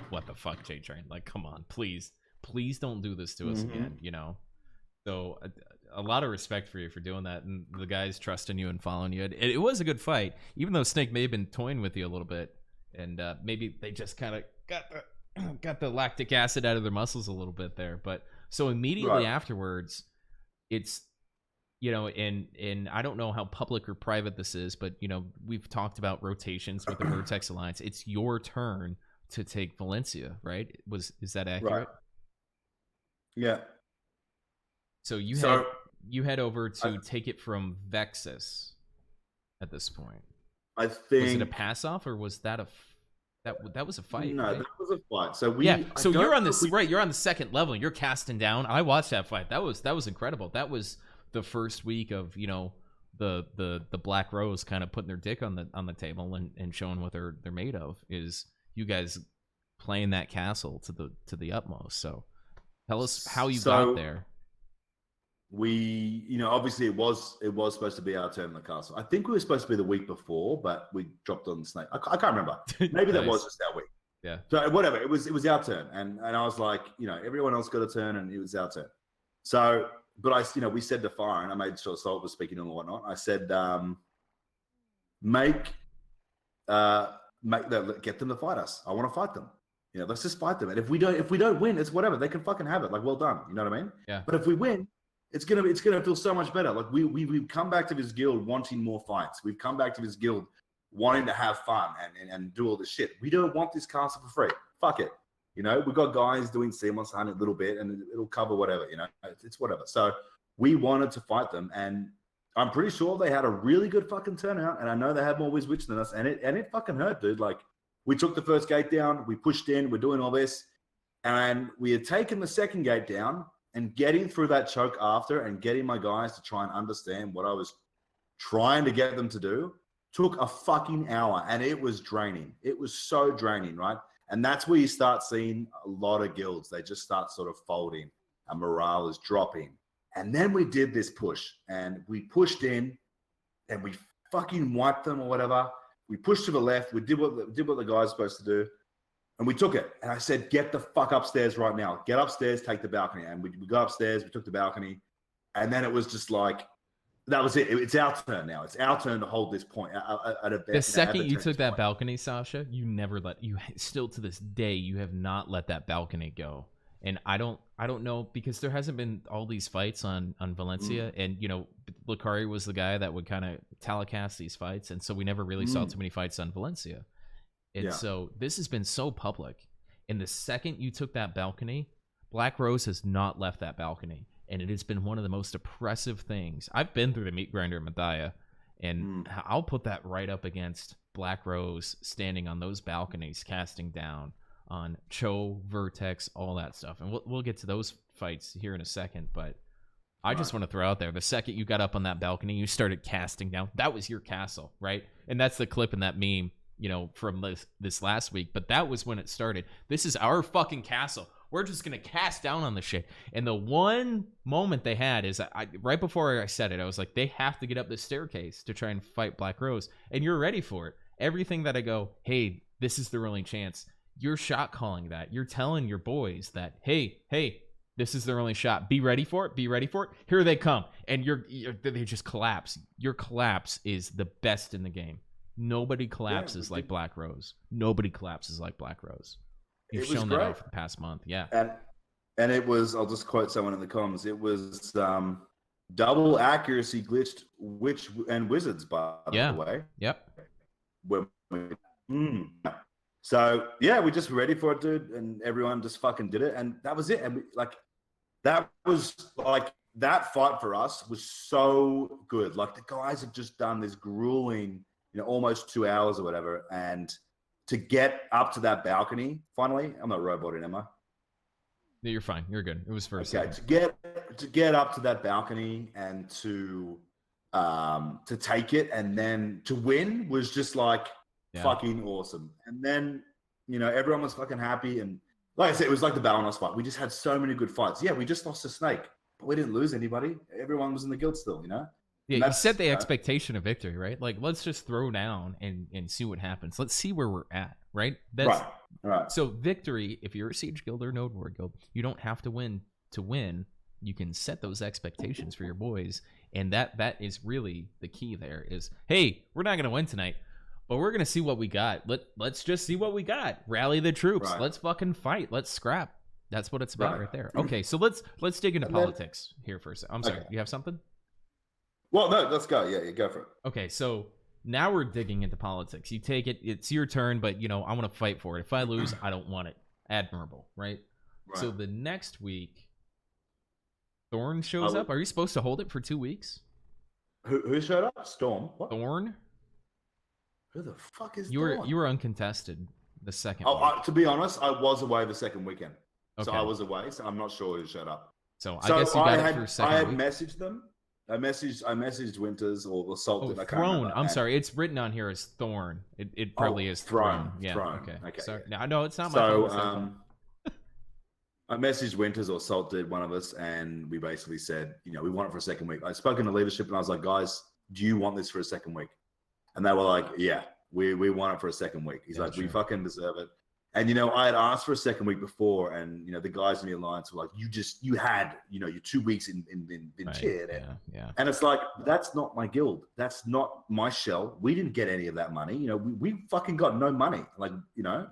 what the fuck, J-Train? Like, come on, please don't do this to us again, you know? So a lot of respect for you for doing that, and the guys trusting you and following you. It was a good fight, even though Snake may have been toying with you a little bit, and maybe they just kind of got the lactic acid out of their muscles a little bit there. But so immediately afterwards, it's, you know, and I don't know how public or private this is, but, you know, we've talked about rotations with the Vertex Alliance. It's your turn to take Valencia, right? Is that accurate? Right. Yeah. So you head over to take it from Vexes at this point. I think, was it a pass off, or was that that was a fight? No, right? that was a fight. So So you're on this right. You're on the second level. And you're casting down. I watched that fight. That was incredible. That was the first week of, you know, the BlackRose kind of putting their dick on the table and showing what they're made of. Is you guys playing that castle to the utmost. So tell us how you got there. We, you know, obviously it was supposed to be our turn in the castle. I think we were supposed to be the week before, but we dropped on the Snake. I can't remember. Maybe that was just our week. Yeah. So whatever, it was our turn, and I was like, you know, everyone else got a turn, and it was our turn. So, but you know, we said to Fire, and I made sure Salt was speaking and whatnot. I said, get them to fight us. I want to fight them. You know, let's just fight them. And if we don't win, it's whatever. They can fucking have it. Like, well done. You know what I mean? Yeah. But if we win, it's gonna feel so much better. Like we've come back to this guild wanting more fights. We've come back to this guild wanting to have fun and do all this shit. We don't want this castle for free. Fuck it. You know, we've got guys doing seamless hunt a little bit, and it'll cover whatever. You know, it's whatever. So we wanted to fight them, and I'm pretty sure they had a really good fucking turnout. And I know they had more Wizwitch than us, and it fucking hurt, dude. Like, we took the first gate down, we pushed in, we're doing all this, and we had taken the second gate down. And getting through that choke after, and getting my guys to try and understand what I was trying to get them to do, took a fucking hour, and it was draining. It was so draining, right? And that's where you start seeing a lot of guilds. They just start sort of folding, and morale is dropping. And then we did this push, and we pushed in, and we fucking wiped them or whatever. We pushed to the left. We did what the guy's supposed to do. And we took it. And I said, get the fuck upstairs right now. Get upstairs, take the balcony. And we got upstairs, we took the balcony. And then it was just like, that was it. It's our turn now. It's our turn to hold this point. The second you took that balcony, Sasha, you never still to this day, you have not let that balcony go. And I don't know, because there hasn't been all these fights on Valencia. And, you know, Lucari was the guy that would kind of telecast these fights. And so we never really saw too many fights on Valencia. And so this has been so public. And the second you took that balcony, BlackRose has not left that balcony. And it has been one of the most oppressive things. I've been through the meat grinder in Medaya, and I'll put that right up against BlackRose standing on those balconies, casting down on Cho, Vertex, all that stuff. And we'll get to those fights here in a second. But I just want to throw out there, the second you got up on that balcony, you started casting down. That was your castle, right? And that's the clip in that meme, you know, from this last week. But that was when it started. This is our fucking castle. We're just going to cast down on the shit. And the one moment they had is, right before I said it, I was like, they have to get up this staircase to try and fight BlackRose. And you're ready for it. Everything that I go, hey, this is their only chance. You're shot calling that. You're telling your boys that, hey, this is their only shot. Be ready for it. Be ready for it. Here they come. And they just collapse. Your collapse is the best in the game. Nobody collapses like BlackRose. Nobody collapses like BlackRose. You've shown that out for the past month. Yeah. And it was, I'll just quote someone in the comments, it was double accuracy glitched witch and wizards, by the way. Yep. So yeah, we just ready for it, dude, and everyone just fucking did it, and that was it. And that fight for us was so good. Like, the guys had just done this grueling, you know, almost 2 hours or whatever, and to get up to that balcony, finally, I'm not roboting, am I? Yeah, you're fine. You're good. It was first. Okay, to get up to that balcony and to to take it, and then to win was just like fucking awesome. And then, you know, everyone was fucking happy. And like I said, it was like the Balanos fight. We just had so many good fights. Yeah, we just lost to Snake, but we didn't lose anybody. Everyone was in the guild still, you know? Yeah, you set the expectation of victory, right? Like, let's just throw down and see what happens. Let's see where we're at, right? That's, right. So victory, if you're a Siege Guild or Node War Guild, you don't have to win to win. You can set those expectations for your boys. And that is really the key there is, hey, we're not going to win tonight, but we're going to see what we got. Let's just see what we got. Rally the troops. Let's fucking fight. Let's scrap. That's what it's about right there. Okay, so let's dig into politics here for a second. I'm sorry, you have something? Well, no, let's go. Yeah, go for it. Okay, so now we're digging into politics. You take it, it's your turn, but, you know, I want to fight for it. If I lose, I don't want it. Admirable, right? So the next week, Thorn shows up. Are you supposed to hold it for 2 weeks? Who showed up? Storm. What? Thorn? Who the fuck is Thorn? Thorn? You were uncontested the second week. To be honest, I was away the second weekend. Okay. So I was away, so I'm not sure who showed up. So I guess you got it for second week. I had week. messaged them. I messaged Winters or Assaulted. Oh, Throne. I'm sorry. It's written on here as Thorn. It probably is Throne. Yeah. Throne. Okay. Sorry. No, it's not my fault. So I messaged Winters or Salted, one of us, and we basically said, you know, we want it for a second week. I spoke into leadership and I was like, guys, do you want this for a second week? And they were like, yeah, we want it for a second week. He's like, we fucking deserve it. And, you know, I had asked for a second week before, and, you know, the guys in the alliance were like, you had, you know, your 2 weeks in cheered. Yeah. And it's like, that's not my guild. That's not my shell. We didn't get any of that money. You know, we fucking got no money. Like, you know,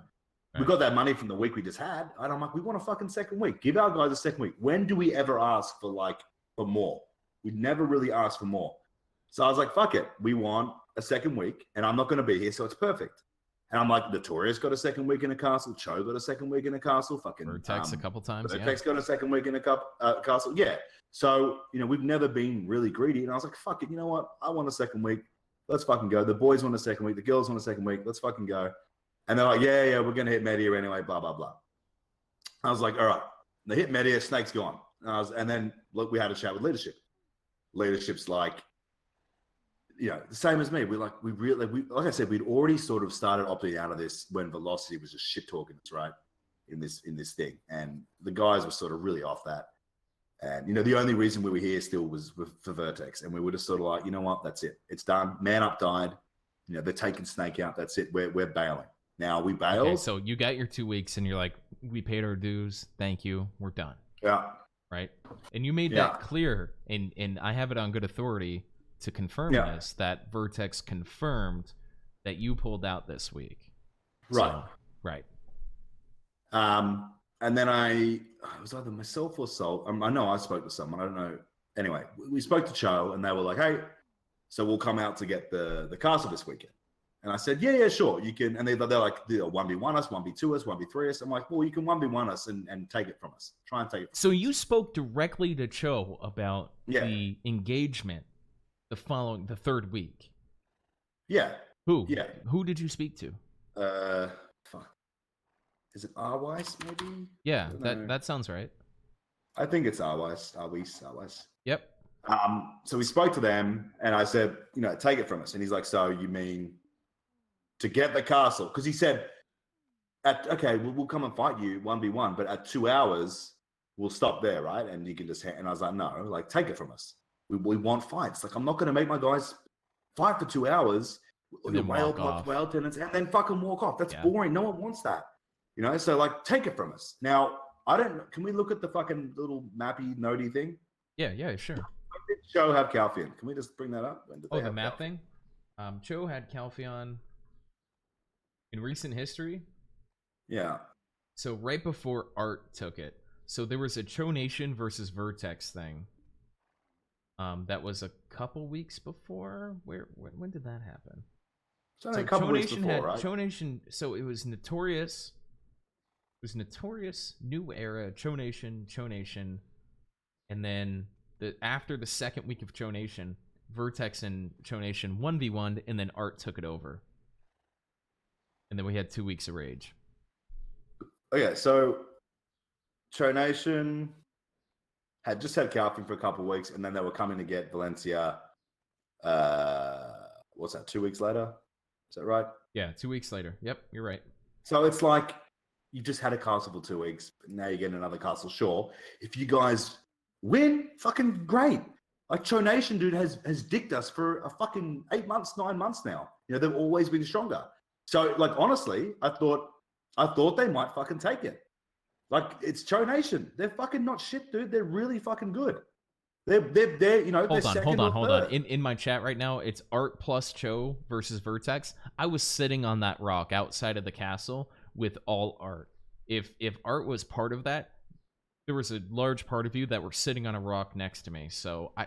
we got that money from the week we just had. And I'm like, we want a fucking second week. Give our guys a second week. When do we ever ask for more? We never really asked for more. So I was like, fuck it. We want a second week, and I'm not going to be here, so it's perfect. And I'm like, Notorious got a second week in a castle. Cho got a second week in a castle. Fucking Vertex a couple times. Vertex got a second week in a castle. Yeah. So, you know, we've never been really greedy. And I was like, fuck it. You know what? I want a second week. Let's fucking go. The boys want a second week. The girls want a second week. Let's fucking go. And they're like, yeah, we're going to hit Media anyway, blah, blah, blah. I was like, all right. They hit Media, Snake's gone. And then, look, we had a chat with leadership. Leadership's like, you know, the same as me. Like I said, we'd already sort of started opting out of this when Velocity was just shit talking us, right? In this thing. And the guys were sort of really off that. And, you know, the only reason we were here still was for Vertex. And we were just sort of like, you know what? That's it. It's done. Man Up died. You know, they're taking Snake out. That's it. We're bailing. Now we bailed. Okay, so you got your 2 weeks and you're like, we paid our dues. Thank you. We're done. Yeah. Right? And you made that clear. And I have it on good authority to confirm this, that Vertex confirmed that you pulled out this week. Right. So, right. And then it was either myself or Sol. I know I spoke to someone. I don't know. Anyway, we spoke to Cho, and they were like, hey, so we'll come out to get the castle this weekend. And I said, yeah, sure, you can. And they're like, 1v1 us, 1v2 us, 1v3 us. I'm like, well, you can 1v1 us and take it from us. Try and take it from us. So you spoke directly to Cho about the engagement the third week. Yeah. Who? Yeah. Who did you speak to? Fuck. Is it Arwise, maybe? Yeah, that sounds right. I think it's Arwise. Yep. So we spoke to them, and I said, you know, take it from us. And he's like, so you mean to get the castle? Because he said, okay, we'll come and fight you 1v1, but at 2 hours, we'll stop there, right? And you can just, and I was like, no, like, take it from us. We want fights. Like, I'm not going to make my guys fight for 2 hours, whale tenants, and then fucking walk off. That's boring. No one wants that. You know, so like, take it from us. Now, can we look at the fucking little mappy nodey thing? Yeah, sure. When did Cho have Calpheon? Can we just bring that up? The map thing? Cho had Calpheon in recent history. Yeah. So right before Art took it. So there was a Cho Nation versus Vertex thing. That was a couple weeks before. When did that happen? So a couple weeks before, right? Cho Nation. So it was Notorious. It was Notorious, New Era, Cho Nation, and then after the second week of Cho Nation, Vertex and Cho Nation 1v1'd, and then Art took it over. And then we had 2 weeks of Rage. Okay, so Cho Nation had just had Calpheon for a couple of weeks, and then they were coming to get Valencia what's that? 2 weeks later, is that right? Yeah, 2 weeks later. Yep, you're right. So it's like you just had a castle for 2 weeks, but now you're getting another castle. Sure, if you guys win, fucking great. Like Cho Nation, dude, has dicked us for a fucking 8 months, 9 months now. You know, they've always been stronger. So, like, honestly, I thought they might fucking take it. Like, it's Cho Nation. They're fucking not shit, dude. They're really fucking good. They're you know, Hold on. In my chat right now, it's Art plus Cho versus Vertex. I was sitting on that rock outside of the castle with all Art. If Art was part of that, there was a large part of you that were sitting on a rock next to me. So I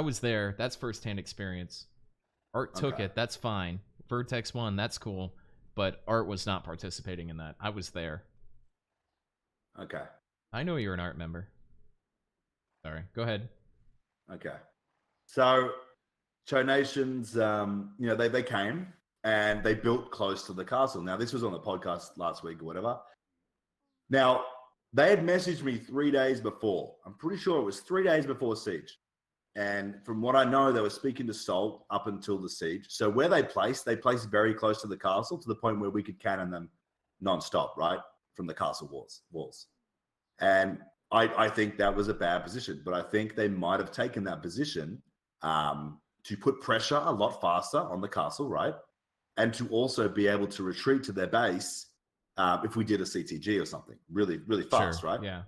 was there. That's firsthand experience. Art took it. That's fine. Vertex won. That's cool. But Art was not participating in that. I was there. Okay. I know you're an Art member. Sorry. Go ahead. Okay. So Cho Nations, you know, they came and they built close to the castle. Now, this was on the podcast last week or whatever. Now, they had messaged me 3 days before. I'm pretty sure it was 3 days before Siege. And from what I know, they were speaking to Salt up until the Siege. So where they placed very close to the castle to the point where we could cannon them nonstop, right? From the castle walls. And I think that was a bad position. But I think they might have taken that position to put pressure a lot faster on the castle, right? And to also be able to retreat to their base if we did a CTG or something really, really fast, right? Yeah.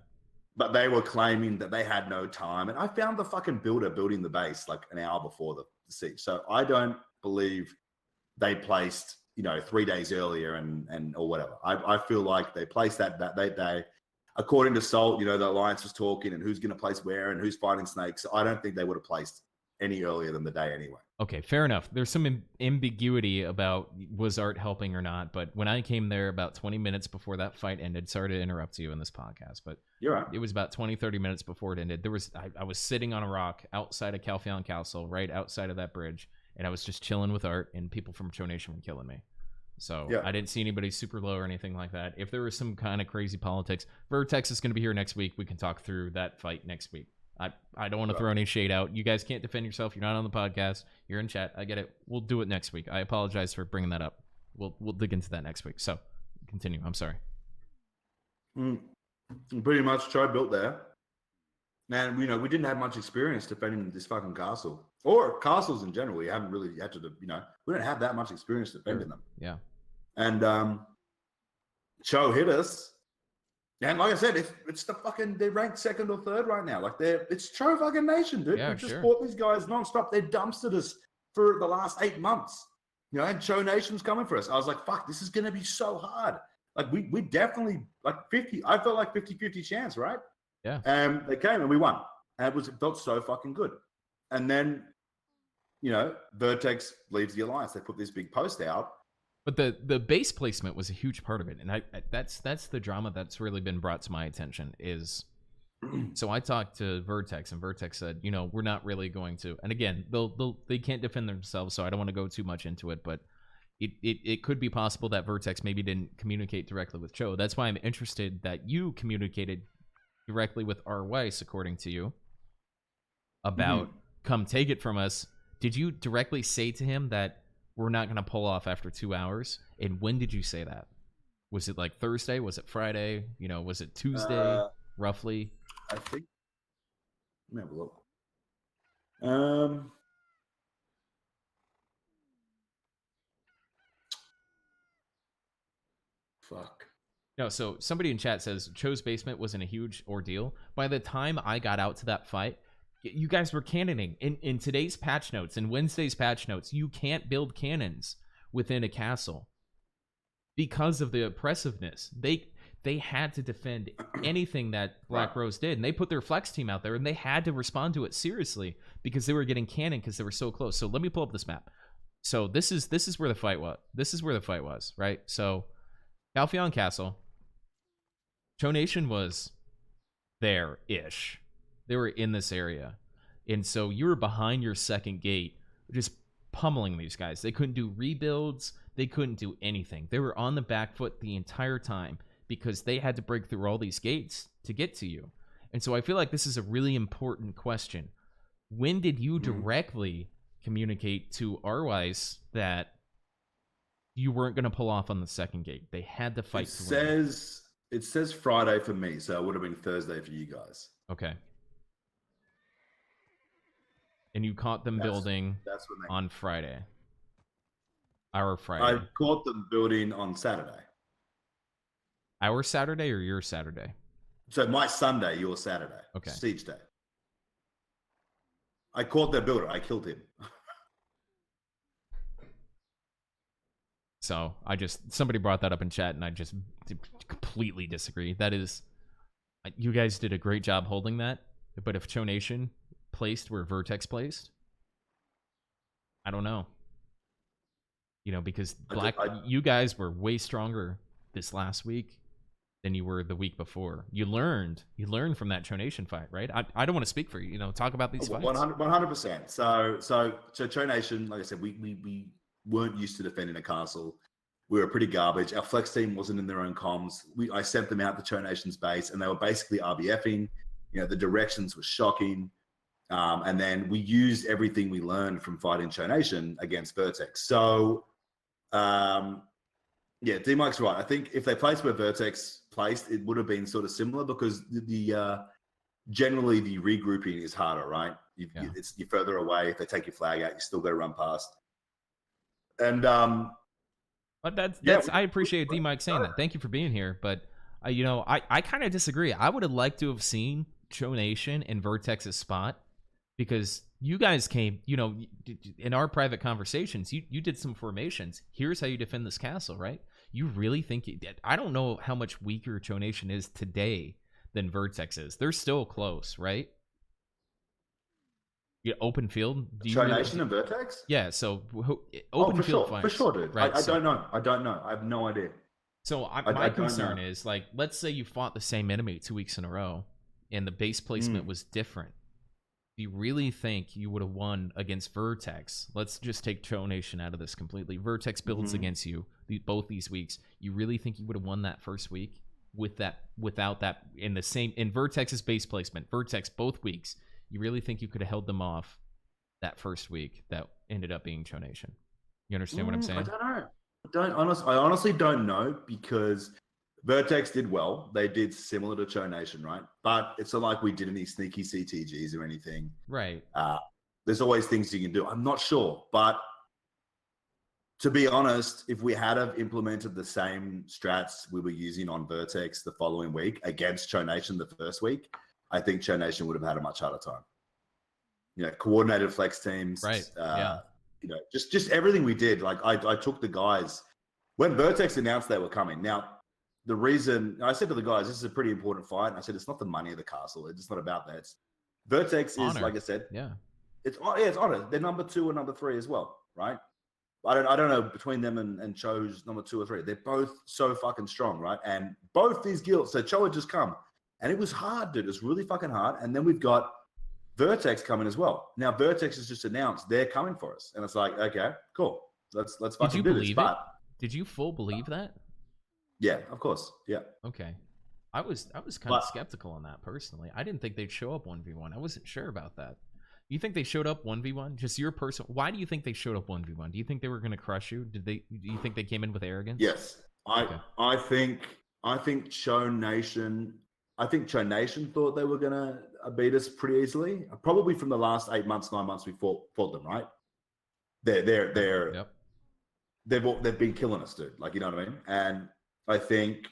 But they were claiming that they had no time. And I found the fucking builder building the base like an hour before the siege. So I don't believe they placed, you know, 3 days earlier and or whatever. I feel like they placed that day. According to Salt, you know, the Alliance was talking and who's going to place where and who's fighting snakes. So I don't think they would have placed any earlier than the day anyway. Okay, fair enough. There's some ambiguity about was Art helping or not, but when I came there about 20 minutes before that fight ended, sorry to interrupt you in this podcast, but you're right. It was about 20, 30 minutes before it ended. I was sitting on a rock outside of Calpheon Castle, right outside of that bridge, and I was just chilling with Art, and people from Cho Nation were killing me. So yeah. I didn't see anybody super low or anything like that. If there was some kind of crazy politics, Vertex is going to be here next week. We can talk through that fight next week. I don't want to throw any shade out. You guys can't defend yourself. You're not on the podcast. You're in chat. I get it. We'll do it next week. I apologize for bringing that up. We'll dig into that next week. So continue. I'm sorry. Pretty much Cho built there. And, you know, we didn't have much experience defending this fucking castle. Or castles in general. We haven't really had to, you know, we don't have that much experience defending them. Yeah. And Cho hit us. And like I said, it's the fucking, they're ranked second or third right now. Like it's Cho fucking Nation, dude. Yeah, we just bought these guys nonstop. They dumpstered us for the last 8 months. You know, and Cho Nation's coming for us. I was like, fuck, this is going to be so hard. Like we definitely, like 50, I felt like 50-50 chance, right? Yeah. And they came and we won. And it felt so fucking good. And then, you know, Vertex leaves the Alliance. They put this big post out. But the base placement was a huge part of it, and that's the drama that's really been brought to my attention. Is so I talked to Vertex, and Vertex said, you know, we're not really going to. And again, they can't defend themselves, so I don't want to go too much into it. But it could be possible that Vertex maybe didn't communicate directly with Cho. That's why I'm interested that you communicated directly with R. Weiss, according to you, about come take it from us. Did you directly say to him that we're not going to pull off after 2 hours? And when did you say that? Was it like Thursday? Was it Friday? You know, was it Tuesday, roughly? I think. Let me have a look. Fuck. No, so somebody in chat says Cho's basement wasn't a huge ordeal. By the time I got out to that fight, you guys were cannoning. In today's patch notes, in Wednesday's patch notes, you can't build cannons within a castle because of the oppressiveness. They had to defend anything that BlackRose did, and they put their flex team out there, and they had to respond to it seriously because they were getting cannoned because they were so close. So let me pull up this map. So this is where the fight was. This is where the fight was, right? So Calpheon Castle, Cho Nation was there-ish. They were in this area. And so you were behind your second gate, just pummeling these guys. They couldn't do rebuilds. They couldn't do anything. They were on the back foot the entire time because they had to break through all these gates to get to you. And so I feel like this is a really important question. when did you directly communicate to Arwise that you weren't going to pull off on the second gate? They had to fight to win. It says Friday for me, so it would have been Thursday for you guys. Okay. And you caught them building on Friday. Our Friday. I caught them building on Saturday. Our Saturday or your Saturday? So my Sunday, your Saturday. Okay. Siege day. I caught their builder. I killed him. So somebody brought that up in chat, and I just completely disagree. That is, you guys did a great job holding that, but if Cho Nation placed where Vertex placed, I don't know. You know, because you guys were way stronger this last week than you were the week before. You learned from that Cho Nation fight, right? I don't want to speak for you. You know, talk about these fights. 100%. So Cho Nation, like I said, we weren't used to defending a castle. We were pretty garbage. Our flex team wasn't in their own comms. I sent them out to Cho Nation's base, and they were basically RBFing. You know, the directions were shocking. And then we used everything we learned from fighting Cho Nation against Vertex. So, yeah, D-Mike's right. I think if they placed where Vertex placed, it would have been sort of similar because generally the regrouping is harder, right? You're further away. If they take your flag out, you still got to run past. And but I appreciate D-Mike saying that. Thank you for being here. But I kind of disagree. I would have liked to have seen Cho Nation in Vertex's spot, because you guys came, in our private conversations, you did some formations. Here's how you defend this castle, right? You really think I don't know how much weaker Cho Nation is today than Vertex is. They're still close, right? Yeah, open field. Cho Nation and Vertex? Yeah, so open field fights. For sure, dude. Right, I don't know. I don't know. I have no idea. So my concern is, like, let's say you fought the same enemy 2 weeks in a row, and the base placement was different. Do you really think you would have won against Vertex? Let's just take Cho Nation out of this completely. Vertex builds against you both these weeks. You really think you would have won that first week without that in Vertex's base placement? Vertex both weeks. You really think you could have held them off that first week that ended up being Cho Nation? You understand what I'm saying? I don't know. I honestly don't know, because Vertex did well. They did similar to Cho Nation, right? But it's not like we did any sneaky CTGs or anything. Right. There's always things you can do. I'm not sure. But to be honest, if we had have implemented the same strats we were using on Vertex the following week against Cho Nation the first week, I think Cho Nation would have had a much harder time. Coordinated flex teams. Right. Yeah. Just everything we did. Like I took the guys when Vertex announced they were coming. Now, the reason I said to the guys, this is a pretty important fight. And I said, it's not the money of the castle. It's not about that. Vertex honor. is, like I said, it's honor. They're number 2 and number 3 as well, right? I don't know between them and Cho's number 2 or 3. They're both so fucking strong, right? And both these guilds. So Cho had just come, and it was hard, dude. It was really fucking hard. And then we've got Vertex coming as well. Now Vertex has just announced they're coming for us, and it's like, okay, cool. Let's fucking do this. Did you believe that? Yeah, of course. Yeah. Okay. I was kind of skeptical on that personally. I didn't think they'd show up 1v1. I wasn't sure about that. You think they showed up 1v1? Just your personal. Why do you think they showed up 1v1? Do you think they were going to crush you? Do you think they came in with arrogance? Yes. I think Cho Nation. I think Cho Nation thought they were going to beat us pretty easily. Probably from the last 8 months, 9 months we fought them, right? They're they've been killing us, dude. Like, you know what I mean? And I think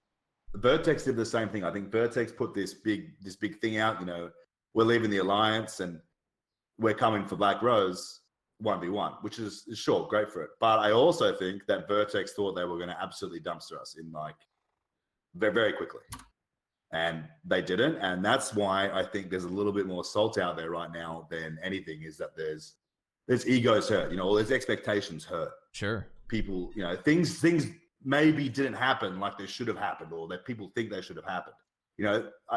Vertex did the same thing. I think Vertex put this big thing out. We're leaving the alliance and we're coming for BlackRose 1v1, which is sure great for it. But I also think that Vertex thought they were going to absolutely dumpster us in very, very quickly, and they didn't. And that's why I think there's a little bit more salt out there right now than anything. Is that there's egos hurt, or there's expectations hurt. Sure. People, things maybe didn't happen like they should have happened, or that people think they should have happened.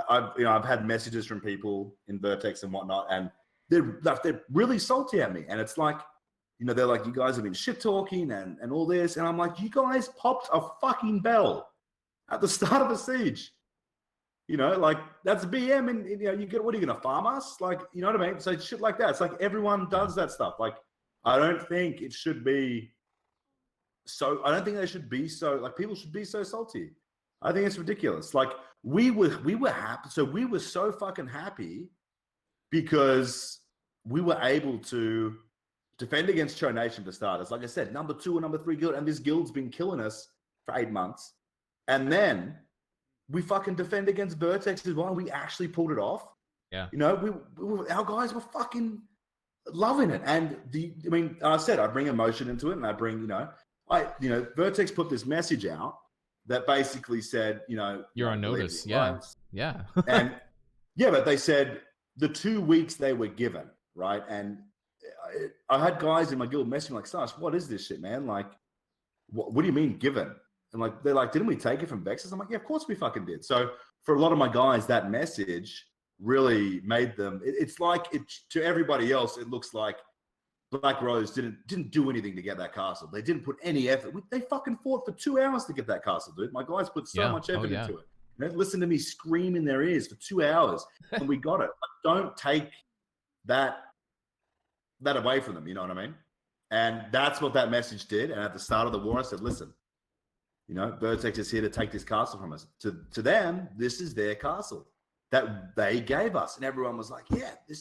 I've had messages from people in Vertex and whatnot, and they're really salty at me. And it's like, they're like, you guys have been shit talking and all this. And I'm like, you guys popped a fucking bell at the start of a siege. You know, like that's BM, and you know, you get what are you gonna farm us? Like, you know what I mean? So shit like that. It's like everyone does that stuff. Like, I don't think it should be so. I don't think they should be so. Like, people should be so salty. I think it's ridiculous. Like, we were happy. So we were so fucking happy because we were able to defend against Cho Nation for starters. Like I said, number 2 and number 3 guild, and this guild's been killing us for 8 months, and then we fucking defend against Vertex as well. We actually pulled it off. Yeah. You know, our guys were fucking loving it. And I mean, I said I bring emotion into it, and I bring, Vertex put this message out that basically said, you're on notice. Yeah. Yeah. And yeah, but they said the 2 weeks they were given, right? And I had guys in my guild messaging like, Sash, what is this shit, man? Like, what do you mean given? And like, they're like, didn't we take it from Vexes? I'm like, yeah, of course we fucking did. So for a lot of my guys, that message really made them. It's like to everybody else, it looks like BlackRose didn't do anything to get that castle. They didn't put any effort. They fucking fought for 2 hours to get that castle, dude. My guys put so much effort into it. They listened to me scream in their ears for 2 hours, and we got it. But don't take that away from them. You know what I mean? And that's what that message did. And at the start of the war, I said, listen. Vertex is here to take this castle from us. To them, this is their castle that they gave us. And everyone was like, yeah, they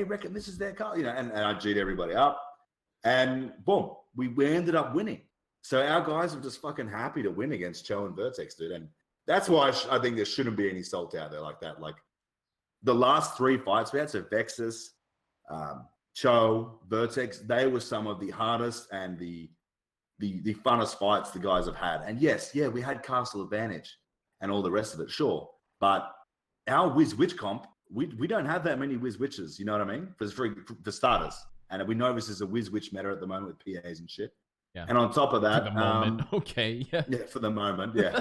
reckon this is their castle. And I G'd everybody up. And boom, we ended up winning. So our guys were just fucking happy to win against Cho and Vertex, dude. And that's why I think there shouldn't be any salt out there like that. Like the last 3 fights we had, so Vexes, Cho, Vertex, they were some of the hardest and the funnest fights the guys have had. And yes, we had castle advantage and all the rest of it, sure. But our Wiz Witch comp, we don't have that many Wiz Witches, you know what I mean? For starters. And we know this is a Wiz Witch meta at the moment with PAs and shit. Yeah. And on top of that, for the moment, yeah, for the moment, yeah.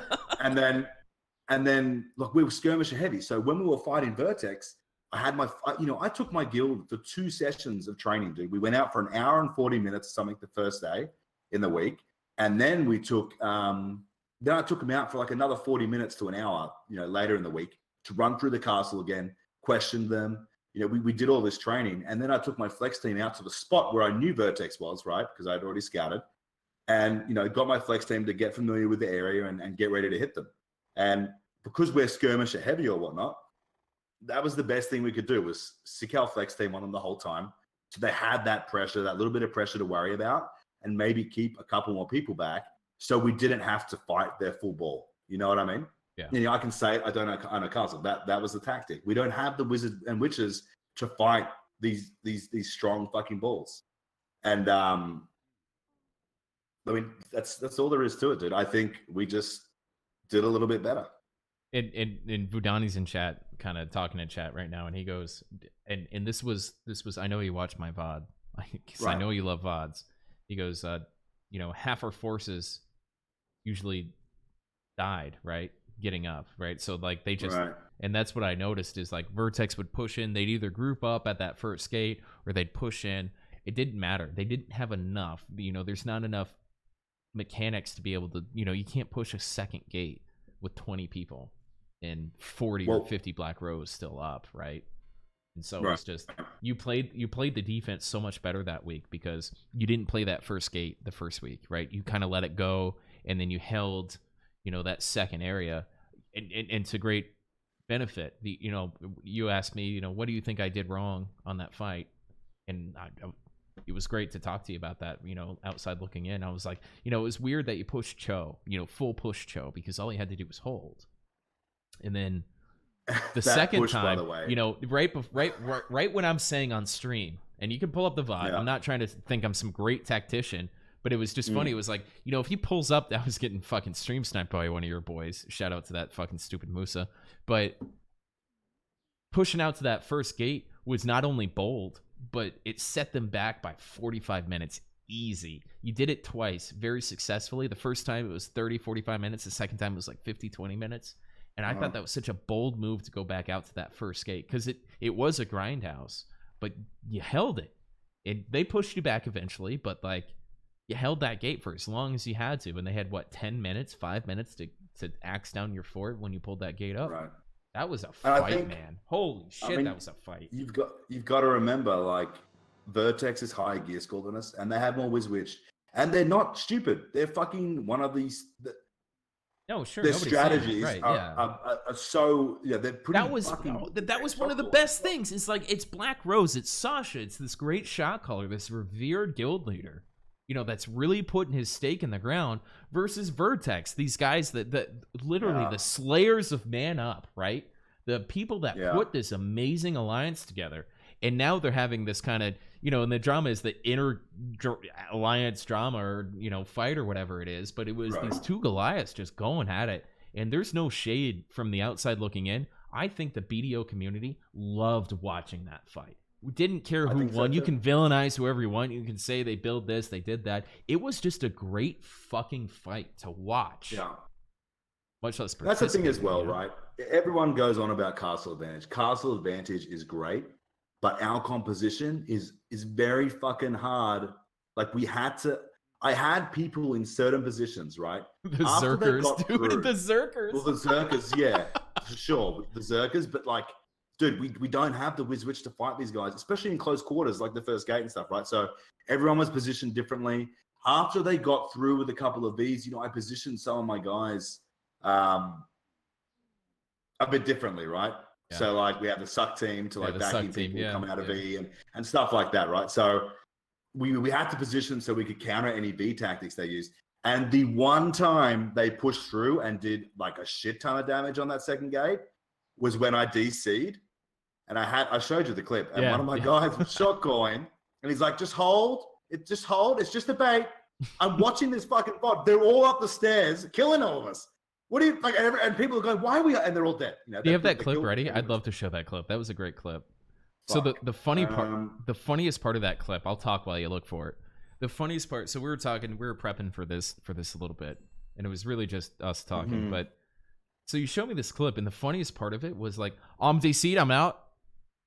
and then look, we were skirmisher heavy. So when we were fighting Vertex, I took my guild for 2 sessions of training, dude. We went out for an hour and 40 minutes, something the first day in the week, and then we took I took them out for like another 40 minutes to an hour, later in the week to run through the castle again, question them. We did all this training, and then I took my flex team out to the spot where I knew Vertex was, right? Because I'd already scouted, and got my flex team to get familiar with the area and get ready to hit them. And because we're skirmisher heavy or whatnot, that was the best thing we could do, was sick our flex team on them the whole time. So they had that pressure, that little bit of pressure to worry about, and maybe keep a couple more people back so we didn't have to fight their full ball. You know what I mean? Yeah. I can say I don't know castle. That was the tactic. We don't have the wizards and witches to fight these strong fucking balls. And I mean, that's all there is to it, dude. I think we just did a little bit better. And Vudani's in chat, kind of talking in chat right now, and he goes, and this was I know you watch my VOD, because right. I know you love VODs. He goes, half our forces usually died, right? Getting up, right? So like they just, right. And that's what I noticed is like Vertex would push in, they'd either group up at that first gate or they'd push in. It didn't matter. They didn't have enough, there's not enough mechanics to be able to, you can't push a second gate with 20 people and 40 or 50 BlackRose still up, right? And so right. It's just you played the defense so much better that week because you didn't play that first gate the first week, right? You kind of let it go, and then you held, that second area, and to great benefit. You asked me, what do you think I did wrong on that fight? And it was great to talk to you about that. Outside looking in, I was like, it was weird that you pushed Cho, full push Cho, because all he had to do was hold, and then. The second push, time, by the way. Right when I'm saying on stream, and you can pull up the VOD. Yeah. I'm not trying to think I'm some great tactician, but it was just funny. It was like, if he pulls up, I was getting fucking stream sniped by one of your boys. Shout out to that fucking stupid Musa. But pushing out to that first gate was not only bold, but it set them back by 45 minutes. Easy. You did it twice very successfully. The first time it was 30, 45 minutes. The second time it was like 50, 20 minutes. And I thought that was such a bold move to go back out to that first gate, because it was a grindhouse, but you held it. They pushed you back eventually, but like you held that gate for as long as you had to. And they had 10 minutes, 5 minutes to axe down your fort when you pulled that gate up. Right. That was a And I fight, think- man. Holy shit, that was a fight. You've got to remember, like, Vertex is higher gear score than us, and they have more WizWitch, and they're not stupid. They're fucking one of these. No, sure. Their nobody's saying strategies that. Right, are so they're pretty. that was one of the best things. It's like it's BlackRose, it's Sasha, it's this great shot caller, this revered guild leader, that's really putting his stake in the ground versus Vertex. These guys that literally the slayers of Man Up, right? The people that put this amazing alliance together, and now they're having this kind of and the drama is the inner alliance drama or fight or whatever it is, but it was these two Goliaths just going at it, and there's no shade from the outside looking in. I think the BDO community loved watching that fight. We didn't care who won. You can villainize whoever you want. You can say they build this, they did that. It was just a great fucking fight to watch. Yeah. Much less That's the thing as well, right? Everyone goes on about castle advantage. Castle advantage is great, but our composition is very fucking hard. Like I had people in certain positions, right? The Zerkers, dude. The Zerkers. Well, the Zerkers, yeah, for sure. The Zerkers, but like, dude, we don't have the WizWitch to fight these guys, especially in close quarters, like the first gate and stuff, right? So everyone was positioned differently. After they got through with a couple of Vs, I positioned some of my guys a bit differently, right? Yeah. So like we have the suck team to like backing people coming out of V and stuff like that, right? So we had to position so we could counter any V tactics they used. And the one time they pushed through and did like a shit ton of damage on that second gate was when I DC'd. And I showed you the clip. And one of my guys was shot calling, and he's like, just hold. It's just a bait. I'm watching this fucking bot. They're all up the stairs, killing all of us. What do you like? And people are going, why are we? And they're all dead. Do you have that clip ready? I'd love to show that clip. That was a great clip. So the funny part, the funniest part of that clip, I'll talk while you look for it. The funniest part. So we were prepping for this a little bit, and it was really just us talking. But so you showed me this clip, and the funniest part of it was like, I'm DC'd, I'm out,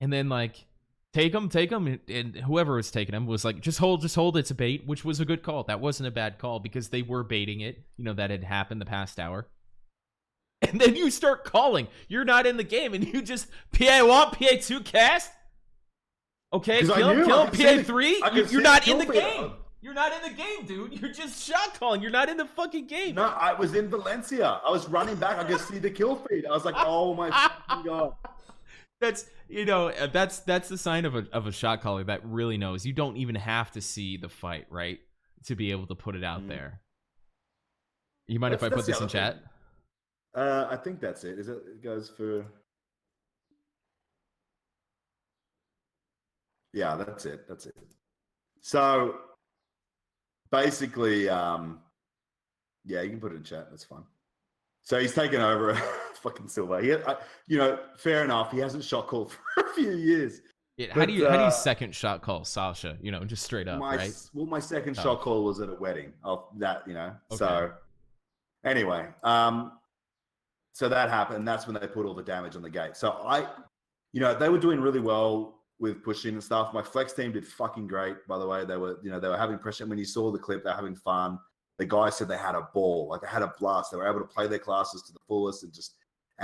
and then like, take him, and whoever was taking him was like, just hold, it's a bait, which was a good call. That wasn't a bad call because they were baiting it. That had happened the past hour. And then you start calling. You're not in the game, and you just PA1, PA2 cast. Okay, kill him, PA3. You're not in the game. You're not in the game, dude. You're just shot calling. You're not in the fucking game. No, I was in Valencia. I was running back. I could see the kill feed. I was like, oh my fucking god. That's that's the sign of a shot caller that really knows. You don't even have to see the fight, right, to be able to put it out there. You mind if I put this in chat? I think that's it. It goes for... Yeah, that's it. So, basically, yeah, you can put it in chat. That's fine. So he's taken over fucking Silver. Fair enough. He hasn't shot called for a few years. Yeah, how do you second shot call Sasha? Just straight up, right? Well, my second shot call was at a wedding of that. Okay. So anyway, so that happened. That's when they put all the damage on the gate. So they were doing really well with pushing and stuff. My flex team did fucking great, by the way. They were having pressure. When you saw the clip, they're having fun. The guys said they had a ball, like they had a blast. They were able to play their classes to the fullest and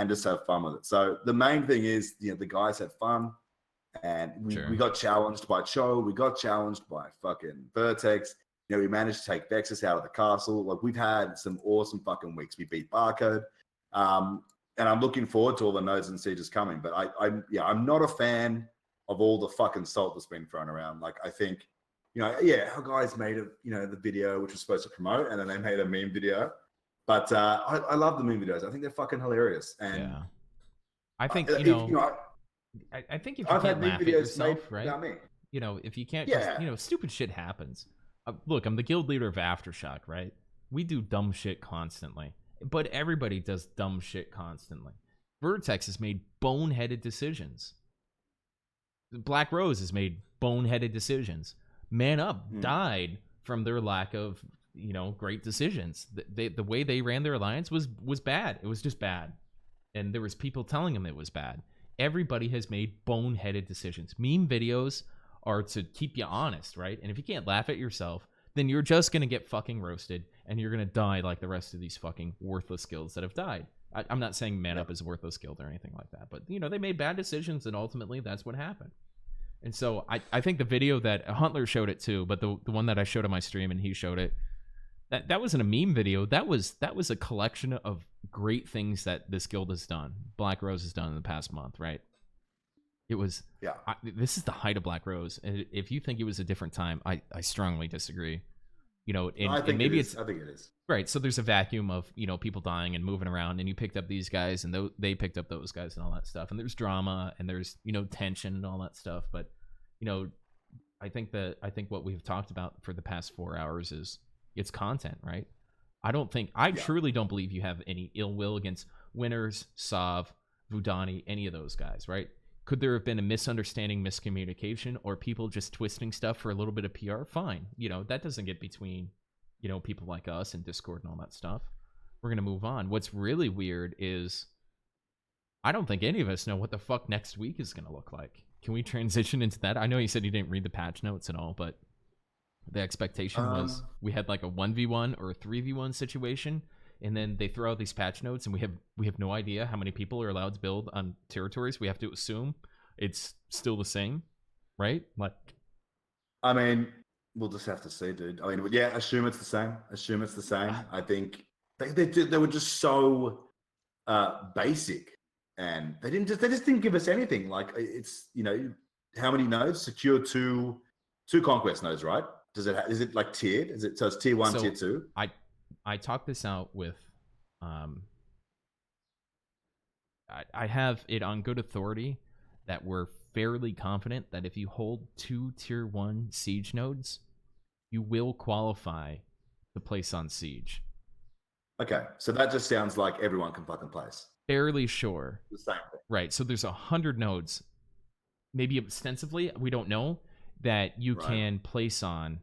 just have fun with it. So the main thing is, the guys had fun, and we got challenged by Cho. We got challenged by fucking Vertex. We managed to take Vexes out of the castle. Like, we've had some awesome fucking weeks. We beat Barcode. And I'm looking forward to all the nodes and sieges coming. But I'm not a fan of all the fucking salt that's been thrown around. Like, I think, our guys made the video, which was supposed to promote, and then they made a meme video. But I love the meme videos. I think they're fucking hilarious. And I think, I think if you can't laugh at yourself, right? If you can't, just, stupid shit happens. Look, I'm the guild leader of Aftershock, right? We do dumb shit constantly. But everybody does dumb shit constantly. Vertex has made boneheaded decisions. BlackRose has made boneheaded decisions. Man Up died from their lack of, great decisions. The way they ran their alliance was bad. It was just bad. And there was people telling them it was bad. Everybody has made boneheaded decisions. Meme videos are to keep you honest, right? And if you can't laugh at yourself, then you're just gonna get fucking roasted, and you're gonna die like the rest of these fucking worthless guilds that have died. I'm not saying Man Up is a worthless guild or anything like that, but they made bad decisions, and ultimately that's what happened. And so I think the video that Huntler showed it too, but the one that I showed on my stream and he showed it, that wasn't a meme video. That was a collection of great things that this guild has done. BlackRose has done in the past month, right? It was this is the height of BlackRose, and if you think it was a different time, I strongly disagree. I think maybe it is. Right, so there's a vacuum of people dying and moving around, and you picked up these guys, and they picked up those guys, and all that stuff. And there's drama, and there's tension and all that stuff. But I think what we've talked about for the past 4 hours is it's content, right? I truly don't believe you have any ill will against Winners, Sav, Vudani, any of those guys, right? Could there have been a misunderstanding, miscommunication, or people just twisting stuff for a little bit of PR? Fine, that doesn't get between people like us and Discord and all that stuff. We're going to move on. What's really weird is I don't think any of us know what the fuck next week is going to look like. Can we transition into that? I know you said you didn't read the patch notes and all, but the expectation was we had like a 1v1 or a 3v1 situation, and then they throw out these patch notes, and we have no idea how many people are allowed to build on territories. We have to assume it's still the same, right? I mean, we'll just have to see, dude. I mean, yeah, assume it's the same. I think they were just so basic, and they just didn't give us anything. Like it's how many nodes? Secure two conquest nodes, right? Is it like tiered? So it's tier 1, tier 2? I talked this out with I have it on good authority that we're fairly confident that if you hold 2 tier 1 siege nodes, you will qualify to place on siege. Okay, so that just sounds like everyone can fucking place. Fairly sure. The same thing. Right, so there's 100 nodes, maybe extensively, we don't know, that you can place on,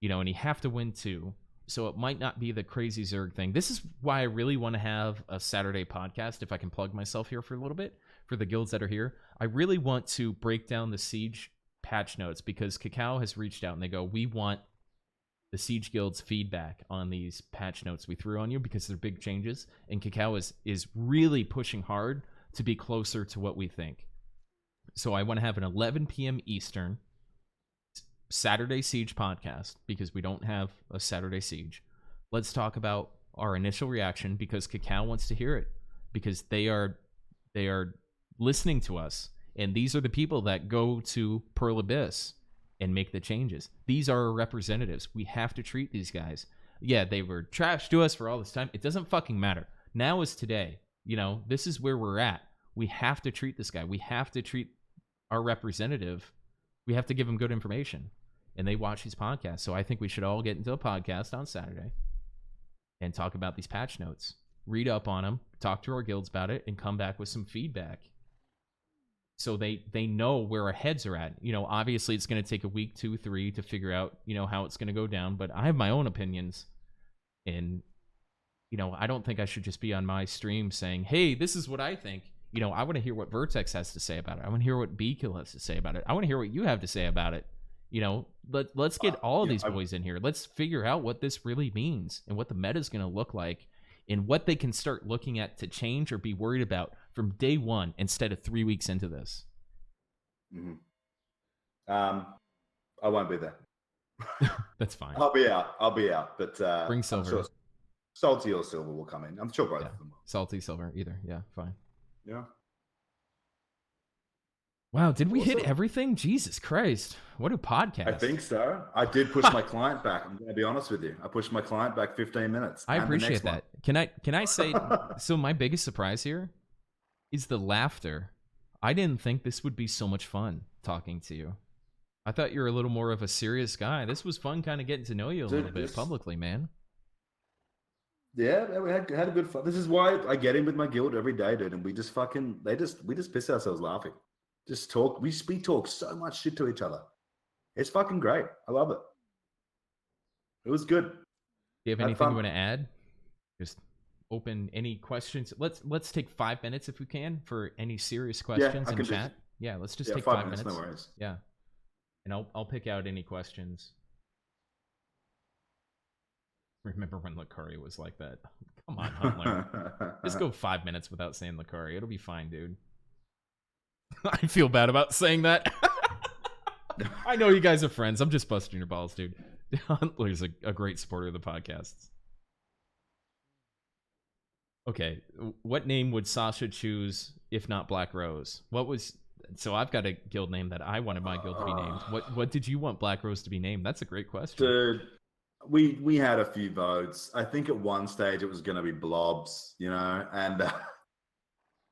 and you have to win 2. So it might not be the crazy Zerg thing. This is why I really want to have a Saturday podcast, if I can plug myself here for a little bit, for the guilds that are here. I really want to break down the siege patch notes, because Cacao has reached out and they go, we want the siege guild's feedback on these patch notes we threw on you, because they're big changes, and Cacao is really pushing hard to be closer to what we think. So I want to have an 11 p.m. Eastern Saturday Siege podcast, because we don't have a Saturday Siege. Let's talk about our initial reaction, because Cacao wants to hear it, because they are listening to us, and these are the people that go to Pearl Abyss and make the changes. These are our representatives. We have to treat these guys. Yeah, they were trash to us for all this time. It doesn't fucking matter. Now is today. This is where we're at. We have to treat this guy. We have to treat our representative. We have to give him good information. And they watch these podcasts. So I think we should all get into a podcast on Saturday and talk about these patch notes. Read up on them, talk to our guilds about it, and come back with some feedback. So they know where our heads are at. Obviously it's going to take a week, 2, 3 to figure out, how it's going to go down. But I have my own opinions. And, I don't think I should just be on my stream saying, hey, this is what I think. I want to hear what Vertex has to say about it. I want to hear what B-Kill has to say about it. I want to hear what you have to say about it. Let's get all of these boys in here. Let's figure out what this really means and what the meta is going to look like, and what they can start looking at to change or be worried about from day one instead of 3 weeks into this. Mm-hmm. I won't be there. That's fine. I'll be out. But bring Silver. Sure Salty or Silver will come in. I'm sure both of them will. Salty, Silver, either. Yeah, fine. Yeah. Wow, did we hit everything? Jesus Christ. What a podcast. I think so. I did push my client back. I'm going to be honest with you. I pushed my client back 15 minutes. I appreciate that. Can I say, so my biggest surprise here is the laughter. I didn't think this would be so much fun talking to you. I thought you were a little more of a serious guy. This was fun kind of getting to know you a little bit publicly, man. Yeah, we had a good fun. This is why I get in with my guild every day, dude, and we just piss ourselves laughing. Just talk. We talk so much shit to each other. It's fucking great. I love it. It was good. Do you have anything you want to add? Just open any questions. Let's take 5 minutes if we can for any serious questions in chat. Yeah, let's just take 5 minutes. No worries. Yeah, and I'll pick out any questions. Remember when Lucari was like that? Come on, Huntler. Just go 5 minutes without saying Lucari. It'll be fine, dude. I feel bad about saying that. I know you guys are friends. I'm just busting your balls, dude. Huntler's a great supporter of the podcasts. Okay, what name would Sasha choose if not BlackRose? So I've got a guild name that I wanted my guild to be named. What did you want BlackRose to be named? That's a great question. Dude, we had a few votes. I think at one stage it was going to be blobs, and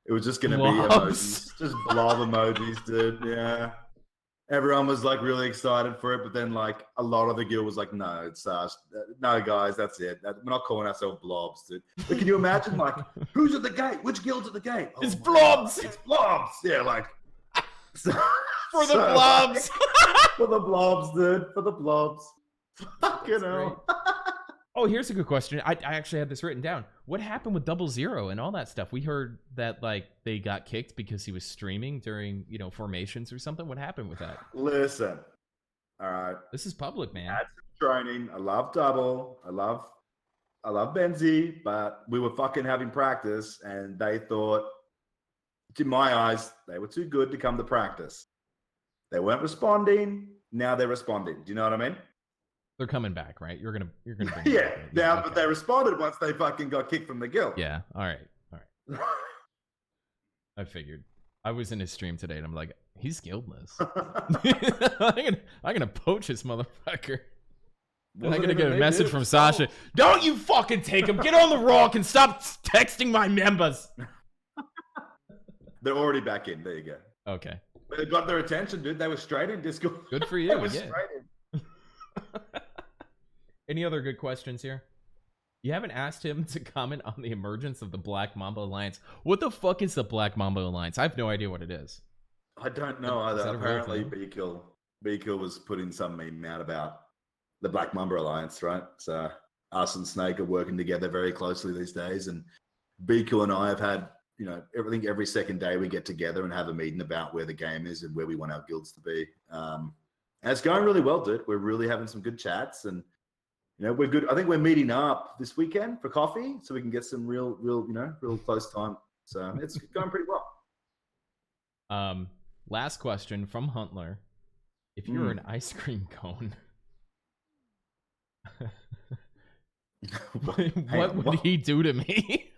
it was just going to be emojis, just blob emojis, dude. Yeah, everyone was like really excited for it, but then like a lot of the guild was like, no, it's no guys, that's it. We're not calling ourselves blobs, dude. But can you imagine like who's at the gate? Which guild's at the gate? It's blobs. God, it's blobs. Yeah, like for the blobs. For the blobs, dude. For the blobs. Fucking hell. Oh, here's a good question. I actually had this written down. What happened with 00 and all that stuff? We heard that like they got kicked because he was streaming during formations or something. What happened with that? Listen, all right. This is public, man. I had some training. I love double. I love Benzi, but we were fucking having practice, and they thought, in my eyes, they were too good to come to practice. They weren't responding. Now they're responding. Do you know what I mean? They're coming back, right? You're gonna bring yeah. Now, okay. But they responded once they fucking got kicked from the guild. Yeah. All right. I figured. I was in his stream today, and I'm like, he's guildless. I'm gonna poach this motherfucker. And I'm gonna get a message from Sasha. Don't you fucking take him. Get on the rock and stop texting my members. They're already back in. There you go. Okay. They got their attention, dude. They were straight in Discord. Good for you. They were straight in. Any other good questions here? You haven't asked him to comment on the emergence of the Black Mamba Alliance. What the fuck is the Black Mamba Alliance? I have no idea what it is. I don't know either. Apparently, Beakill was putting some meme out about the Black Mamba Alliance, right? So us and Snake are working together very closely these days, and Beakill and I have had, everything every second day we get together and have a meeting about where the game is and where we want our guilds to be. And it's going really well, dude. We're really having some good chats, and we're good. I think we're meeting up this weekend for coffee so we can get some real close time. So it's going pretty well. Last question from Huntler. If you were an ice cream cone, what would he do to me?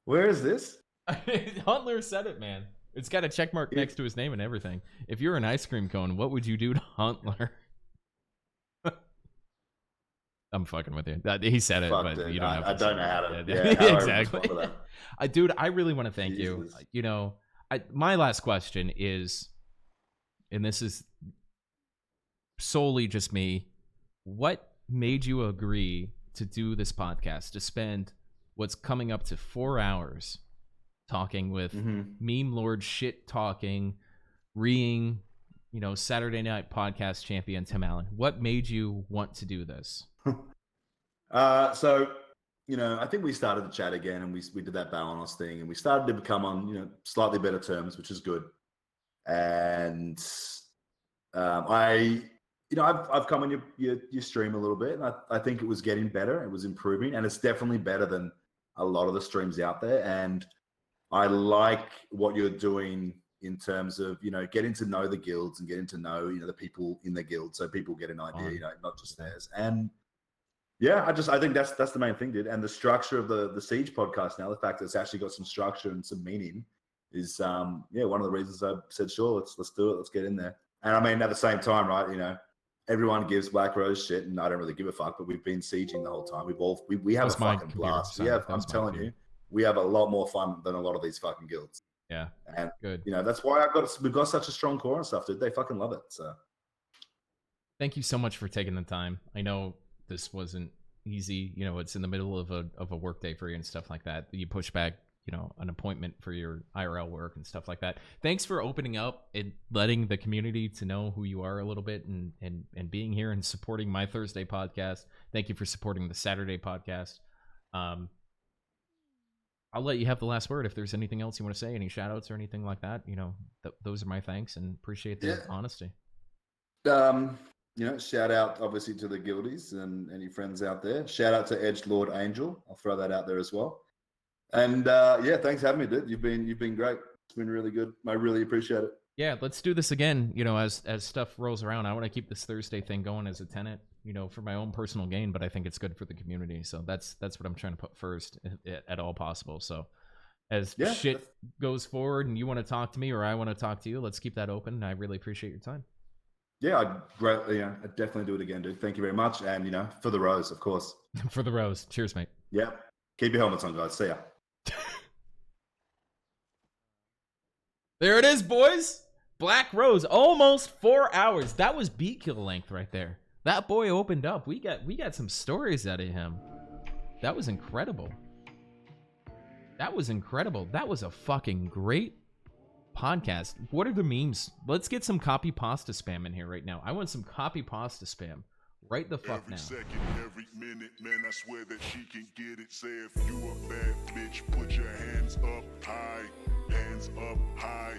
Where is this? Huntler said it, man. It's got a check mark next to his name and everything. If you're an ice cream cone, what would you do to Huntler? I'm fucking with you. He said it, but you don't have to. I don't know how to. Yeah, exactly. Dude, I really want to thank you. My last question is, and this is solely just me, what made you agree to do this podcast, to spend what's coming up to 4 hours talking with meme lord, shit talking, reeing, Saturday night podcast champion Tim Allen? What made you want to do this? So I think we started the chat again, and we did that Balanos thing, and we started to become on slightly better terms, which is good. And I've come on your stream a little bit, and I think it was getting better. It was improving, and it's definitely better than a lot of the streams out there. And I like what you're doing in terms of getting to know the guilds and getting to know the people in the guild, so people get an idea, not just theirs. And yeah, I think that's the main thing, dude. And the structure of the Siege podcast now, the fact that it's actually got some structure and some meaning, is one of the reasons I said, sure, let's do it, let's get in there. And I mean, at the same time, right, everyone gives BlackRose shit, and I don't really give a fuck, but we've been sieging the whole time. We have a fucking blast. I'm telling you, we have a lot more fun than a lot of these fucking guilds. Yeah. And good. That's why we've got such a strong core and stuff, dude. They fucking love it. So thank you so much for taking the time. I know this wasn't easy. It's in the middle of a work day for you and stuff like that. You push back, an appointment for your IRL work and stuff like that. Thanks for opening up and letting the community to know who you are a little bit, and being here and supporting my Thursday podcast. Thank you for supporting the Saturday podcast. I'll let you have the last word. If there's anything else you want to say, any shout outs or anything like that, those are my thanks, and appreciate the honesty. shout out obviously to the guildies and any friends out there. Shout out to Edgelord Angel. I'll throw that out there as well. And yeah, thanks for having me, dude. You've been great. It's been really good. I really appreciate it. Yeah, let's do this again. As stuff rolls around, I want to keep this Thursday thing going as a tenant. For my own personal gain, but I think it's good for the community. So that's what I'm trying to put first at all possible. So as shit goes forward and you want to talk to me or I want to talk to you, let's keep that open. I really appreciate your time. Yeah, I'd definitely do it again, dude. Thank you very much. And, for the rose, of course. For the rose. Cheers, mate. Yeah. Keep your helmets on, guys. See ya. There it is, boys. BlackRose, almost 4 hours. That was beat kill length right there. That boy opened up. We got some stories out of him. That was incredible. That was incredible. That was a fucking great podcast. What are the memes? Let's get some copy pasta spam in here right now. I want some copy pasta spam right the fuck every now. Second, every minute, man, I swear that she can get it. Say if you a bad bitch, put your hands up high. Hands up high.